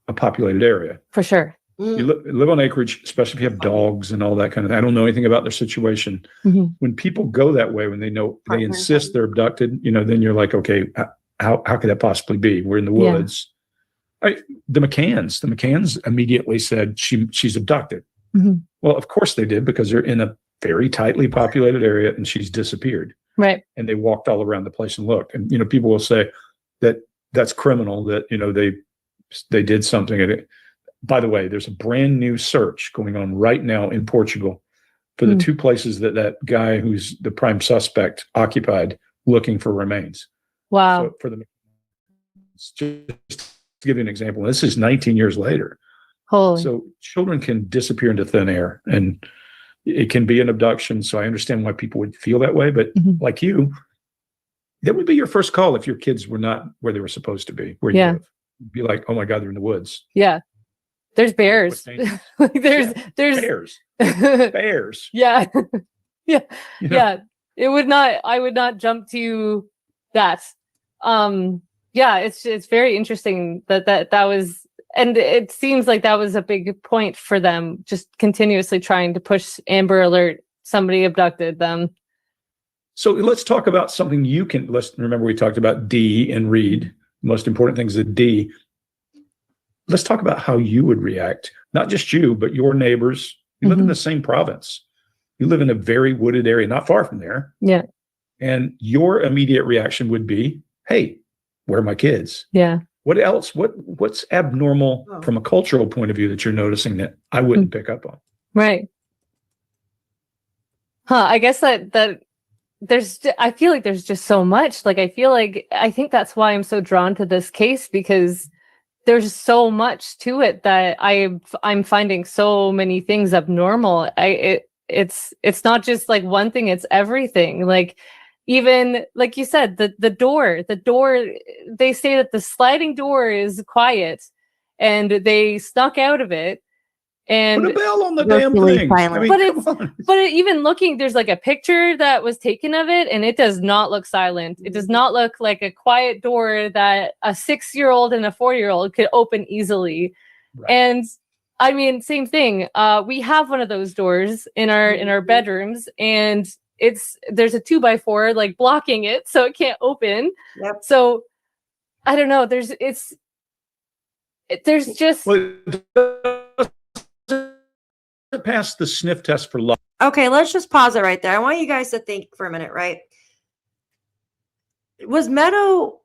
a populated area. For sure. You live on acreage, especially if you have dogs and all that kind of thing. I don't know anything about their situation. Mhm. When people go that way, when they know they Partner. insist they're abducted, then you're like, okay, how could that possibly be? We're in the Yeah. woods. The McCanns immediately said she's abducted. Mhm. Well, of course they did, because they're in a very tightly populated area and she's disappeared. Right. And they walked all around the place and looked. And people will say that that's criminal, that they did something. And by the way, there's a brand new search going on right now in Portugal for the two places that guy who's the prime suspect occupied, looking for remains. Wow. So for just to give you an example, this is 19 years later. Holy. So children can disappear into thin air, and it can be an abduction. So I understand why people would feel that way. But Mhm. like you, that would be your first call if your kids were not where they were supposed to be, where you Yeah. live. You'd be like, oh my God, they're in the woods. Yeah. There's bears. What's dangerous? Like there's Bears. Bears. yeah. Yeah. You know? Yeah. I would not jump to that. Yeah, it's very interesting that was, and it seems like that was a big point for them, just continuously trying to push Amber Alert, somebody abducted them. So let's talk about something let's remember we talked about D and read. Most important things is D. Let's talk about how you would react. Not just you, but your neighbors. You live in the same province. You live in a very wooded area, not far from there. Yeah. And your immediate reaction would be, hey, where are my kids? Yeah. What else? What's abnormal from a cultural point of view that you're noticing that I wouldn't pick up on? Right. I guess that I feel like there's just so much. Like, I think that's why I'm so drawn to this case, because there's so much to it that I'm finding so many things abnormal. It's not just like one thing, it's everything. Like, even like you said, the door, they say that the sliding door is quiet and they snuck out of it. And put a bell on the That's damn really thing. silent. But even looking, there's like a picture that was taken of it, and it does not look silent. It does not look like a quiet door that a 6-year-old and a 4-year-old could open easily. Right. And I mean, same thing. We have one of those doors in our bedrooms, and there's a 2x4 like blocking it, so it can't open. Yep. So I don't know. There's just. Pass the sniff test for love. Okay, let's just pause it right there. I want you guys to think for a minute, right? Was Meadow,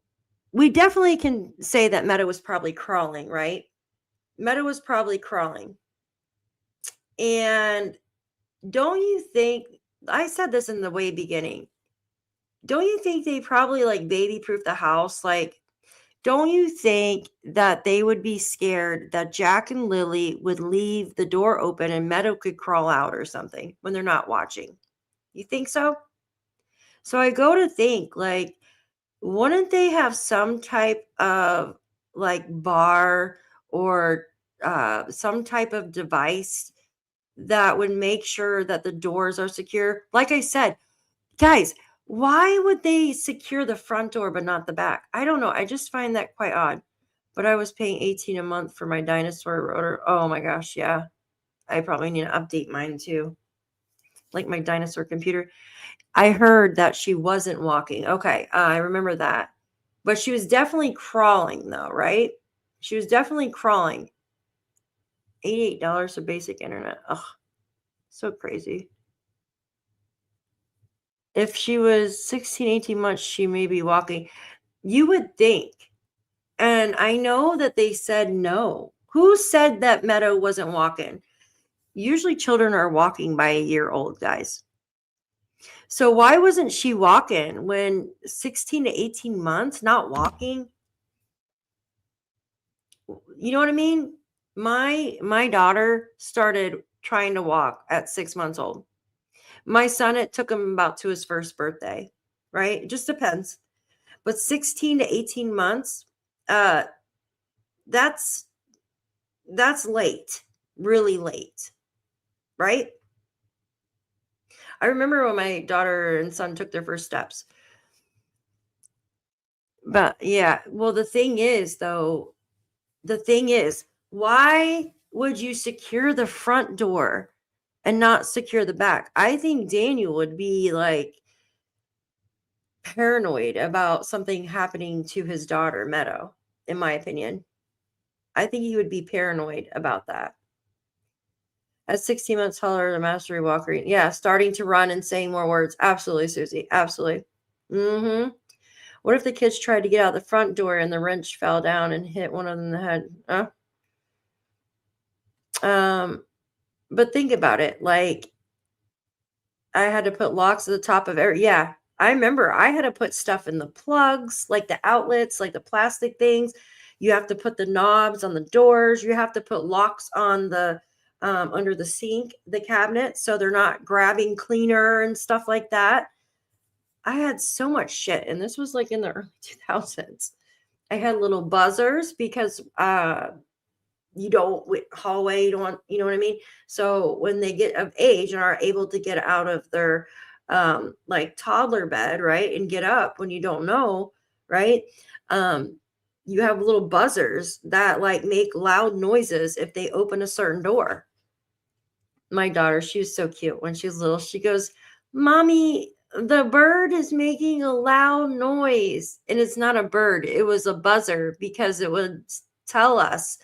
we definitely can say that Meadow was probably crawling, right? Meadow was probably crawling. And don't you think, I said this in the way beginning, don't you think they probably like baby-proof the house? Like, don't you think that they would be scared that Jack and Lilly would leave the door open and Meadow could crawl out or something when they're not watching? You think so? So I go to think, like, wouldn't they have some type of like bar or some type of device that would make sure that the doors are secure? Like I said, guys, why would they secure the front door but not the back? I don't know. I just find that quite odd. But I was paying $18 a month for my dinosaur rotor. Oh my gosh, yeah. I probably need to update mine too. Like my dinosaur computer. I heard that she wasn't walking. Okay, I remember that. But she was definitely crawling though, right? She was definitely crawling. $88 for basic internet. Ugh, so crazy. If she was 16, 18 months, she may be walking. You would think. And I know that they said no. Who said that Meadow wasn't walking? Usually children are walking by a year old, guys. So why wasn't she walking when 16 to 18 months, not walking? You know what I mean? My daughter started trying to walk at 6 months old. My son, it took him about to his first birthday, right? It just depends. But 16 to 18 months, that's late, really late, right? I remember when my daughter and son took their first steps. But yeah, well, the thing is, why would you secure the front door and not secure the back? I think Daniel would be like paranoid about something happening to his daughter, Meadow, in my opinion. I think he would be paranoid about that. At 16 months taller, the mastery walker. Yeah, starting to run and saying more words. Absolutely, Susie. Absolutely. Mm-hmm. What if the kids tried to get out the front door and the wrench fell down and hit one of them in the head? But think about it. Like, I had to put locks at the top of every. Yeah, I remember I had to put stuff in the plugs, like the outlets, like the plastic things. You have to put the knobs on the doors. You have to put locks on the under the sink, the cabinet, so they're not grabbing cleaner and stuff like that. I had so much shit, and this was like in the early 2000s. I had little buzzers because you don't hallway, you don't want, you know what I mean? So when they get of age and are able to get out of their like toddler bed, right, and get up when you don't know, right? You have little buzzers that like make loud noises if they open a certain door. My daughter, she was so cute when she was little. She goes, "Mommy, the bird is making a loud noise." And it's not a bird, it was a buzzer, because it would tell us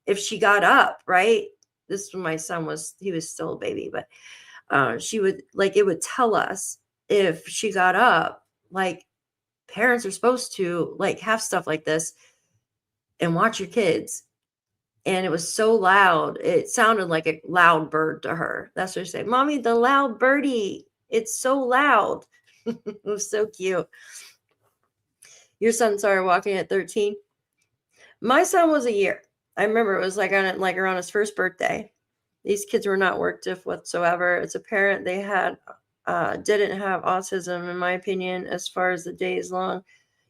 if she got up, right? This when my son was, he was still a baby, but she would like, it would tell us if she got up. Like, parents are supposed to like have stuff like this and watch your kids. And it was so loud. It sounded like a loud bird to her. That's what she said. "Mommy, the loud birdie. It's so loud." It was so cute. Your son started walking at 13. My son was a year. I remember it was like around his first birthday. These kids were not worked if whatsoever. It's apparent they had didn't have autism, in my opinion, as far as the days long.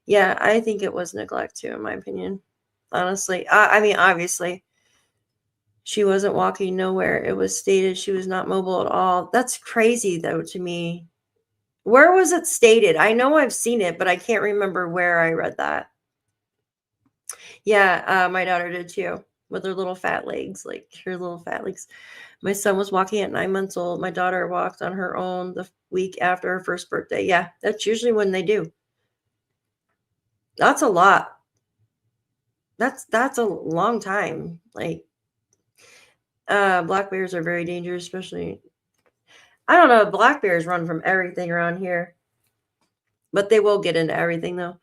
Yeah, I think it was neglect too, in my opinion. Honestly, I mean, obviously, she wasn't walking nowhere. It was stated she was not mobile at all. That's crazy, though, to me. Where was it stated? I know I've seen it, but I can't remember where I read that. Yeah, my daughter did too, with her little fat legs, like her little fat legs. My son was walking at 9 months old. My daughter walked on her own the week after her first birthday. Yeah, that's usually when they do. That's a lot. That's a long time. Like, black bears are very dangerous, especially. I don't know. Black bears run from everything around here, but they will get into everything though.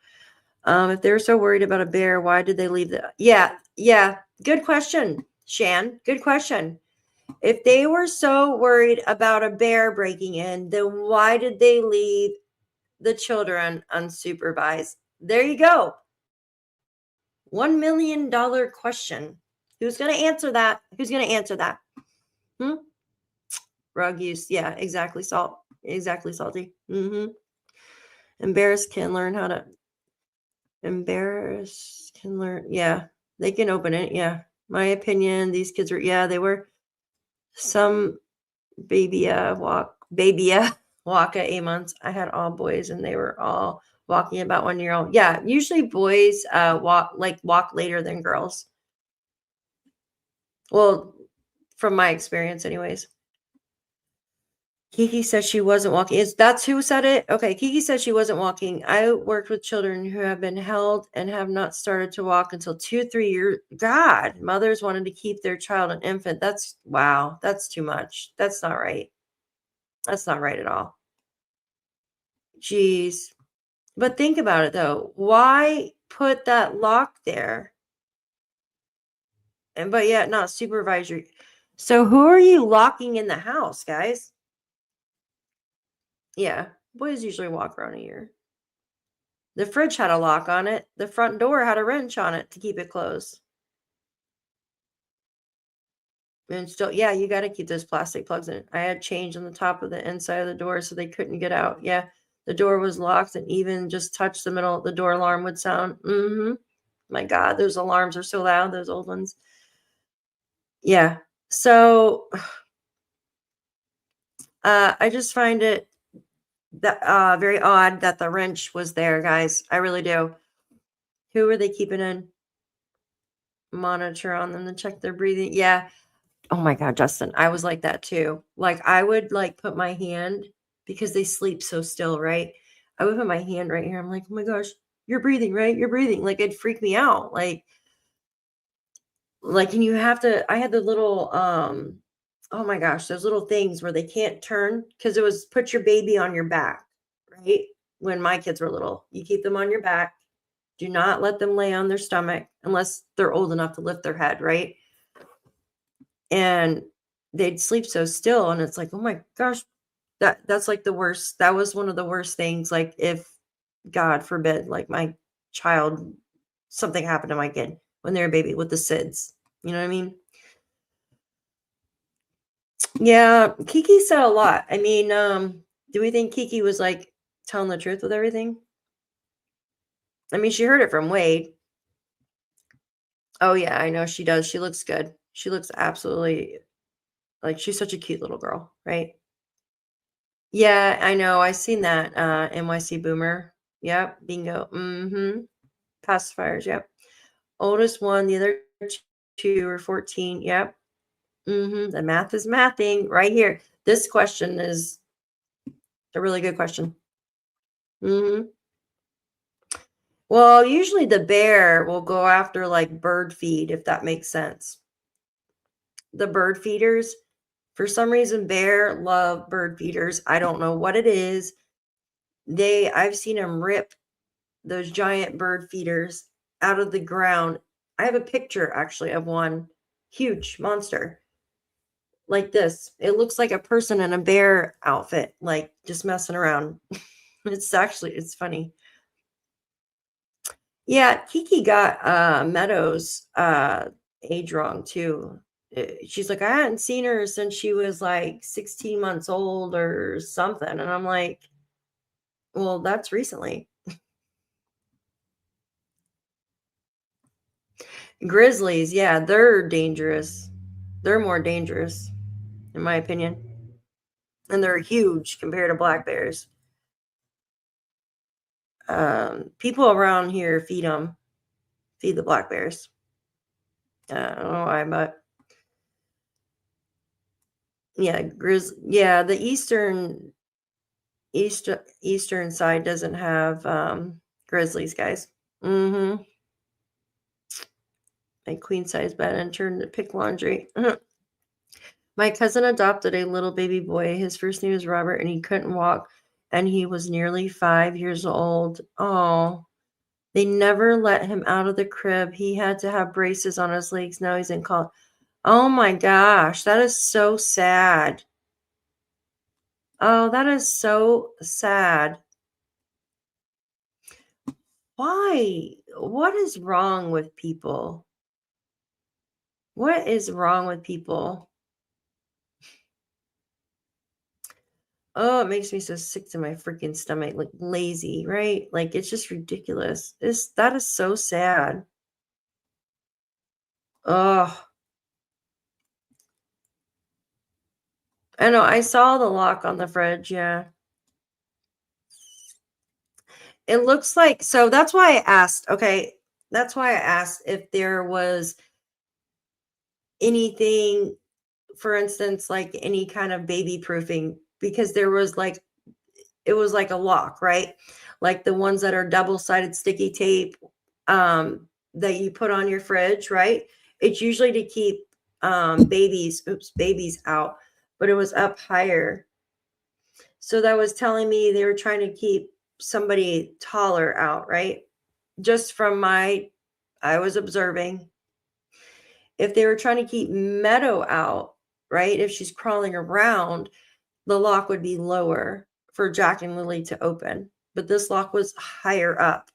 If they're so worried about a bear, why did they leave the? Yeah. Good question, Shan. Good question. If they were so worried about a bear breaking in, then why did they leave the children unsupervised? There you go. $1 million question. Who's going to answer that? Who's going to answer that? Rug use. Yeah, exactly. Exactly, salty. Embarrass can learn how to. Embarrass can learn. Yeah, they can open it. Yeah. My opinion, these kids were, yeah, they were some baby walk at 8 months. I had all boys and they were all walking about 1 year old. Yeah, usually boys walk later than girls. Well, from my experience anyways. Kiki said she wasn't walking. That's who said it? Okay, Kiki said she wasn't walking. I worked with children who have been held and have not started to walk until 2-3 years. God, mothers wanted to keep their child an infant. That's, wow, that's too much. That's not right. That's not right at all. Jeez. But think about it though. Why put that lock there? But yet not supervisory. So who are you locking in the house, guys? Yeah, boys usually walk around a year. The fridge had a lock on it. The front door had a wrench on it to keep it closed. And still, yeah, you got to keep those plastic plugs in it. I had change on the top of the inside of the door so they couldn't get out. Yeah, the door was locked and even just touched the middle, the door alarm would sound. My God, those alarms are so loud, those old ones. Yeah, so I just find it that very odd that the wrench was there, guys. I really do. Who are they keeping in? Monitor on them to check their breathing. Yeah. Oh my God, Justin, I was like that too. Like I would like put my hand, because they sleep so still, right? I would put my hand right here. I'm like, oh my gosh, you're breathing, right? You're breathing. Like it'd freak me out. Like, and you have to, I had the little, oh my gosh, those little things where they can't turn, because it was put your baby on your back, right? When my kids were little, you keep them on your back. Do not let them lay on their stomach unless they're old enough to lift their head, right? And they'd sleep so still. And it's like, oh my gosh, that's like the worst. That was one of the worst things. Like if God forbid, like my child, something happened to my kid when they were a baby with the SIDS. You know what I mean? Yeah, Kiki said a lot. I mean, do we think Kiki was like telling the truth with everything? I mean, she heard it from Wade. Oh yeah, I know she does. She looks good. She looks absolutely like she's such a cute little girl, right? Yeah, I know. I seen that NYC Boomer. Yep. Bingo. Pacifiers. Yep. Oldest one. The other two are 14. Yep. The math is mathing right here. This question is a really good question. Well, usually the bear will go after like bird feed, if that makes sense. The bird feeders, for some reason, bear love bird feeders. I don't know what it is. I've seen them rip those giant bird feeders out of the ground. I have a picture actually of one huge monster like this. It looks like a person in a bear outfit, like just messing around. It's funny. Yeah, Kiki got Meadows age wrong too. She's like, I hadn't seen her since she was like 16 months old or something. And I'm like, well, that's recently. Grizzlies, yeah, they're dangerous. They're more dangerous, in my opinion. And they're huge compared to black bears. People around here feed the black bears. I don't know why, but yeah, the eastern side doesn't have grizzlies, guys. My queen size bed and turned to pick laundry. My cousin adopted a little baby boy. His first name is Robert, and he couldn't walk, and he was nearly 5 years old. Oh, they never let him out of the crib. He had to have braces on his legs. Now he's in college. Oh my gosh, that is so sad. Oh, that is so sad. Why? What is wrong with people? What is wrong with people? Oh, it makes me so sick to my freaking stomach, like lazy, right? Like it's just ridiculous. That is so sad. Oh, I know. I saw the lock on the fridge. Yeah. It looks like, so that's why I asked. Okay. That's why I asked if there was anything, for instance, like any kind of baby proofing, because there was like, it was like a lock, right? Like the ones that are double-sided sticky tape that you put on your fridge, right? It's usually to keep babies out, but it was up higher. So that was telling me they were trying to keep somebody taller out, right? Just from I was observing. If they were trying to keep Meadow out, right? If she's crawling around, the lock would be lower for Jack and Lilly to open. But this lock was higher up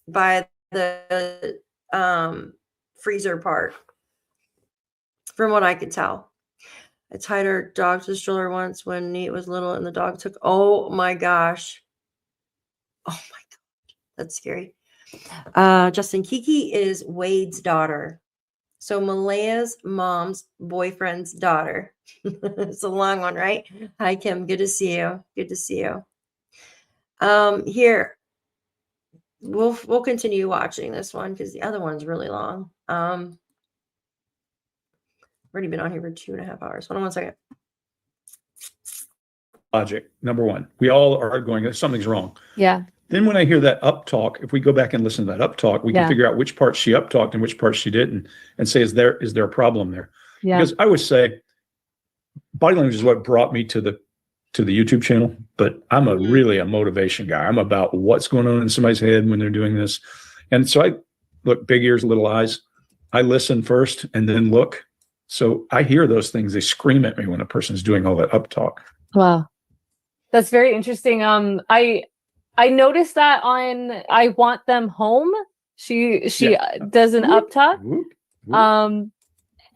by the freezer part, from what I could tell. I tied our dog to the stroller once when Nate was little, and the dog took, oh my gosh. Oh my God, that's scary. Justin, Kiki is Wade's daughter. So Malaya's mom's boyfriend's daughter. It's a long one, right? Hi, Kim. Good to see you. Good to see you. Here, we'll continue watching this one because the other one's really long. Already been on here for 2.5 hours. Hold on one second. Logic, number one. We all are going, something's wrong. Yeah. Then when I hear that up talk, if we go back and listen to that up talk, we can figure out which parts she up talked and which parts she didn't, and say, is there a problem there? Yeah. Because I would say body language is what brought me to the YouTube channel, but I'm really a motivation guy. I'm about what's going on in somebody's head when they're doing this. And so I look, big ears, little eyes. I listen first and then look. So I hear those things. They scream at me when a person's doing all that up talk. Wow. That's very interesting. I noticed that on I Want Them Home. She does an up talk. And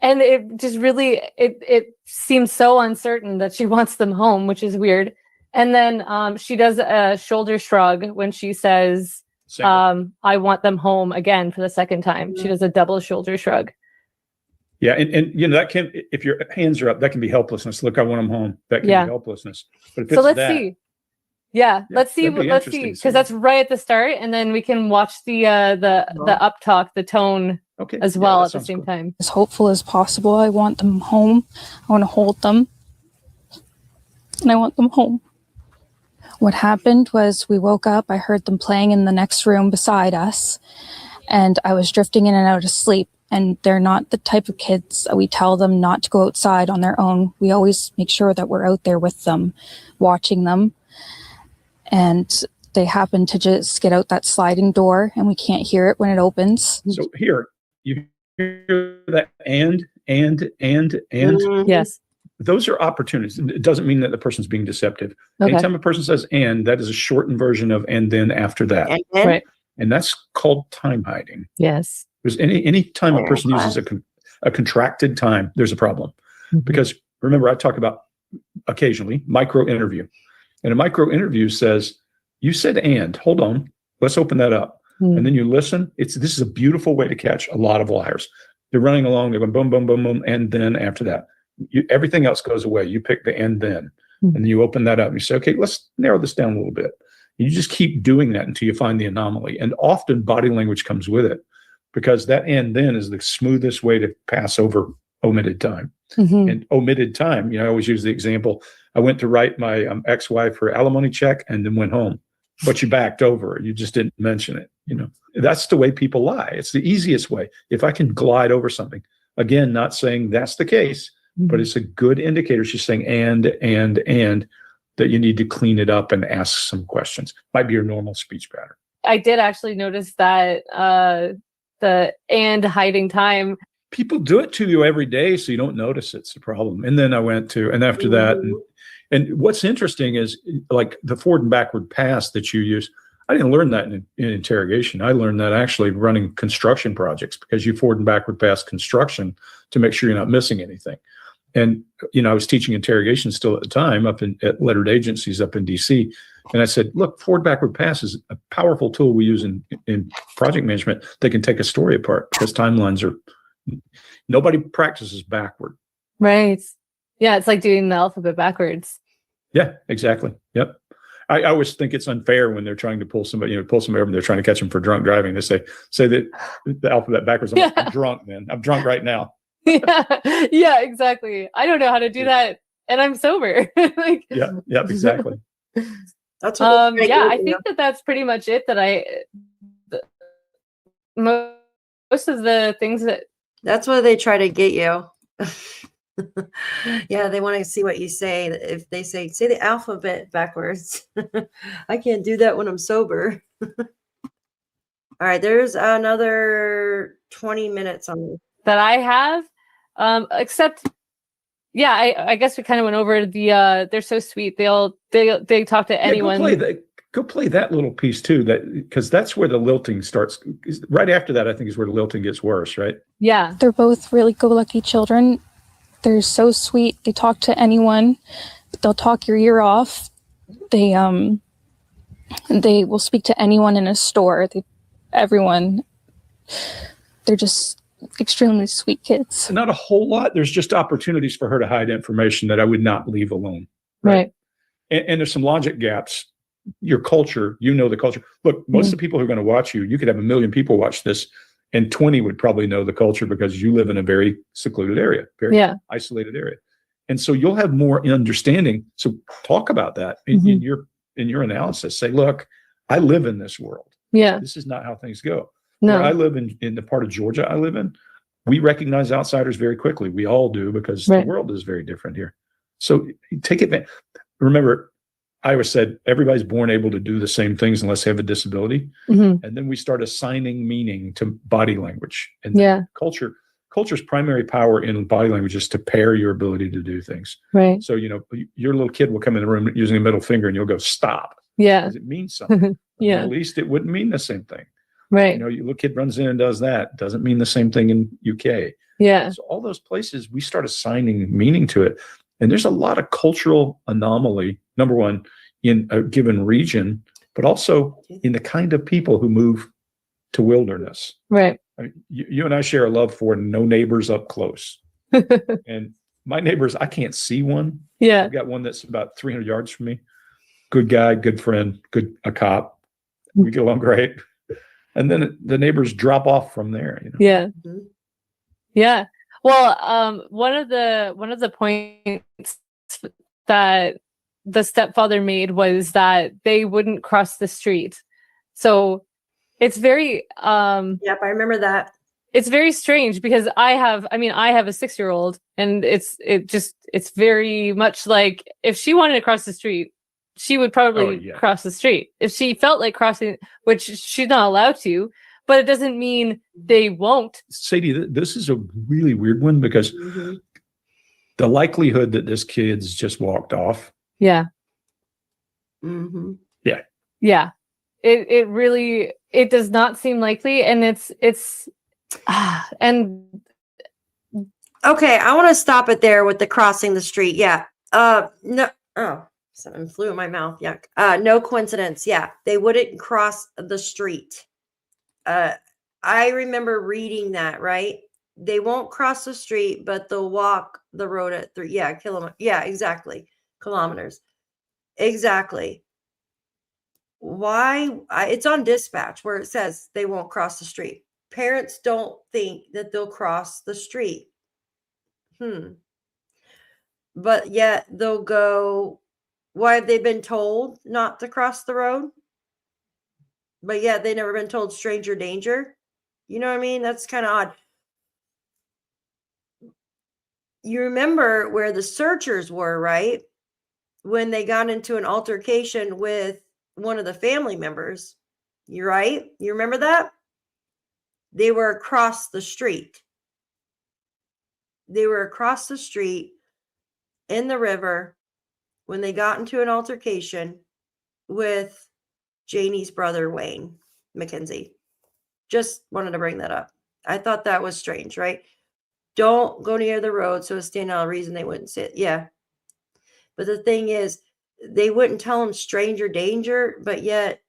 it just really it seems so uncertain that she wants them home, which is weird. And then she does a shoulder shrug when she says I want them home again for the second time. She does a double shoulder shrug. Yeah, and you know that can, if your hands are up, that can be helplessness. Look, I want them home. That can be helplessness. But if so let's see. Yeah, let's see. that'd be Let's interesting see, to see. because that's right at the start, and then we can watch the up talk, the tone Okay. as yeah, well that at the sounds same cool. time. As hopeful as possible. I want them home. I want to hold them. And I want them home. What happened was we woke up. I heard them playing in the next room beside us. And I was drifting in and out of sleep. And they're not the type of kids that we tell them not to go outside on their own. We always make sure that we're out there with them, watching them. And they happen to just get out that sliding door, and we can't hear it when it opens. So here, you hear that and. Mhm. Yes. Those are opportunities. It doesn't mean that the person's being deceptive. Okay. Anytime a person says and, that is a shortened version of and then after that. And then Right. And that's called time hiding. Yes. There's any time a Very person uses a contracted time, there's a problem. Because remember, I talk about occasionally micro interview. And a micro interview says, you said and, hold on, let's open that up. Mm. And then you listen. This is a beautiful way to catch a lot of liars. They're running along, they're going boom, boom, boom, boom, and then after that, everything else goes away. You pick the and then, and then you open that up and you say, okay, let's narrow this down a little bit. You just keep doing that until you find the anomaly. And often body language comes with it, because that and then is the smoothest way to pass over omitted time. Mhm. And omitted time, I always use the example. I went to write my ex-wife her alimony check and then went home, but you backed over it. You just didn't mention it. That's the way people lie. It's the easiest way. If I can glide over something, again, not saying that's the case, but it's a good indicator. She's saying and that you need to clean it up and ask some questions. Might be your normal speech pattern. I did actually notice that the and hiding time. People do it to you every day, so you don't notice it's a problem. And then I went to, and after that, and what's interesting is like the forward and backward pass that you use. I didn't learn that in interrogation. I learned that actually running construction projects, because you forward and backward pass construction to make sure you're not missing anything. And, I was teaching interrogation still at the time at lettered agencies up in DC. And I said, look, forward backward pass is a powerful tool we use in project management that can take a story apart, because timelines are, nobody practices backward. Right. Yeah, it's like doing the alphabet backwards. Yeah, exactly. Yep. I always think it's unfair when they're trying to pull somebody over and they're trying to catch them for drunk driving. They say that the alphabet backwards. I'm like, I'm drunk, man. I'm drunk right now. Yeah, exactly. I don't know how to do that, and I'm sober. Like, yeah, exactly. that's what yeah, I think that's pretty much it. Most of the things that that's what they try to get you. Yeah, they want to see what you say. If they say the alphabet backwards, I can't do that when I'm sober. All right, there's another 20 minutes on that I have, except, yeah, I guess we kind of went over the. They're so sweet. They talk to anyone. Go play that little piece too. Because that's where the lilting starts. Right after that, I think is where the lilting gets worse. Right? Yeah, They're both really go-lucky children. They're so sweet. They talk to anyone. They'll talk your ear off. They will speak to anyone in a store. Everyone. They're just extremely sweet kids. Not a whole lot. There's just opportunities for her to hide information that I would not leave alone. right. And there's some logic gaps. Your culture, the culture. Look, most of the people who are going to watch you could have 1 million people watch this, and 20 would probably know the culture because you live in a very secluded area, very isolated area. And so you'll have more understanding. So talk about that in your analysis. Say, look, I live in this world. Yeah. This is not how things go. No. Where I live in the part of Georgia I live in, we recognize outsiders very quickly. We all do, because the world is very different here. So take advantage. Remember, I always said everybody's born able to do the same things unless they have a disability. Mhm. And then we start assigning meaning to body language. And culture's primary power in body language is to pair your ability to do things. Right. So, your little kid will come in the room using a middle finger and you'll go, stop. Yeah. Because it means something. Yeah. At least it wouldn't mean the same thing. Right. Your little kid runs in and does that. Doesn't mean the same thing in UK. Yeah. So all those places, we start assigning meaning to it. And there's a lot of cultural anomaly, number one, in a given region, but also in the kind of people who move to wilderness. Right. I mean, you and I share a love for no neighbors up close. And my neighbors, I can't see one. Yeah. I've got one that's about 300 yards from me. good guy, good friend, a cop. We get along great. And then the neighbors drop off from there. You know? Yeah. Mhm. Yeah. Well, one of the points that the stepfather made was that they wouldn't cross the street. So it's very Yep, I remember that. it's very strange because I have a 6-year-old, and it's very much like if she wanted to cross the street, she would probably cross the street if she felt like crossing, which she's not allowed to, but it doesn't mean they won't. Sadie, this is a really weird one because Mhm. the likelihood that this kid's just walked off. Yeah. Mhm. Yeah. It really, it does not seem likely, and it's and Okay, I want to stop it there with the crossing the street. Yeah. No. Oh, something flew in my mouth. Yuck. No coincidence. Yeah, they wouldn't cross the street. I remember reading that, right? They won't cross the street, but they'll walk the road at 3. Yeah, kilometers. Yeah, exactly. Kilometers. Exactly. Why? It's on dispatch where it says they won't cross the street. Parents don't think that they'll cross the street. But yet they'll go, why have they been told not to cross the road? But yet they never been told stranger danger. You know what I mean? That's kind of odd. You remember where the searchers were, right? When they got into an altercation with one of the family members. You're right. You remember that? They were across the street. They were across the street in the river when they got into an altercation with Janie's brother, Wayne McKenzie. Just wanted to bring that up. I thought that was strange, right? Don't go near the road. So it's stand out a reason they wouldn't sit. Yeah. But the thing is, they wouldn't tell them stranger danger, but yet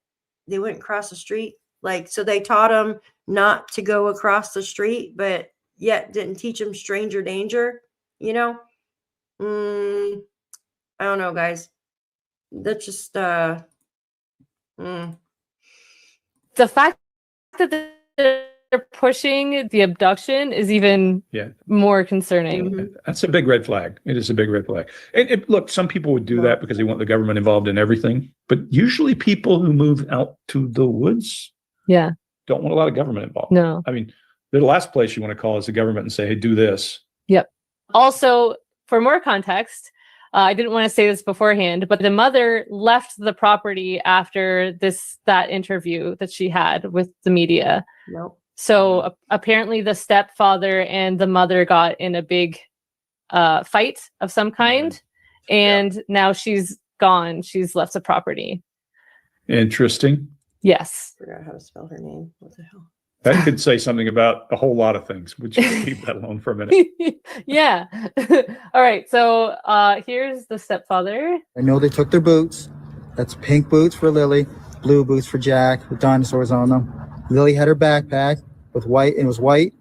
they wouldn't cross the street. Like, so they taught them not to go across the street, but yet didn't teach them stranger danger, you know? I don't know, guys. That's just, the fact that they're pushing the abduction is even more concerning. Mhm. That's a big red flag. It is a big red flag. And look, some people would do that because they want the government involved in everything. But usually people who move out to the woods don't want a lot of government involved. No. I mean, the last place you want to call is the government and say, hey, do this. Yep. Also, for more context, I didn't want to say this beforehand, but the mother left the property after that interview that she had with the media. Nope. So apparently the stepfather and the mother got in a big fight of some kind, and now she's gone. She's left the property. Interesting. Yes. Forgot how to spell her name. What the hell? That could say something about a whole lot of things. Would you leave that alone for a minute? Yeah. All right. So here's the stepfather. I know they took their boots. That's pink boots for Lily, blue boots for Jack with dinosaurs on them. Lily had her backpack with white, and it was white,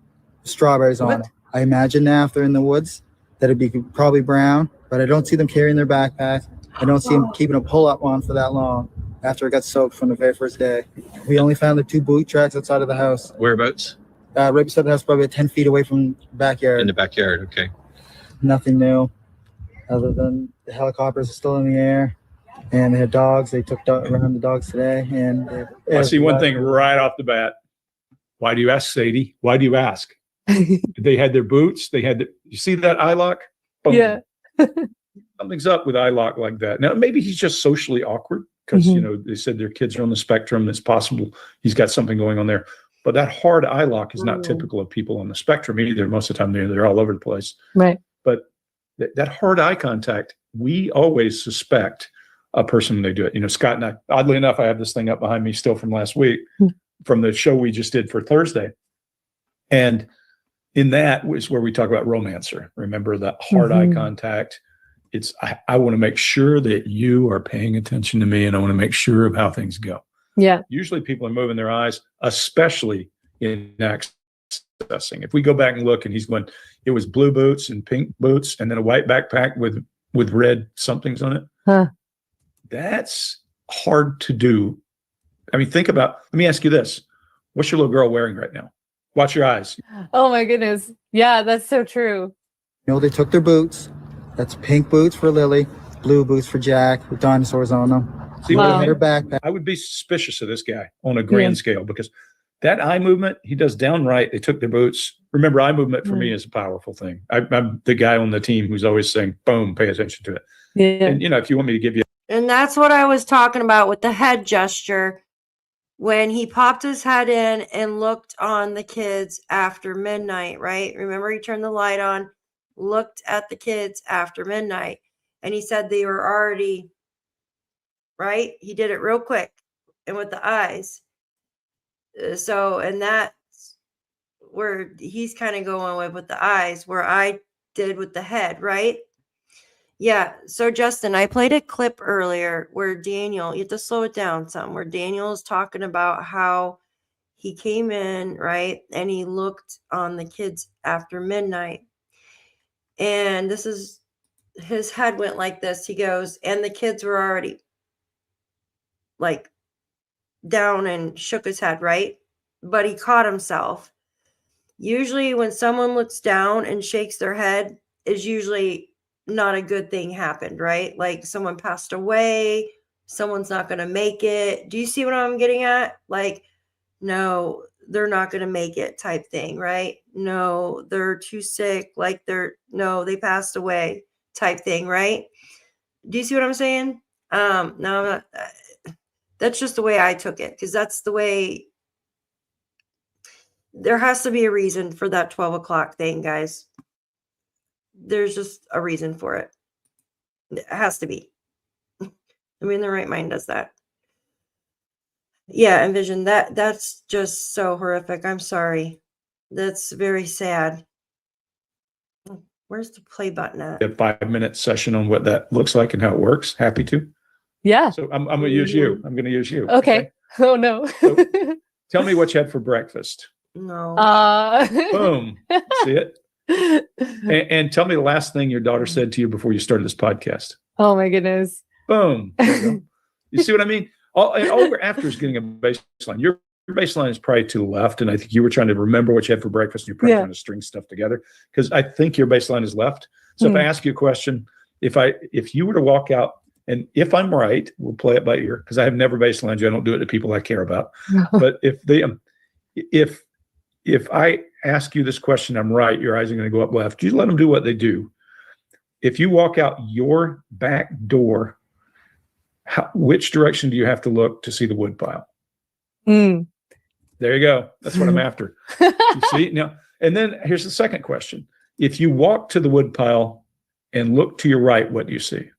with strawberries on it. I imagine now if they're in the woods that it'd be probably brown, but I don't see them carrying their backpack. I don't see them keeping a pull-up on for that long after it got soaked from the very first day. We only found the 2 boot tracks outside of the house. Whereabouts? Right beside the house, probably 10 feet away from the backyard. In the backyard, okay. Nothing new, other than the helicopters are still in the air, and they had dogs. They took around the dogs today, and I see one thing right off the bat. Why do you ask, Sadie? Why do you ask? They had their boots. You see that eye lock? Boom. Yeah. Something's up with eye lock like that. Now, maybe he's just socially awkward because, they said their kids are on the spectrum. It's possible he's got something going on there. But that hard eye lock is not typical of people on the spectrum either. Most of the time, they're all over the place. Right. But that hard eye contact, we always suspect a person when they do it. Scott and I, oddly enough, I have this thing up behind me still from last week from the show we just did for Thursday. And in that was where we talk about romancer. Remember that hard eye contact. It's, I want to make sure that you are paying attention to me, and I want to make sure of how things go. Yeah. Usually people are moving their eyes, especially in accessing. If we go back and look and he's going, it was blue boots and pink boots and then a white backpack with red somethings on it. Huh. That's hard to do. I mean, think about, let me ask you this. What's your little girl wearing right now? Watch your eyes. Oh my goodness. Yeah, that's so true. You know, they took their boots. That's pink boots for Lily, blue boots for Jack with dinosaurs on them. See Wow. what I mean? Her backpack. I would be suspicious of this guy on a grand scale because that eye movement, he does downright. They took their boots. Remember, eye movement for me is a powerful thing. I'm the guy on the team who's always saying, boom, pay attention to it. Yeah. And, you know, if you want me to give you, And that's what I was talking about with the head gesture. When he popped his head in and looked on the kids after midnight, right? Remember, he turned the light on, looked at the kids after midnight, and he said they were already, right? He did it real quick and with the eyes. So, and that's where he's kind of going with the eyes, where I did with the head, right? Yeah. So, Justin, I played a clip earlier where Daniel, you have to slow it down some, where Daniel is talking about how he came in, right? And he looked on the kids after midnight. And this is, his head went like this. He goes, and the kids were already like down and shook his head, right? But he caught himself. Usually, when someone looks down and shakes their head, is usually not a good thing happened, right? Like someone passed away, someone's not going to make it. Do you see what I'm getting at? Like, no, they're not going to make it type thing, right? No, they're too sick. Like no, they passed away type thing, right? Do you see what I'm saying? No, I'm not. That's just the way I took it, because that's the way. There has to be a reason for that 12 o'clock thing, guys. There's just a reason for it. It has to be. I mean, the right mind does that. Yeah, envision that. That's just so horrific. I'm sorry. That's very sad. Where's the play button at? a 5-minute session on what that looks like and how it works. Happy to. Yeah. So I'm going to use you. I'm going to use you. Okay. Oh no. So, tell me what you had for breakfast. No. Boom. See it? And tell me the last thing your daughter said to you before you started this podcast. Oh my goodness. Boom. There you go. You see what I mean? All we're after is getting a baseline. Your baseline is probably to the left, and I think you were trying to remember what you had for breakfast. And you're probably trying to string stuff together, because I think your baseline is left. So if I ask you a question, if you were to walk out, and if I'm right, we'll play it by ear, because I have never baselined you. I don't do it to people I care about. But if I ask you this question, I'm right, your eyes are going to go up left. You let them do what they do. If you walk out your back door, which direction do you have to look to see the wood pile? There you go. That's what I'm after. You see now, and then here's the second question. If you walk to the wood pile and look to your right, what do you see?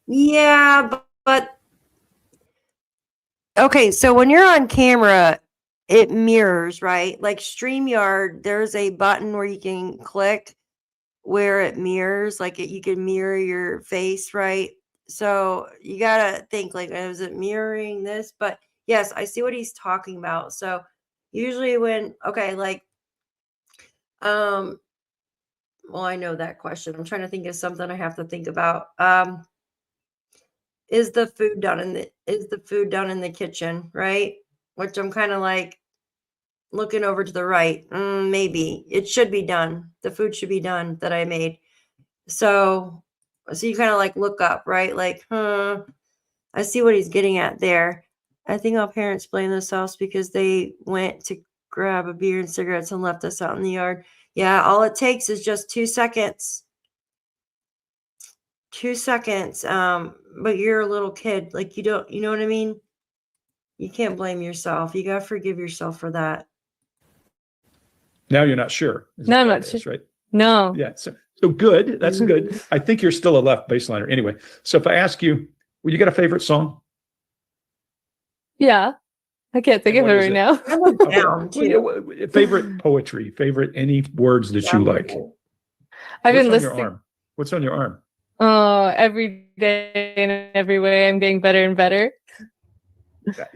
Yeah, but okay, so when you're on camera, it mirrors, right? Like StreamYard, there's a button where you can click where it mirrors, like you can mirror your face, right? So you gotta think, like, is it mirroring this? But yes, I see what he's talking about. So usually when, okay, like, well, I know that question. I'm trying to think of something I have to think about. Is the food done in the kitchen, right? Which I'm kind of like looking over to the right. Maybe it should be done. The food should be done that I made. So you kind of like look up, right? Like, I see what he's getting at there. I think our parents blame themselves because they went to grab a beer and cigarettes and left us out in the yard. Yeah, all it takes is just 2 seconds. 2 seconds. But you're a little kid. Like, you know what I mean? You can't blame yourself. You gotta forgive yourself for that. Now you're not sure. No, I'm not sure. Right? No. Yeah. So good. That's good. I think you're still a left baseliner. Anyway, so if I ask you, well, you got a favorite song? Yeah. I can't think And of it what is right it? now. I look down too. Well, yeah, favorite poetry, favorite any words that you like. I've been What's on your listening. arm? What's on your arm? Oh, every day in every way, I'm getting better and better.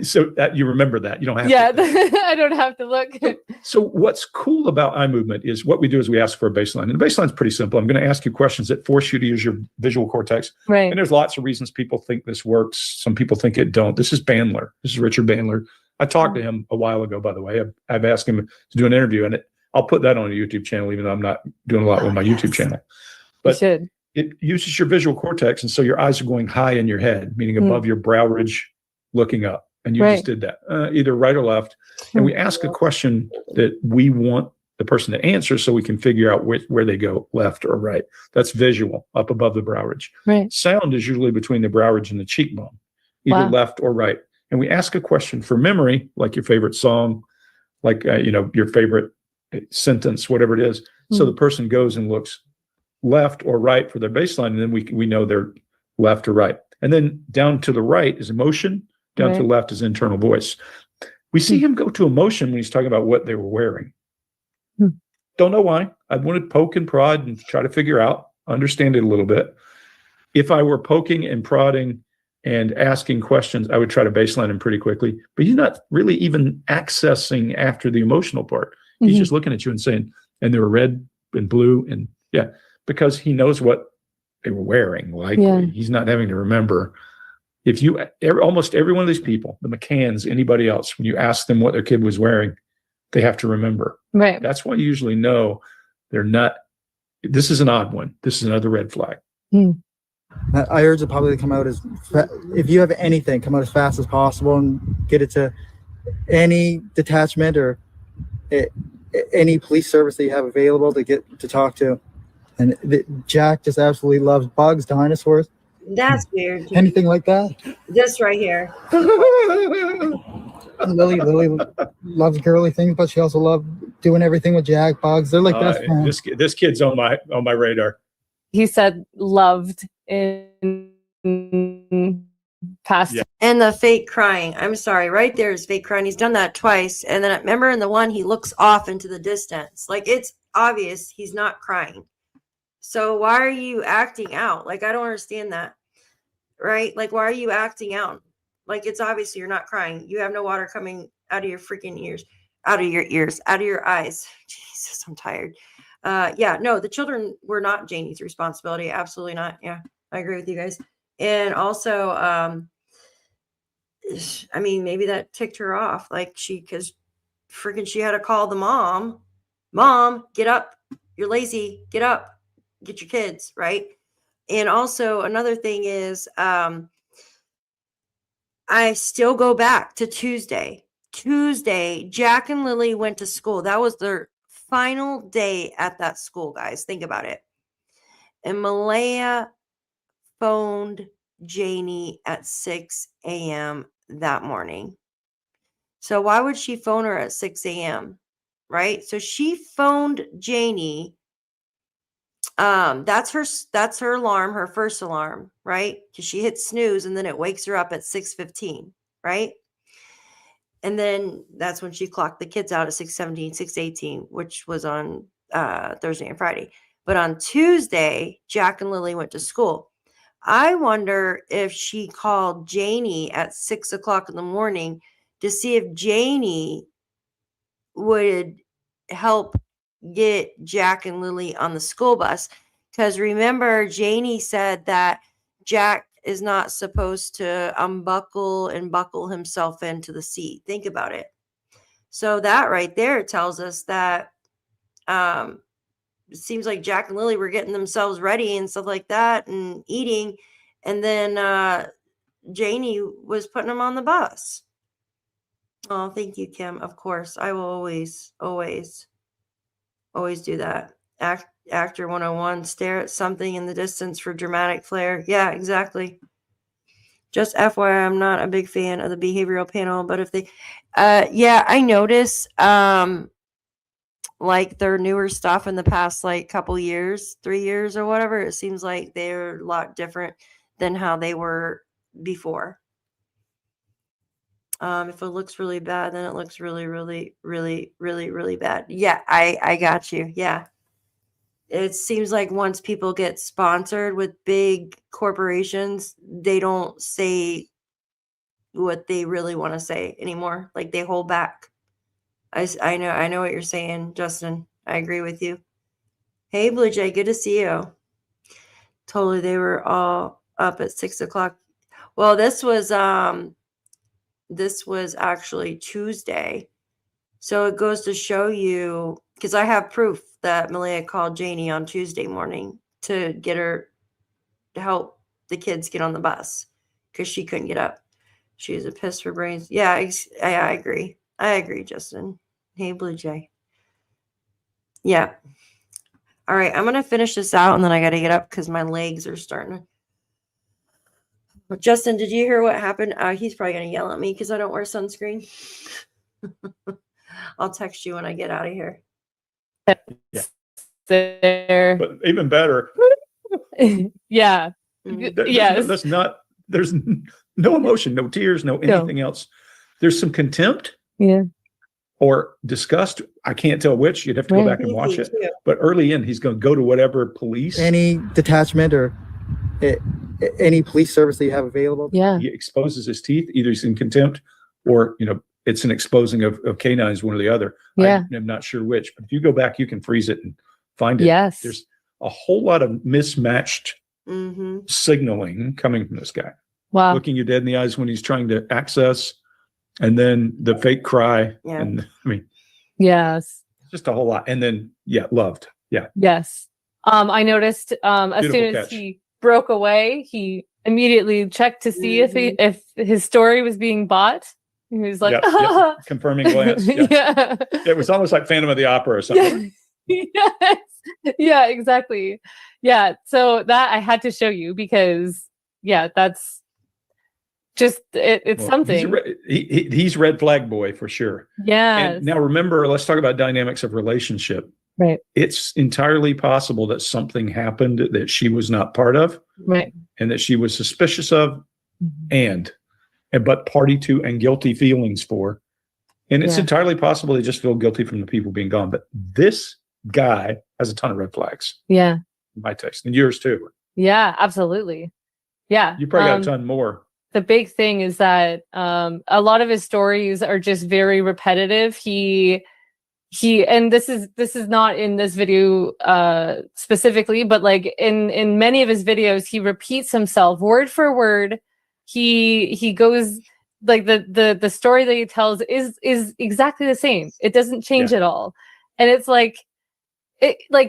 So that you remember that. You don't have Yeah, to. I don't have to look. So what's cool about eye movement is what we do is we ask for a baseline. And the baseline is pretty simple. I'm going to ask you questions that force you to use your visual cortex. Right. And there's lots of reasons people think this works. Some people think it don't. This is Bandler. This is Richard Bandler. I talked to him a while ago, by the way. I've asked him to do an interview, and I'll put that on a YouTube channel, even though I'm not doing a lot with my YouTube channel. You But should. it uses your visual cortex, and so your eyes are going high in your head, meaning above your brow ridge, looking up. And you Right. just did that, either right or left. And we ask a question that we want the person to answer so we can figure out where they go, left or right. That's visual, up above the brow ridge. Right. Sound is usually between the brow ridge and the cheekbone, either Wow. left or right. And we ask a question for memory, like your favorite song, like your favorite sentence, whatever it is. So the person goes and looks left or right for their baseline, and then we know they're left or right. And then down to the right is emotion, down to the left is internal voice. We see him go to emotion when he's talking about what they were wearing. Don't know why. I want to poke and prod and try to figure out, understand it a little bit. If I were poking and prodding and asking questions, I would try to baseline him pretty quickly. But he's not really even accessing after the emotional part. He's just looking at you and saying, and they were red and blue, and because he knows what they were wearing. Likely, he's not having to remember. If you almost every one of these people, the McCanns, anybody else, when you ask them what their kid was wearing, they have to remember. Right. That's why you usually know they're not. This is an odd one. This is another red flag. I urge the public to come out if you have anything, come out as fast as possible and get it to any detachment or any police service that you have available to get to talk to. And Jack just absolutely loves bugs, dinosaurs, That's weird. anything like that. This right here. Lily loves girly things, but she also loves doing everything with Jack. Bugs, they're like best friends. This kid's on my radar. He said loved in past. Yeah. And the fake crying. I'm sorry. Right there is fake crying. He's done that twice. And then I remember in the one, he looks off into the distance. Like, it's obvious he's not crying. So why are you acting out? Like, I don't understand that. Right? Like, why are you acting out? Like, it's obvious you're not crying. You have no water coming out of your freaking ears, out of your eyes. Jesus, I'm tired. No, the children were not Janie's responsibility. Absolutely not. Yeah, I agree with you guys. And also, I mean, maybe that ticked her off. Like, because freaking she had to call the mom. Mom, get up. You're lazy. Get up. Get your kids, right? And also another thing is, I still go back to Tuesday. Jack and Lily went to school. That was their final day at that school, guys. Think about it. And Malaya phoned Janie at 6 a.m. that morning. So why would she phone her at 6 a.m.? Right? So she phoned Janie. That's her alarm, her first alarm, right? Because she hits snooze and then it wakes her up at 6:15, right? And then that's when she clocked the kids out at 6:17, 6:18, which was on Thursday and Friday. But on Tuesday, Jack and Lily went to school. I wonder if she called Janie at 6 o'clock in the morning to see if Janie would help get Jack and Lily on the school bus. Because remember, Janie said that Jack is not supposed to unbuckle and buckle himself into the seat. Think about it. So that right there tells us that it seems like Jack and Lily were getting themselves ready and stuff like that and eating. And then Janie was putting them on the bus. Oh, thank you, Kim. Of course. I will always do that. Actor 101, stare at something in the distance for dramatic flair. Yeah, exactly. Just FYI, I'm not a big fan of the behavioral panel, but if they, I notice, like their newer stuff in the past, like couple years, 3 years or whatever, it seems like they're a lot different than how they were before. If it looks really bad, then it looks really, really, really, really, really bad. Yeah, I got you. Yeah. It seems like once people get sponsored with big corporations, they don't say what they really want to say anymore. Like they hold back. I know what you're saying, Justin. I agree with you. Hey, Blue Jay, good to see you. Totally, they were all up at 6 o'clock. Well, this was actually Tuesday. So it goes to show you, because I have proof that Malia called Janie on Tuesday morning to get her to help the kids get on the bus because she couldn't get up. She was a piss for brains. Yeah, I agree. I agree, Justin. Hey, Blue Jay. Yeah. All right, I'm going to finish this out, and then I got to get up because my legs are starting to... Justin, did you hear what happened? He's probably going to yell at me because I don't wear sunscreen. I'll text you when I get out of here. There. But even better, Yeah. Mhm. Yes. that's not, there's no emotion, no tears, no anything else. There's some contempt Yeah. or disgust. I can't tell which. You'd have to go Right. back and watch it. Yeah. But early in, he's going to go to whatever police. Any detachment or any police service that you have available. Yeah. He exposes his teeth. Either he's in contempt or, it's an exposing of canines, one or the other. Yeah. I'm not sure which. But if you go back, you can freeze it and find it. Yes. There's a whole lot of mismatched Mm-hmm. signaling coming from this guy. Wow. Looking you dead in the eyes when he's trying to access, and then the fake cry. Yeah. And I mean, Yes. just a whole lot. And then, loved. Yeah. Yes. I noticed as Beautiful soon as catch. he broke away, he immediately checked to see if his story was being bought. He was like, Yep. Confirming glance. Yeah. yeah. It was almost like Phantom of the Opera or something. Yes. Yeah, exactly. Yeah. So that I had to show you because that's just it's Well, something. He's red flag boy for sure. Yes. And now remember, let's talk about dynamics of relationship. Right. It's entirely possible that something happened that she was not part of Right. and that she was suspicious of Mhm. but party to and guilty feelings for. And it's Yeah. entirely possible they just feel guilty from the people being gone. But this guy has a ton of red flags, Yeah. in my taste, and yours too. Yeah, absolutely. Yeah. You probably got a ton more. The big thing is that a lot of his stories are just very repetitive. He and this is not in this video specifically, but like in many of his videos, he repeats himself word for word. He goes like the story that he tells is exactly the same. It doesn't change at all. And it's like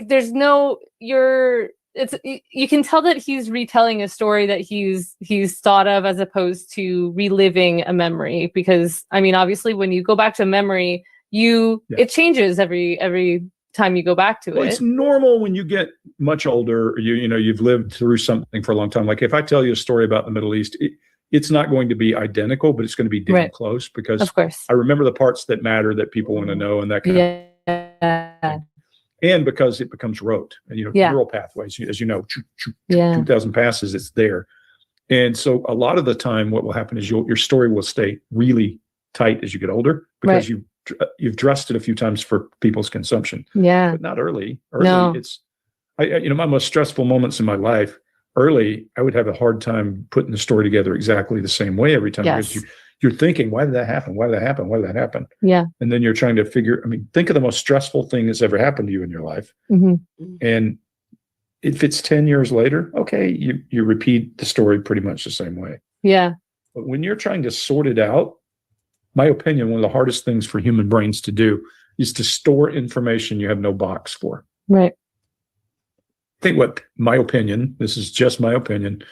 there's no you can tell that he's retelling a story that he's thought of as opposed to reliving a memory, because I mean obviously when you go back to a memory it changes every time you go back to Well, it. it's normal when you get much older, or you've lived through something for a long time. Like if I tell you a story about the Middle East, it's not going to be identical, but it's going to be damn Right. close because Of course. I remember the parts that matter that people want to know and that kind of Yeah. and because it becomes rote, neural pathways, as you know, Yeah. 2,000 passes, it's there. And so a lot of the time, what will happen is your story will stay really tight as you get older because you've dressed it a few times for people's consumption, Yeah. but not early. No. It's, my most stressful moments in my life, early, I would have a hard time putting the story together exactly the same way every time. Yes. Because you're thinking, why did that happen? Why did that happen? Why did that happen? Yeah. And then you're trying to think of the most stressful thing that's ever happened to you in your life. Mhm. And if it's 10 years later, okay, you repeat the story pretty much the same way. Yeah. But when you're trying to sort it out, my opinion, one of the hardest things for human brains to do is to store information you have no box for. Right. I think this is just my opinion,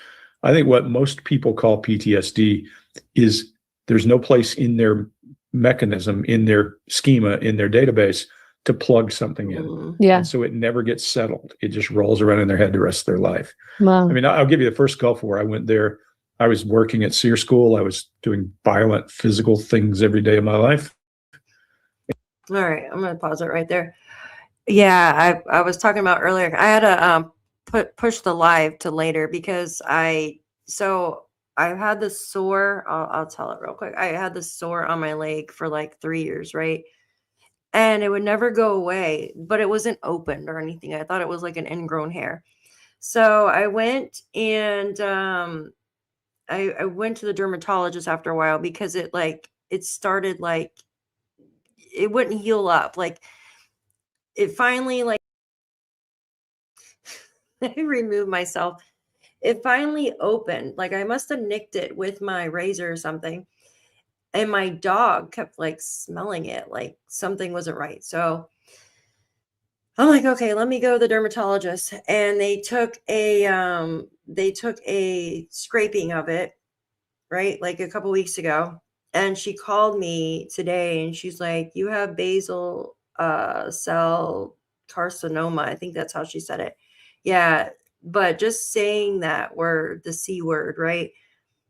I think what most people call PTSD is there's no place in their mechanism, in their schema, in their database to plug something in. Yeah. And so it never gets settled. It just rolls around in their head the rest of their life. Wow. I mean, I'll give you the first Gulf War. I went there. I was working at SEER school. I was doing violent physical things every day of my life. All right, I'm going to pause it right there. Yeah, I was talking about earlier. I had to push the live to later because I had this sore. I'll tell it real quick. I had this sore on my leg for like 3 years, right? And it would never go away, but it wasn't opened or anything. I thought it was like an ingrown hair. So I went and I went to the dermatologist after a while because it started like it wouldn't heal up. Like it finally like I removed myself. It finally opened. Like I must have nicked it with my razor or something. And my dog kept like smelling it, like something wasn't right. So I'm like, okay, let me go to the dermatologist. And they took a scraping of it, right? Like a couple weeks ago. And she called me today and she's like, you have basal cell carcinoma. I think that's how she said it. Yeah. But just saying that word, the C word, right?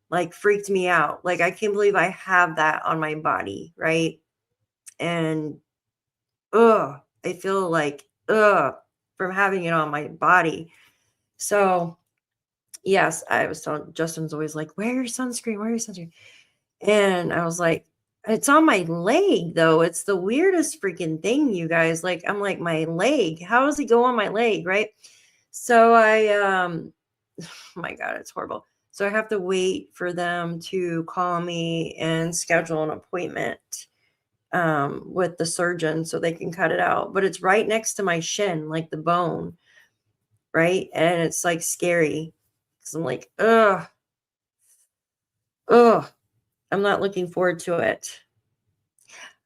Like freaked me out. Like I can't believe I have that on my body, right? And I feel like from having it on my body. So yes, I was telling Justin's always like, wear your sunscreen, wear your sunscreen. And I was like, it's on my leg though. It's the weirdest freaking thing, you guys. Like, I'm like, my leg, how does it go on my leg? Right. So oh my God, it's horrible. So I have to wait for them to call me and schedule an appointment with the surgeon so they can cut it out. But it's right next to my shin, like the bone, right? And it's like scary because I'm like, ugh, I'm not looking forward to it.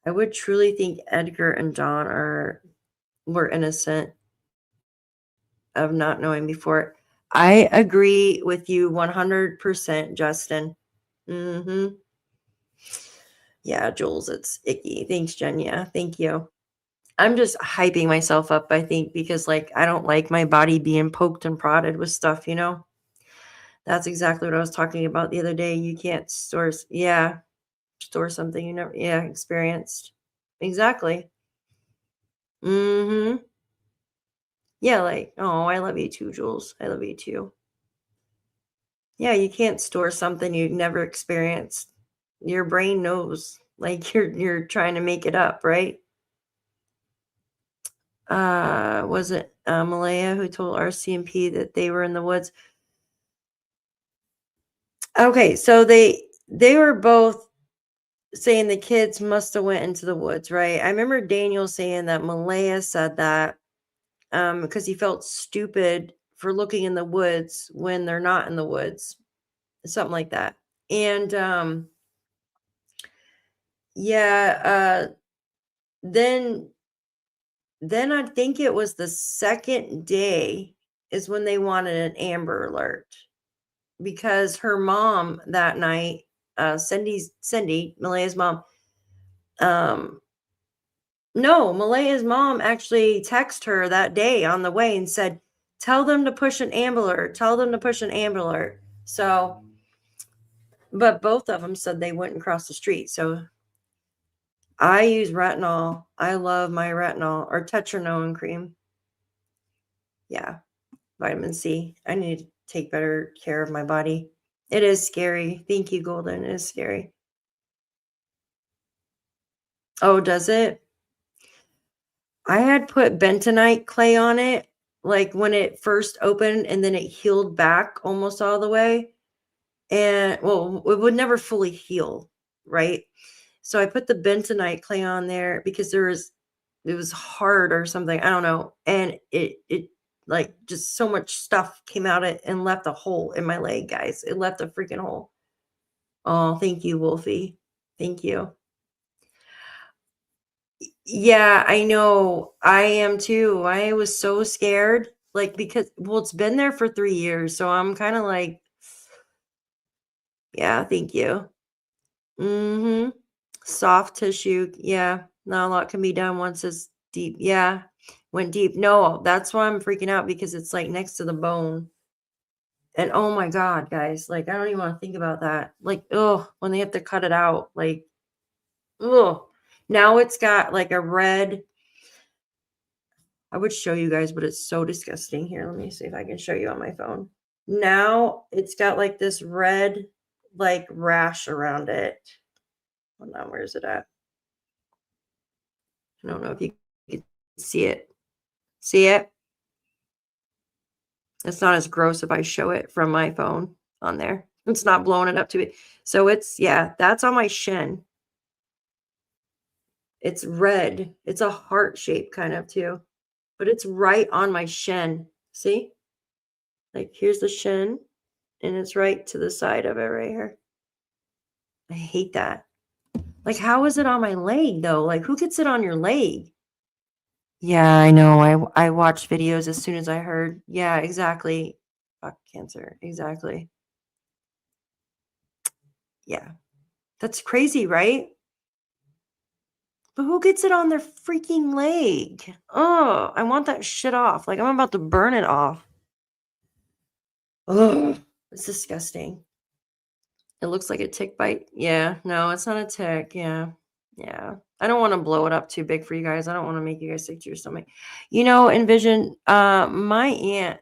I would truly think Edgar and John were innocent of not knowing before. I agree with you 100%, Justin. Mm-hmm. Yeah, Jules, it's icky. Thanks, Jen. Yeah, thank you. I'm just hyping myself up, I think, because like I don't like my body being poked and prodded with stuff, you know? That's exactly what I was talking about the other day. You can't store something you never experienced. Exactly. Mm-hmm. Yeah, like, oh, I love you too, Jules. I love you too. Yeah, you can't store something you've never experienced. Your brain knows. Like you're trying to make it up, right? Was it Malaya who told RCMP that they were in the woods? Okay, so they were both saying the kids must have went into the woods, right? I remember Daniel saying that Malaya said that because he felt stupid for looking in the woods when they're not in the woods, something like that. And then I think it was the second day is when they wanted an Amber Alert because her mom that night, Cindy, Malaya's mom, no, Malaya's mom actually texted her that day on the way and said, tell them to push an Amber Alert, tell them to push an Amber Alert. So, but both of them said they wouldn't cross the street. So I use retinol. I love my retinol or tetranone cream. Yeah. Vitamin C. I need to take better care of my body. It is scary. Thank you, Golden. It is scary. Oh, does it? I had put bentonite clay on it, like when it first opened, and then it healed back almost all the way. And well, it would never fully heal, right? So I put the bentonite clay on there because it was hard or something. I don't know. And it like just so much stuff came out it and left a hole in my leg, guys. It left a freaking hole. Oh, thank you, Wolfie. Thank you. Yeah, I know. I am too. I was so scared. Like because it's been there for 3 years. So I'm kind of like, yeah, thank you. Mm-hmm. Soft tissue. Yeah. Not a lot can be done once it's deep. Yeah. Went deep. No, that's why I'm freaking out because it's like next to the bone. And oh my God, guys, like I don't even want to think about that. Like, oh, when they have to cut it out, like, oh, now it's got like a red. I would show you guys, but it's so disgusting. Here, let me see if I can show you on my phone. Now it's got like this red, like rash around it. Hold on, where is it at? I don't know if you can see it. See it? It's not as gross if I show it from my phone on there. It's not blowing it up to it. So it's, yeah, that's on my shin. It's red. It's a heart shape kind of too, but it's right on my shin. See? Like here's the shin and it's right to the side of it right here. I hate that. Like, how is it on my leg though? Like, who gets it on your leg? Yeah, I know. I watched videos as soon as I heard. Yeah, exactly. Fuck cancer. Exactly. Yeah. That's crazy, right? But who gets it on their freaking leg? Oh, I want that shit off. Like, I'm about to burn it off. Ugh, it's disgusting. It looks like a tick bite. Yeah, no, it's not a tick. Yeah, yeah. I don't want to blow it up too big for you guys. I don't want to make you guys sick to your stomach. You know, envision, my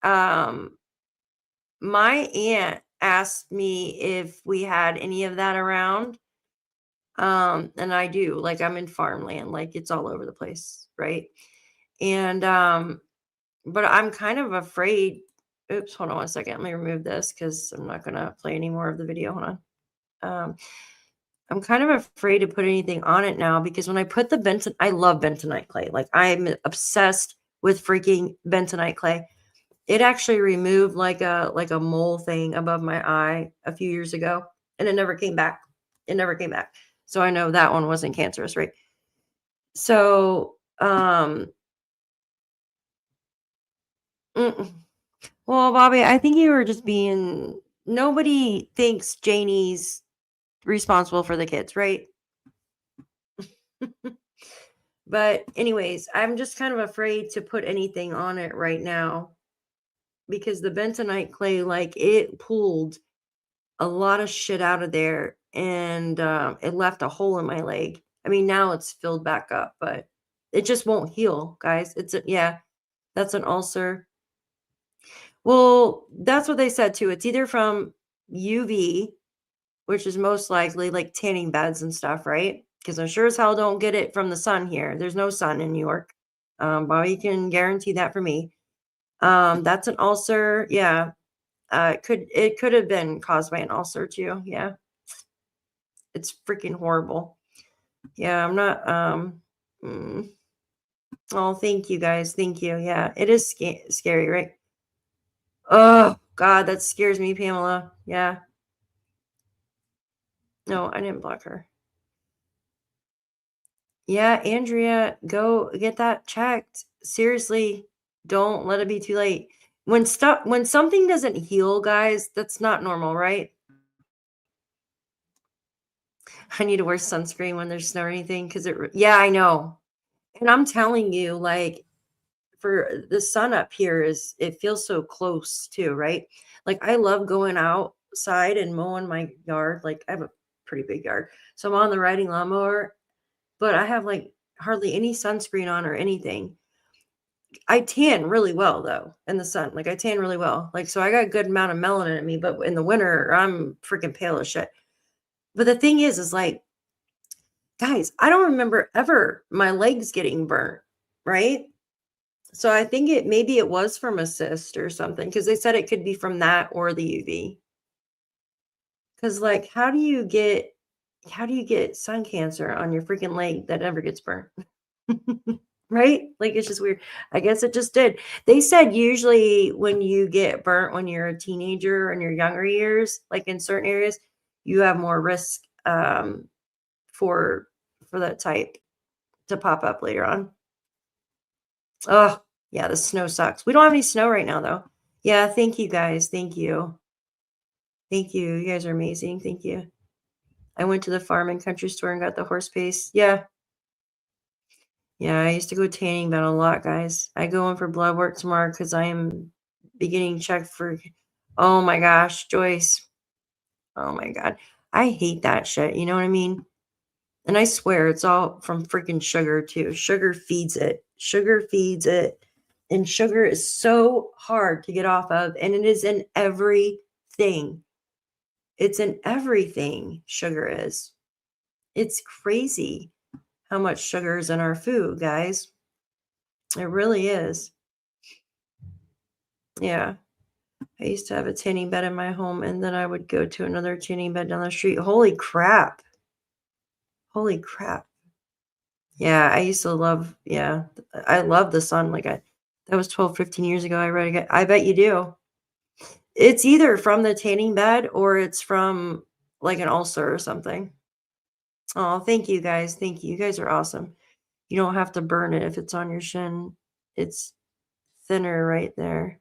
aunt asked me if we had any of that around. And I do. Like, I'm in farmland, like it's all over the place, right? And but I'm kind of afraid. Oops, hold on one second. Let me remove this because I'm not gonna play any more of the video. Hold on. I'm kind of afraid to put anything on it now because when I put the benton, I love bentonite clay. Like, I'm obsessed with freaking bentonite clay. It actually removed like a mole thing above my eye a few years ago, and it never came back. It never came back. So I know that one wasn't cancerous, right? So, well, Bobby, I think you were just being, nobody thinks Janie's responsible for the kids, right? But anyways, I'm just kind of afraid to put anything on it right now because the bentonite clay, like, it pulled a lot of shit out of there and it left a hole in my leg. I mean, now it's filled back up, but it just won't heal, guys. Yeah, that's an ulcer. Well, that's what they said too. It's either from UV, which is most likely like tanning beds and stuff, right? Because I sure as hell don't get it from the sun here. There's no sun in New York. Bobby can guarantee that for me. That's an ulcer. Yeah. It could have been caused by an ulcer too. Yeah. It's freaking horrible. Yeah, I'm not oh, thank you guys. Thank you. Yeah, it is scary, right? Oh God, that scares me, Pamela. Yeah. No, I didn't block her. Yeah, Andrea, go get that checked. Seriously, don't let it be too late. When something doesn't heal, guys, that's not normal, right? I need to wear sunscreen when there's snow or anything because yeah, I know. And I'm telling you, like, for the sun up here it feels so close too, right? Like, I love going outside and mowing my yard. Like, I have a pretty big yard. So I'm on the riding lawnmower, but I have like hardly any sunscreen on or anything. I tan really well though in the sun. Like, I tan really well. Like, so I got a good amount of melanin in me, but in the winter I'm freaking pale as shit. But the thing is like, guys, I don't remember ever my legs getting burnt, right? So I think maybe it was from a cyst or something because they said it could be from that or the UV. Because, like, how do you get sun cancer on your freaking leg that never gets burnt? Right? Like, it's just weird. I guess it just did. They said usually when you get burnt when you're a teenager or in your younger years, like in certain areas, you have more risk for that type to pop up later on. Oh, yeah, the snow sucks. We don't have any snow right now, though. Yeah, thank you, guys. Thank you. Thank you. You guys are amazing. Thank you. I went to the farm and country store and got the horse paste. Yeah. Yeah, I used to go tanning bed a lot, guys. I go in for blood work tomorrow because I am beginning checked for, oh my gosh, Joyce. Oh my God. I hate that shit. You know what I mean? And I swear it's all from freaking sugar too. Sugar feeds it. Sugar feeds it. And sugar is so hard to get off of. And it is in everything. It's in everything, sugar is. It's crazy how much sugar is in our food, guys. It really is. Yeah. I used to have a tanning bed in my home, and then I would go to another tanning bed down the street. Holy crap. Holy crap. Yeah, I used to love, yeah, I love the sun. Like that was 12, 15 years ago. I bet you do. It's either from the tanning bed or it's from like an ulcer or something. Oh, thank you guys. Thank you. You guys are awesome. You don't have to burn it if it's on your shin. It's thinner right there.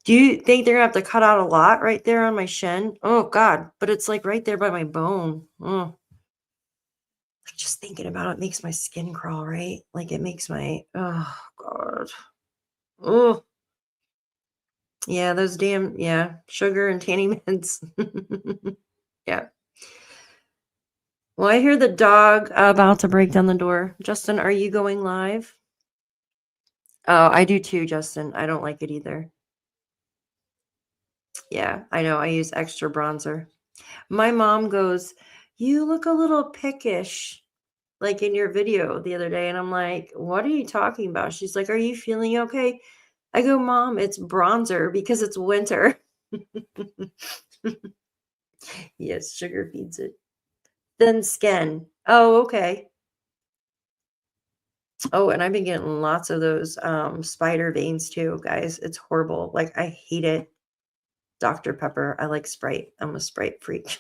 Do you think they're gonna have to cut out a lot right there on my shin? Oh God, but it's like right there by my bone. Oh, just thinking about it makes my skin crawl, right? Like it makes my, oh God. Oh, yeah, those damn, yeah, sugar and tanning meds. Yeah. Well, I hear the dog about to break down the door. Justin, are you going live? Oh, I do too, Justin. I don't like it either. Yeah, I know. I use extra bronzer. My mom goes, "You look a little pickish," like in your video the other day. And I'm like, "What are you talking about?" She's like, "Are you feeling okay?" I go, "Mom, it's bronzer because it's winter." Yes, sugar feeds it. Thin skin. Oh, okay. Oh, and I've been getting lots of those spider veins too, guys. It's horrible. Like I hate it. Dr. Pepper. I like Sprite. I'm a Sprite freak.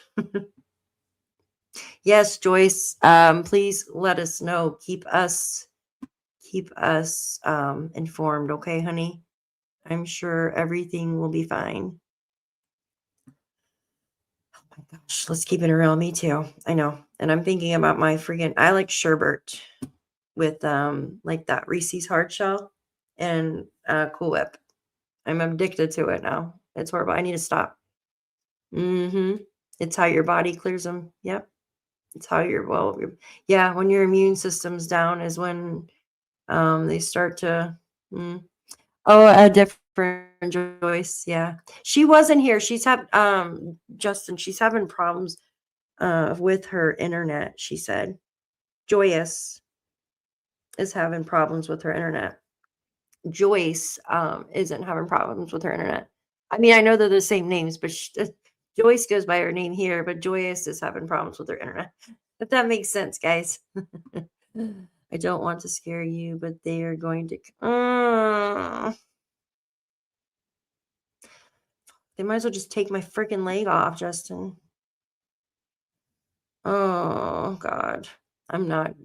Yes, Joyce. Please let us know. Keep us informed, okay, honey? I'm sure everything will be fine. Oh my gosh, let's keep it real. Me too. I know. And I'm thinking about my freaking I like sherbet with like that Reese's hard shell and Cool Whip. I'm addicted to it now. It's horrible. I need to stop. It's how your body clears them. Yep. It's how yeah, when your immune system's down is when they start to a different Joyce. Yeah. She wasn't here. She's Justin, she's having problems with her internet, she said. Joyous is having problems with her internet. Joyce isn't having problems with her internet. I mean, I know they're the same names, but Joyce goes by her name here, but Joyous is having problems with her internet. If that makes sense, guys. I don't want to scare you, but they are going to. They might as well just take my freaking leg off, Justin. Oh God, I'm not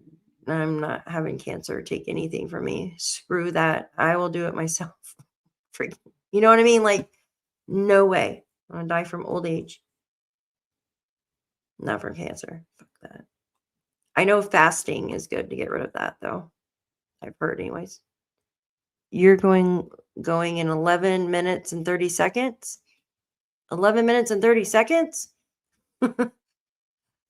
having cancer take anything from me. Screw that. I will do it myself. Freaking, you know what I mean? Like, no way. I'm gonna die from old age. Not from cancer. Fuck that. I know fasting is good to get rid of that, though. I've heard, anyways. You're going in 11 minutes and 30 seconds. 11 minutes and 30 seconds. All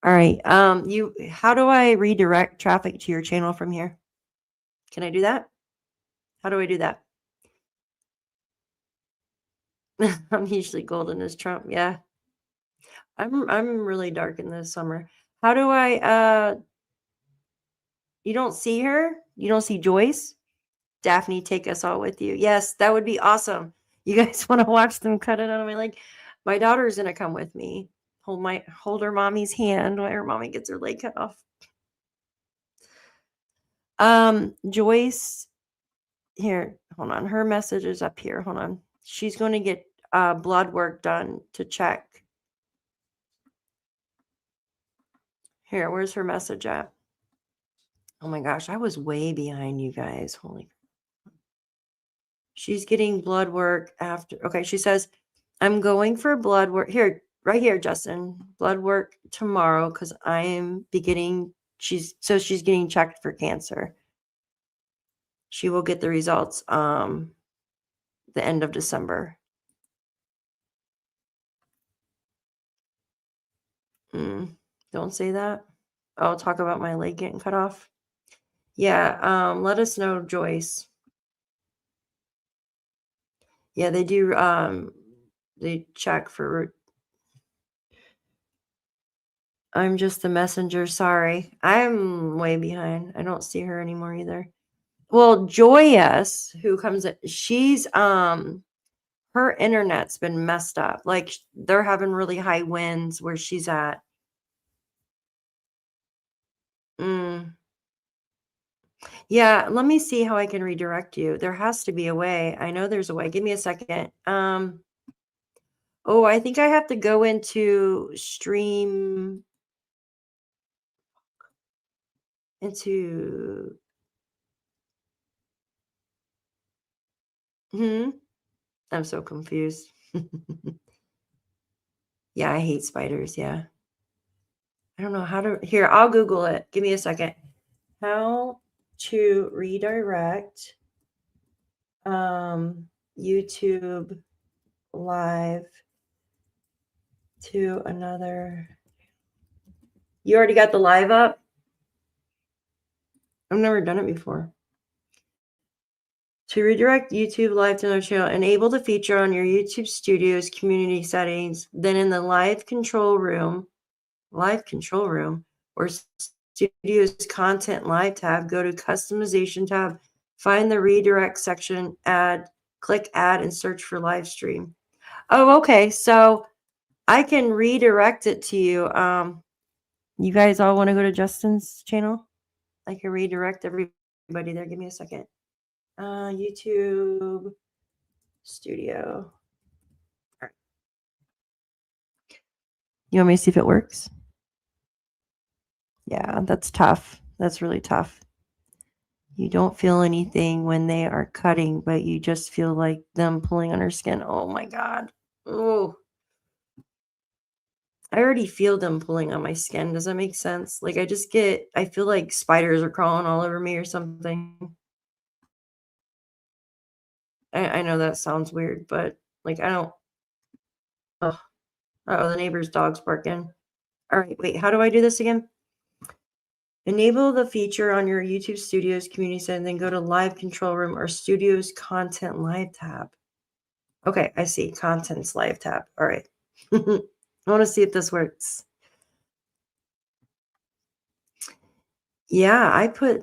right. How do I redirect traffic to your channel from here? Can I do that? How do I do that? I'm usually golden as Trump. Yeah. I'm really dark in the summer. How do I you don't see her? You don't see Joyce? Daphne, take us all with you. Yes, that would be awesome. You guys want to watch them cut it out of my leg? My daughter's gonna come with me. Hold her mommy's hand while her mommy gets her leg cut off. Joyce, here, hold on. Her message is up here. Hold on. She's going to get blood work done to check. Here, where's her message at? Oh my gosh, I was way behind you guys. Holy. She's getting blood work after. Okay, she says, I'm going for blood work. Here, right here, Justin. Blood work tomorrow because I am beginning. She's getting checked for cancer. She will get the results the end of December. Don't say that. I'll talk about my leg getting cut off. Yeah, let us know, Joyce. Yeah, they do they check for. I'm just the messenger, sorry. I'm way behind. I don't see her anymore either. Well, Joyous, who comes in, she's her internet's been messed up. Like they're having really high winds where she's at. Yeah, let me see how I can redirect you. There has to be a way. I know there's a way. Give me a second. Oh, I think I have to go into stream into I'm so confused. Yeah, I hate spiders. Yeah. I don't know how to. Here, I'll Google it. Give me a second. How to redirect YouTube live to another. You already got the live up? I've never done it before. To redirect YouTube live to another channel, enable the feature on your YouTube Studios community settings. Then in the live control room, or Studios Content Live tab, go to Customization tab, find the redirect section, click add, and search for live stream. Oh, okay. So I can redirect it to you. You guys all want to go to Justin's channel? I can redirect everybody there. Give me a second. YouTube Studio. All right. You want me to see if it works? Yeah, that's tough. That's really tough. You don't feel anything when they are cutting, but you just feel like them pulling on her skin. Oh my God. Oh. I already feel them pulling on my skin. Does that make sense? Like I feel like spiders are crawling all over me or something. I know that sounds weird, but like I don't. Oh, the neighbor's dog's barking. All right, wait, how do I do this again? Enable the feature on your YouTube Studios community center, and then go to Live Control Room or Studios Content Live tab. Okay, I see. Contents Live tab. All right. I want to see if this works. Yeah, I put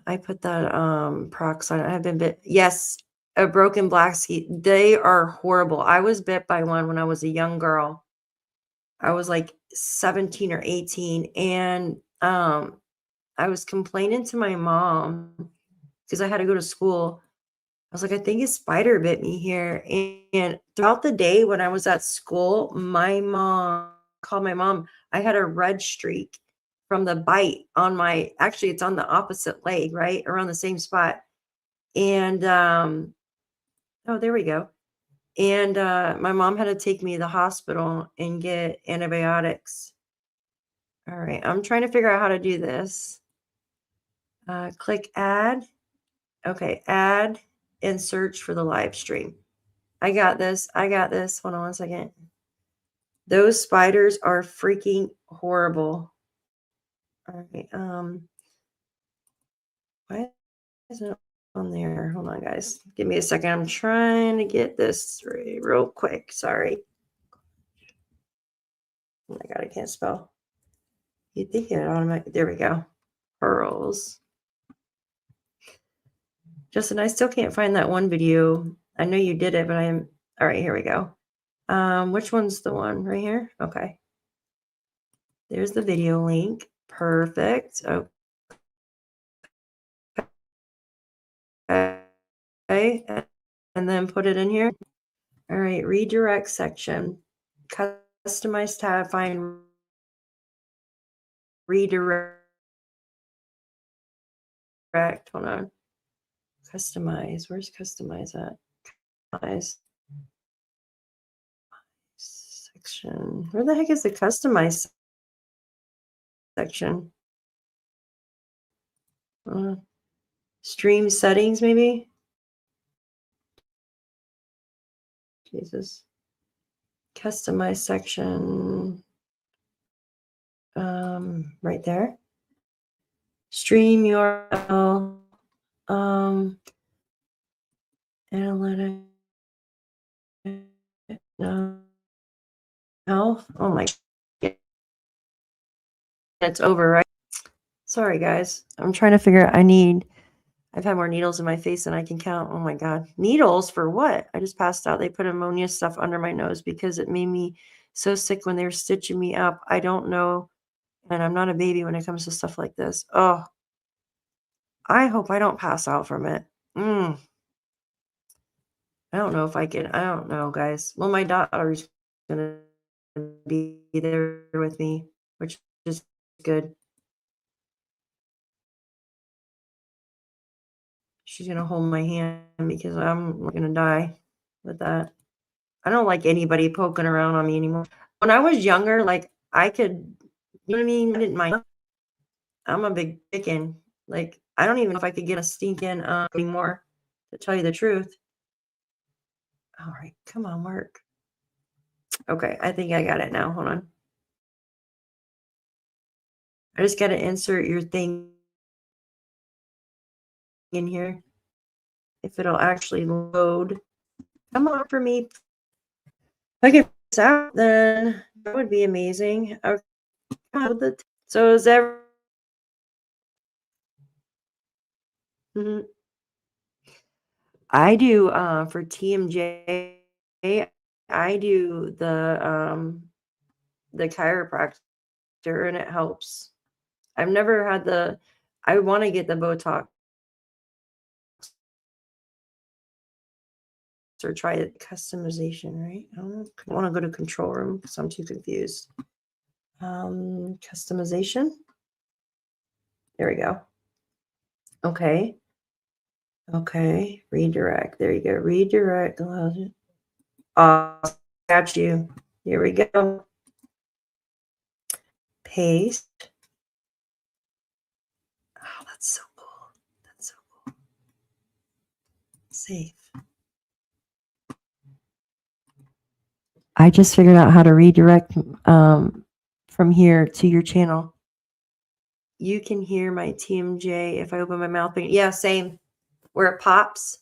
that prox on. I have been bit. Yes, a broken black ski. They are horrible. I was bit by one when I was a young girl. I was like 17 or 18, and I was complaining to my mom because I had to go to school. I was like, I think a spider bit me here. And throughout the day when I was at school, my mom called my mom. I had a red streak from the bite on actually it's on the opposite leg, right? Around the same spot. And oh, there we go. And my mom had to take me to the hospital and get antibiotics. All right, I'm trying to figure out how to do this. Click add. Okay, add and search for the live stream. I got this. Hold on one second. Those spiders are freaking horrible. All right. Why isn't it on there? Hold on, guys. Give me a second. I'm trying to get this real quick. Sorry. Oh my God, I can't spell. You'd think it automatically. There we go. Pearls. Justin, I still can't find that one video. I know you did it, but all right, here we go. Which one's the one right here? Okay. There's the video link. Perfect. Okay. And then put it in here. All right. Redirect section. Customize tab. Find redirect. Hold on. Customize. Where's customize at? Customize section. Where the heck is the customize section? Stream settings, maybe? Jesus. Customize section. Right there. Stream URL. Analytic. No. Health. Oh my God. It's over, right? Sorry, guys. I'm trying to figure out. I need I've had more needles in my face than I can count. Oh my God. Needles for what? I just passed out. They put ammonia stuff under my nose because it made me so sick when they were stitching me up. I don't know. And I'm not a baby when it comes to stuff like this. Oh, I hope I don't pass out from it. I don't know if I can. I don't know, guys. Well, my daughter's going to be there with me, which is good. She's going to hold my hand because I'm going to die with that. I don't like anybody poking around on me anymore. When I was younger, like I could, you know what I mean? I didn't mind. I'm a big chicken. Like, I don't even know if I could get a stinking anymore, to tell you the truth. All right, come on, work. Okay, I think I got it now. Hold on. I just got to insert your thing in here. If it'll actually load. Come on for me. If I get this out, then that would be amazing. Okay. So is there? I do for TMJ. I do the chiropractor, and it helps. I've never had the. I want to get the Botox or try it. Customization, right? I want to go to control room because I'm too confused. Customization. There we go. Okay. Okay. Redirect. There you go. Redirect. Got you. Here we go. Paste. Oh, that's so cool. That's so cool. Save. I just figured out how to redirect from here to your channel. You can hear my TMJ if I open my mouth. Yeah, same. Where it pops.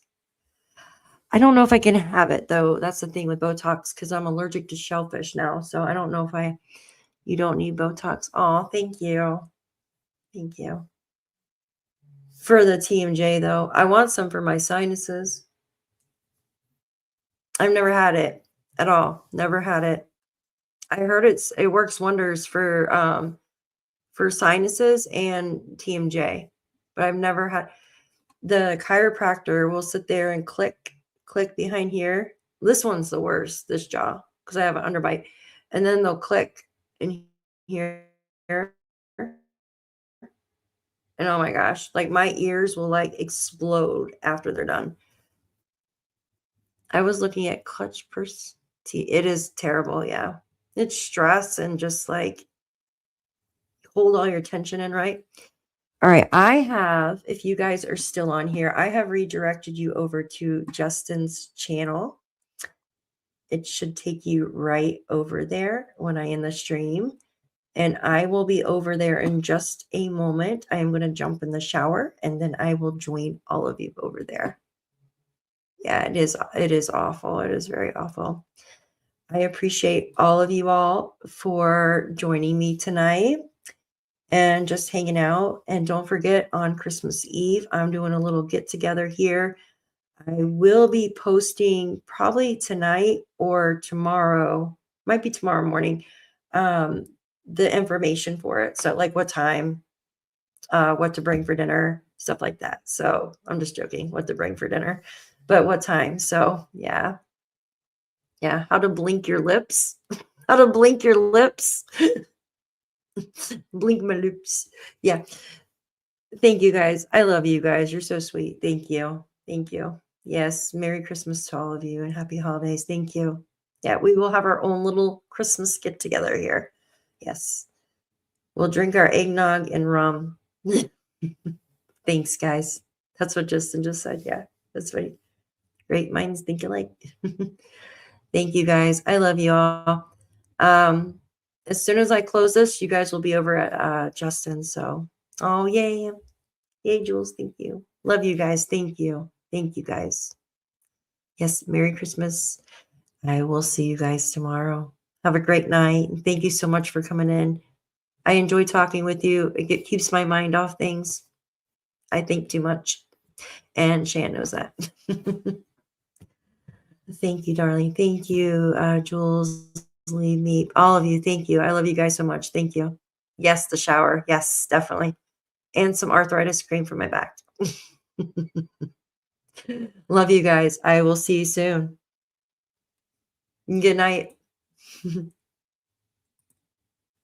I don't know if I can have it, though. That's the thing with Botox, because I'm allergic to shellfish now. So I don't know if you don't need Botox. Oh, thank you. Thank you. For the TMJ, though, I want some for my sinuses. I've never had it at all. Never had it. I heard it works wonders for sinuses and TMJ, but I've never had. The chiropractor will sit there and click behind here. This one's the worst, this jaw, because I have an underbite. And then they'll click in here. And oh my gosh, like my ears will like explode after they're done. I was looking at clutch purse. It is terrible, yeah. It's stress and just like hold all your tension in, right? All right, I have, if you guys are still on here, I have redirected you over to Justin's channel. It should take you right over there when I end the stream. And I will be over there in just a moment. I am going to jump in the shower and then I will join all of you over there. Yeah, it is awful. It is very awful. I appreciate all of you all for joining me tonight and just hanging out. And don't forget, on Christmas Eve, I'm doing a little get together here. I will be posting probably tonight or tomorrow, might be tomorrow morning, the information for it. So like what time, what to bring for dinner, stuff like that. So I'm just joking, what to bring for dinner, but what time. So yeah. Yeah. How to blink your lips. How to blink your lips. Blink my lips. Yeah. Thank you guys. I love you guys. You're so sweet. Thank you. Thank you. Yes. Merry Christmas to all of you and happy holidays. Thank you. Yeah. We will have our own little Christmas get together here. Yes. We'll drink our eggnog and rum. Thanks, guys. That's what Justin just said. Yeah. That's right. Great minds think alike. Thank you, guys. I love you all. As soon as I close this, you guys will be over at Justin. So, oh, yay. Yay, Jules. Thank you. Love you guys. Thank you. Thank you, guys. Yes, Merry Christmas. I will see you guys tomorrow. Have a great night. Thank you so much for coming in. I enjoy talking with you. It keeps my mind off things. I think too much. And Shan knows that. Thank you, darling. Thank you, Jules, leave me, all of you. Thank you. I love you guys so much. Thank you. Yes, the shower. Yes, definitely. And some arthritis cream for my back. Love you guys. I will see you soon. Good night.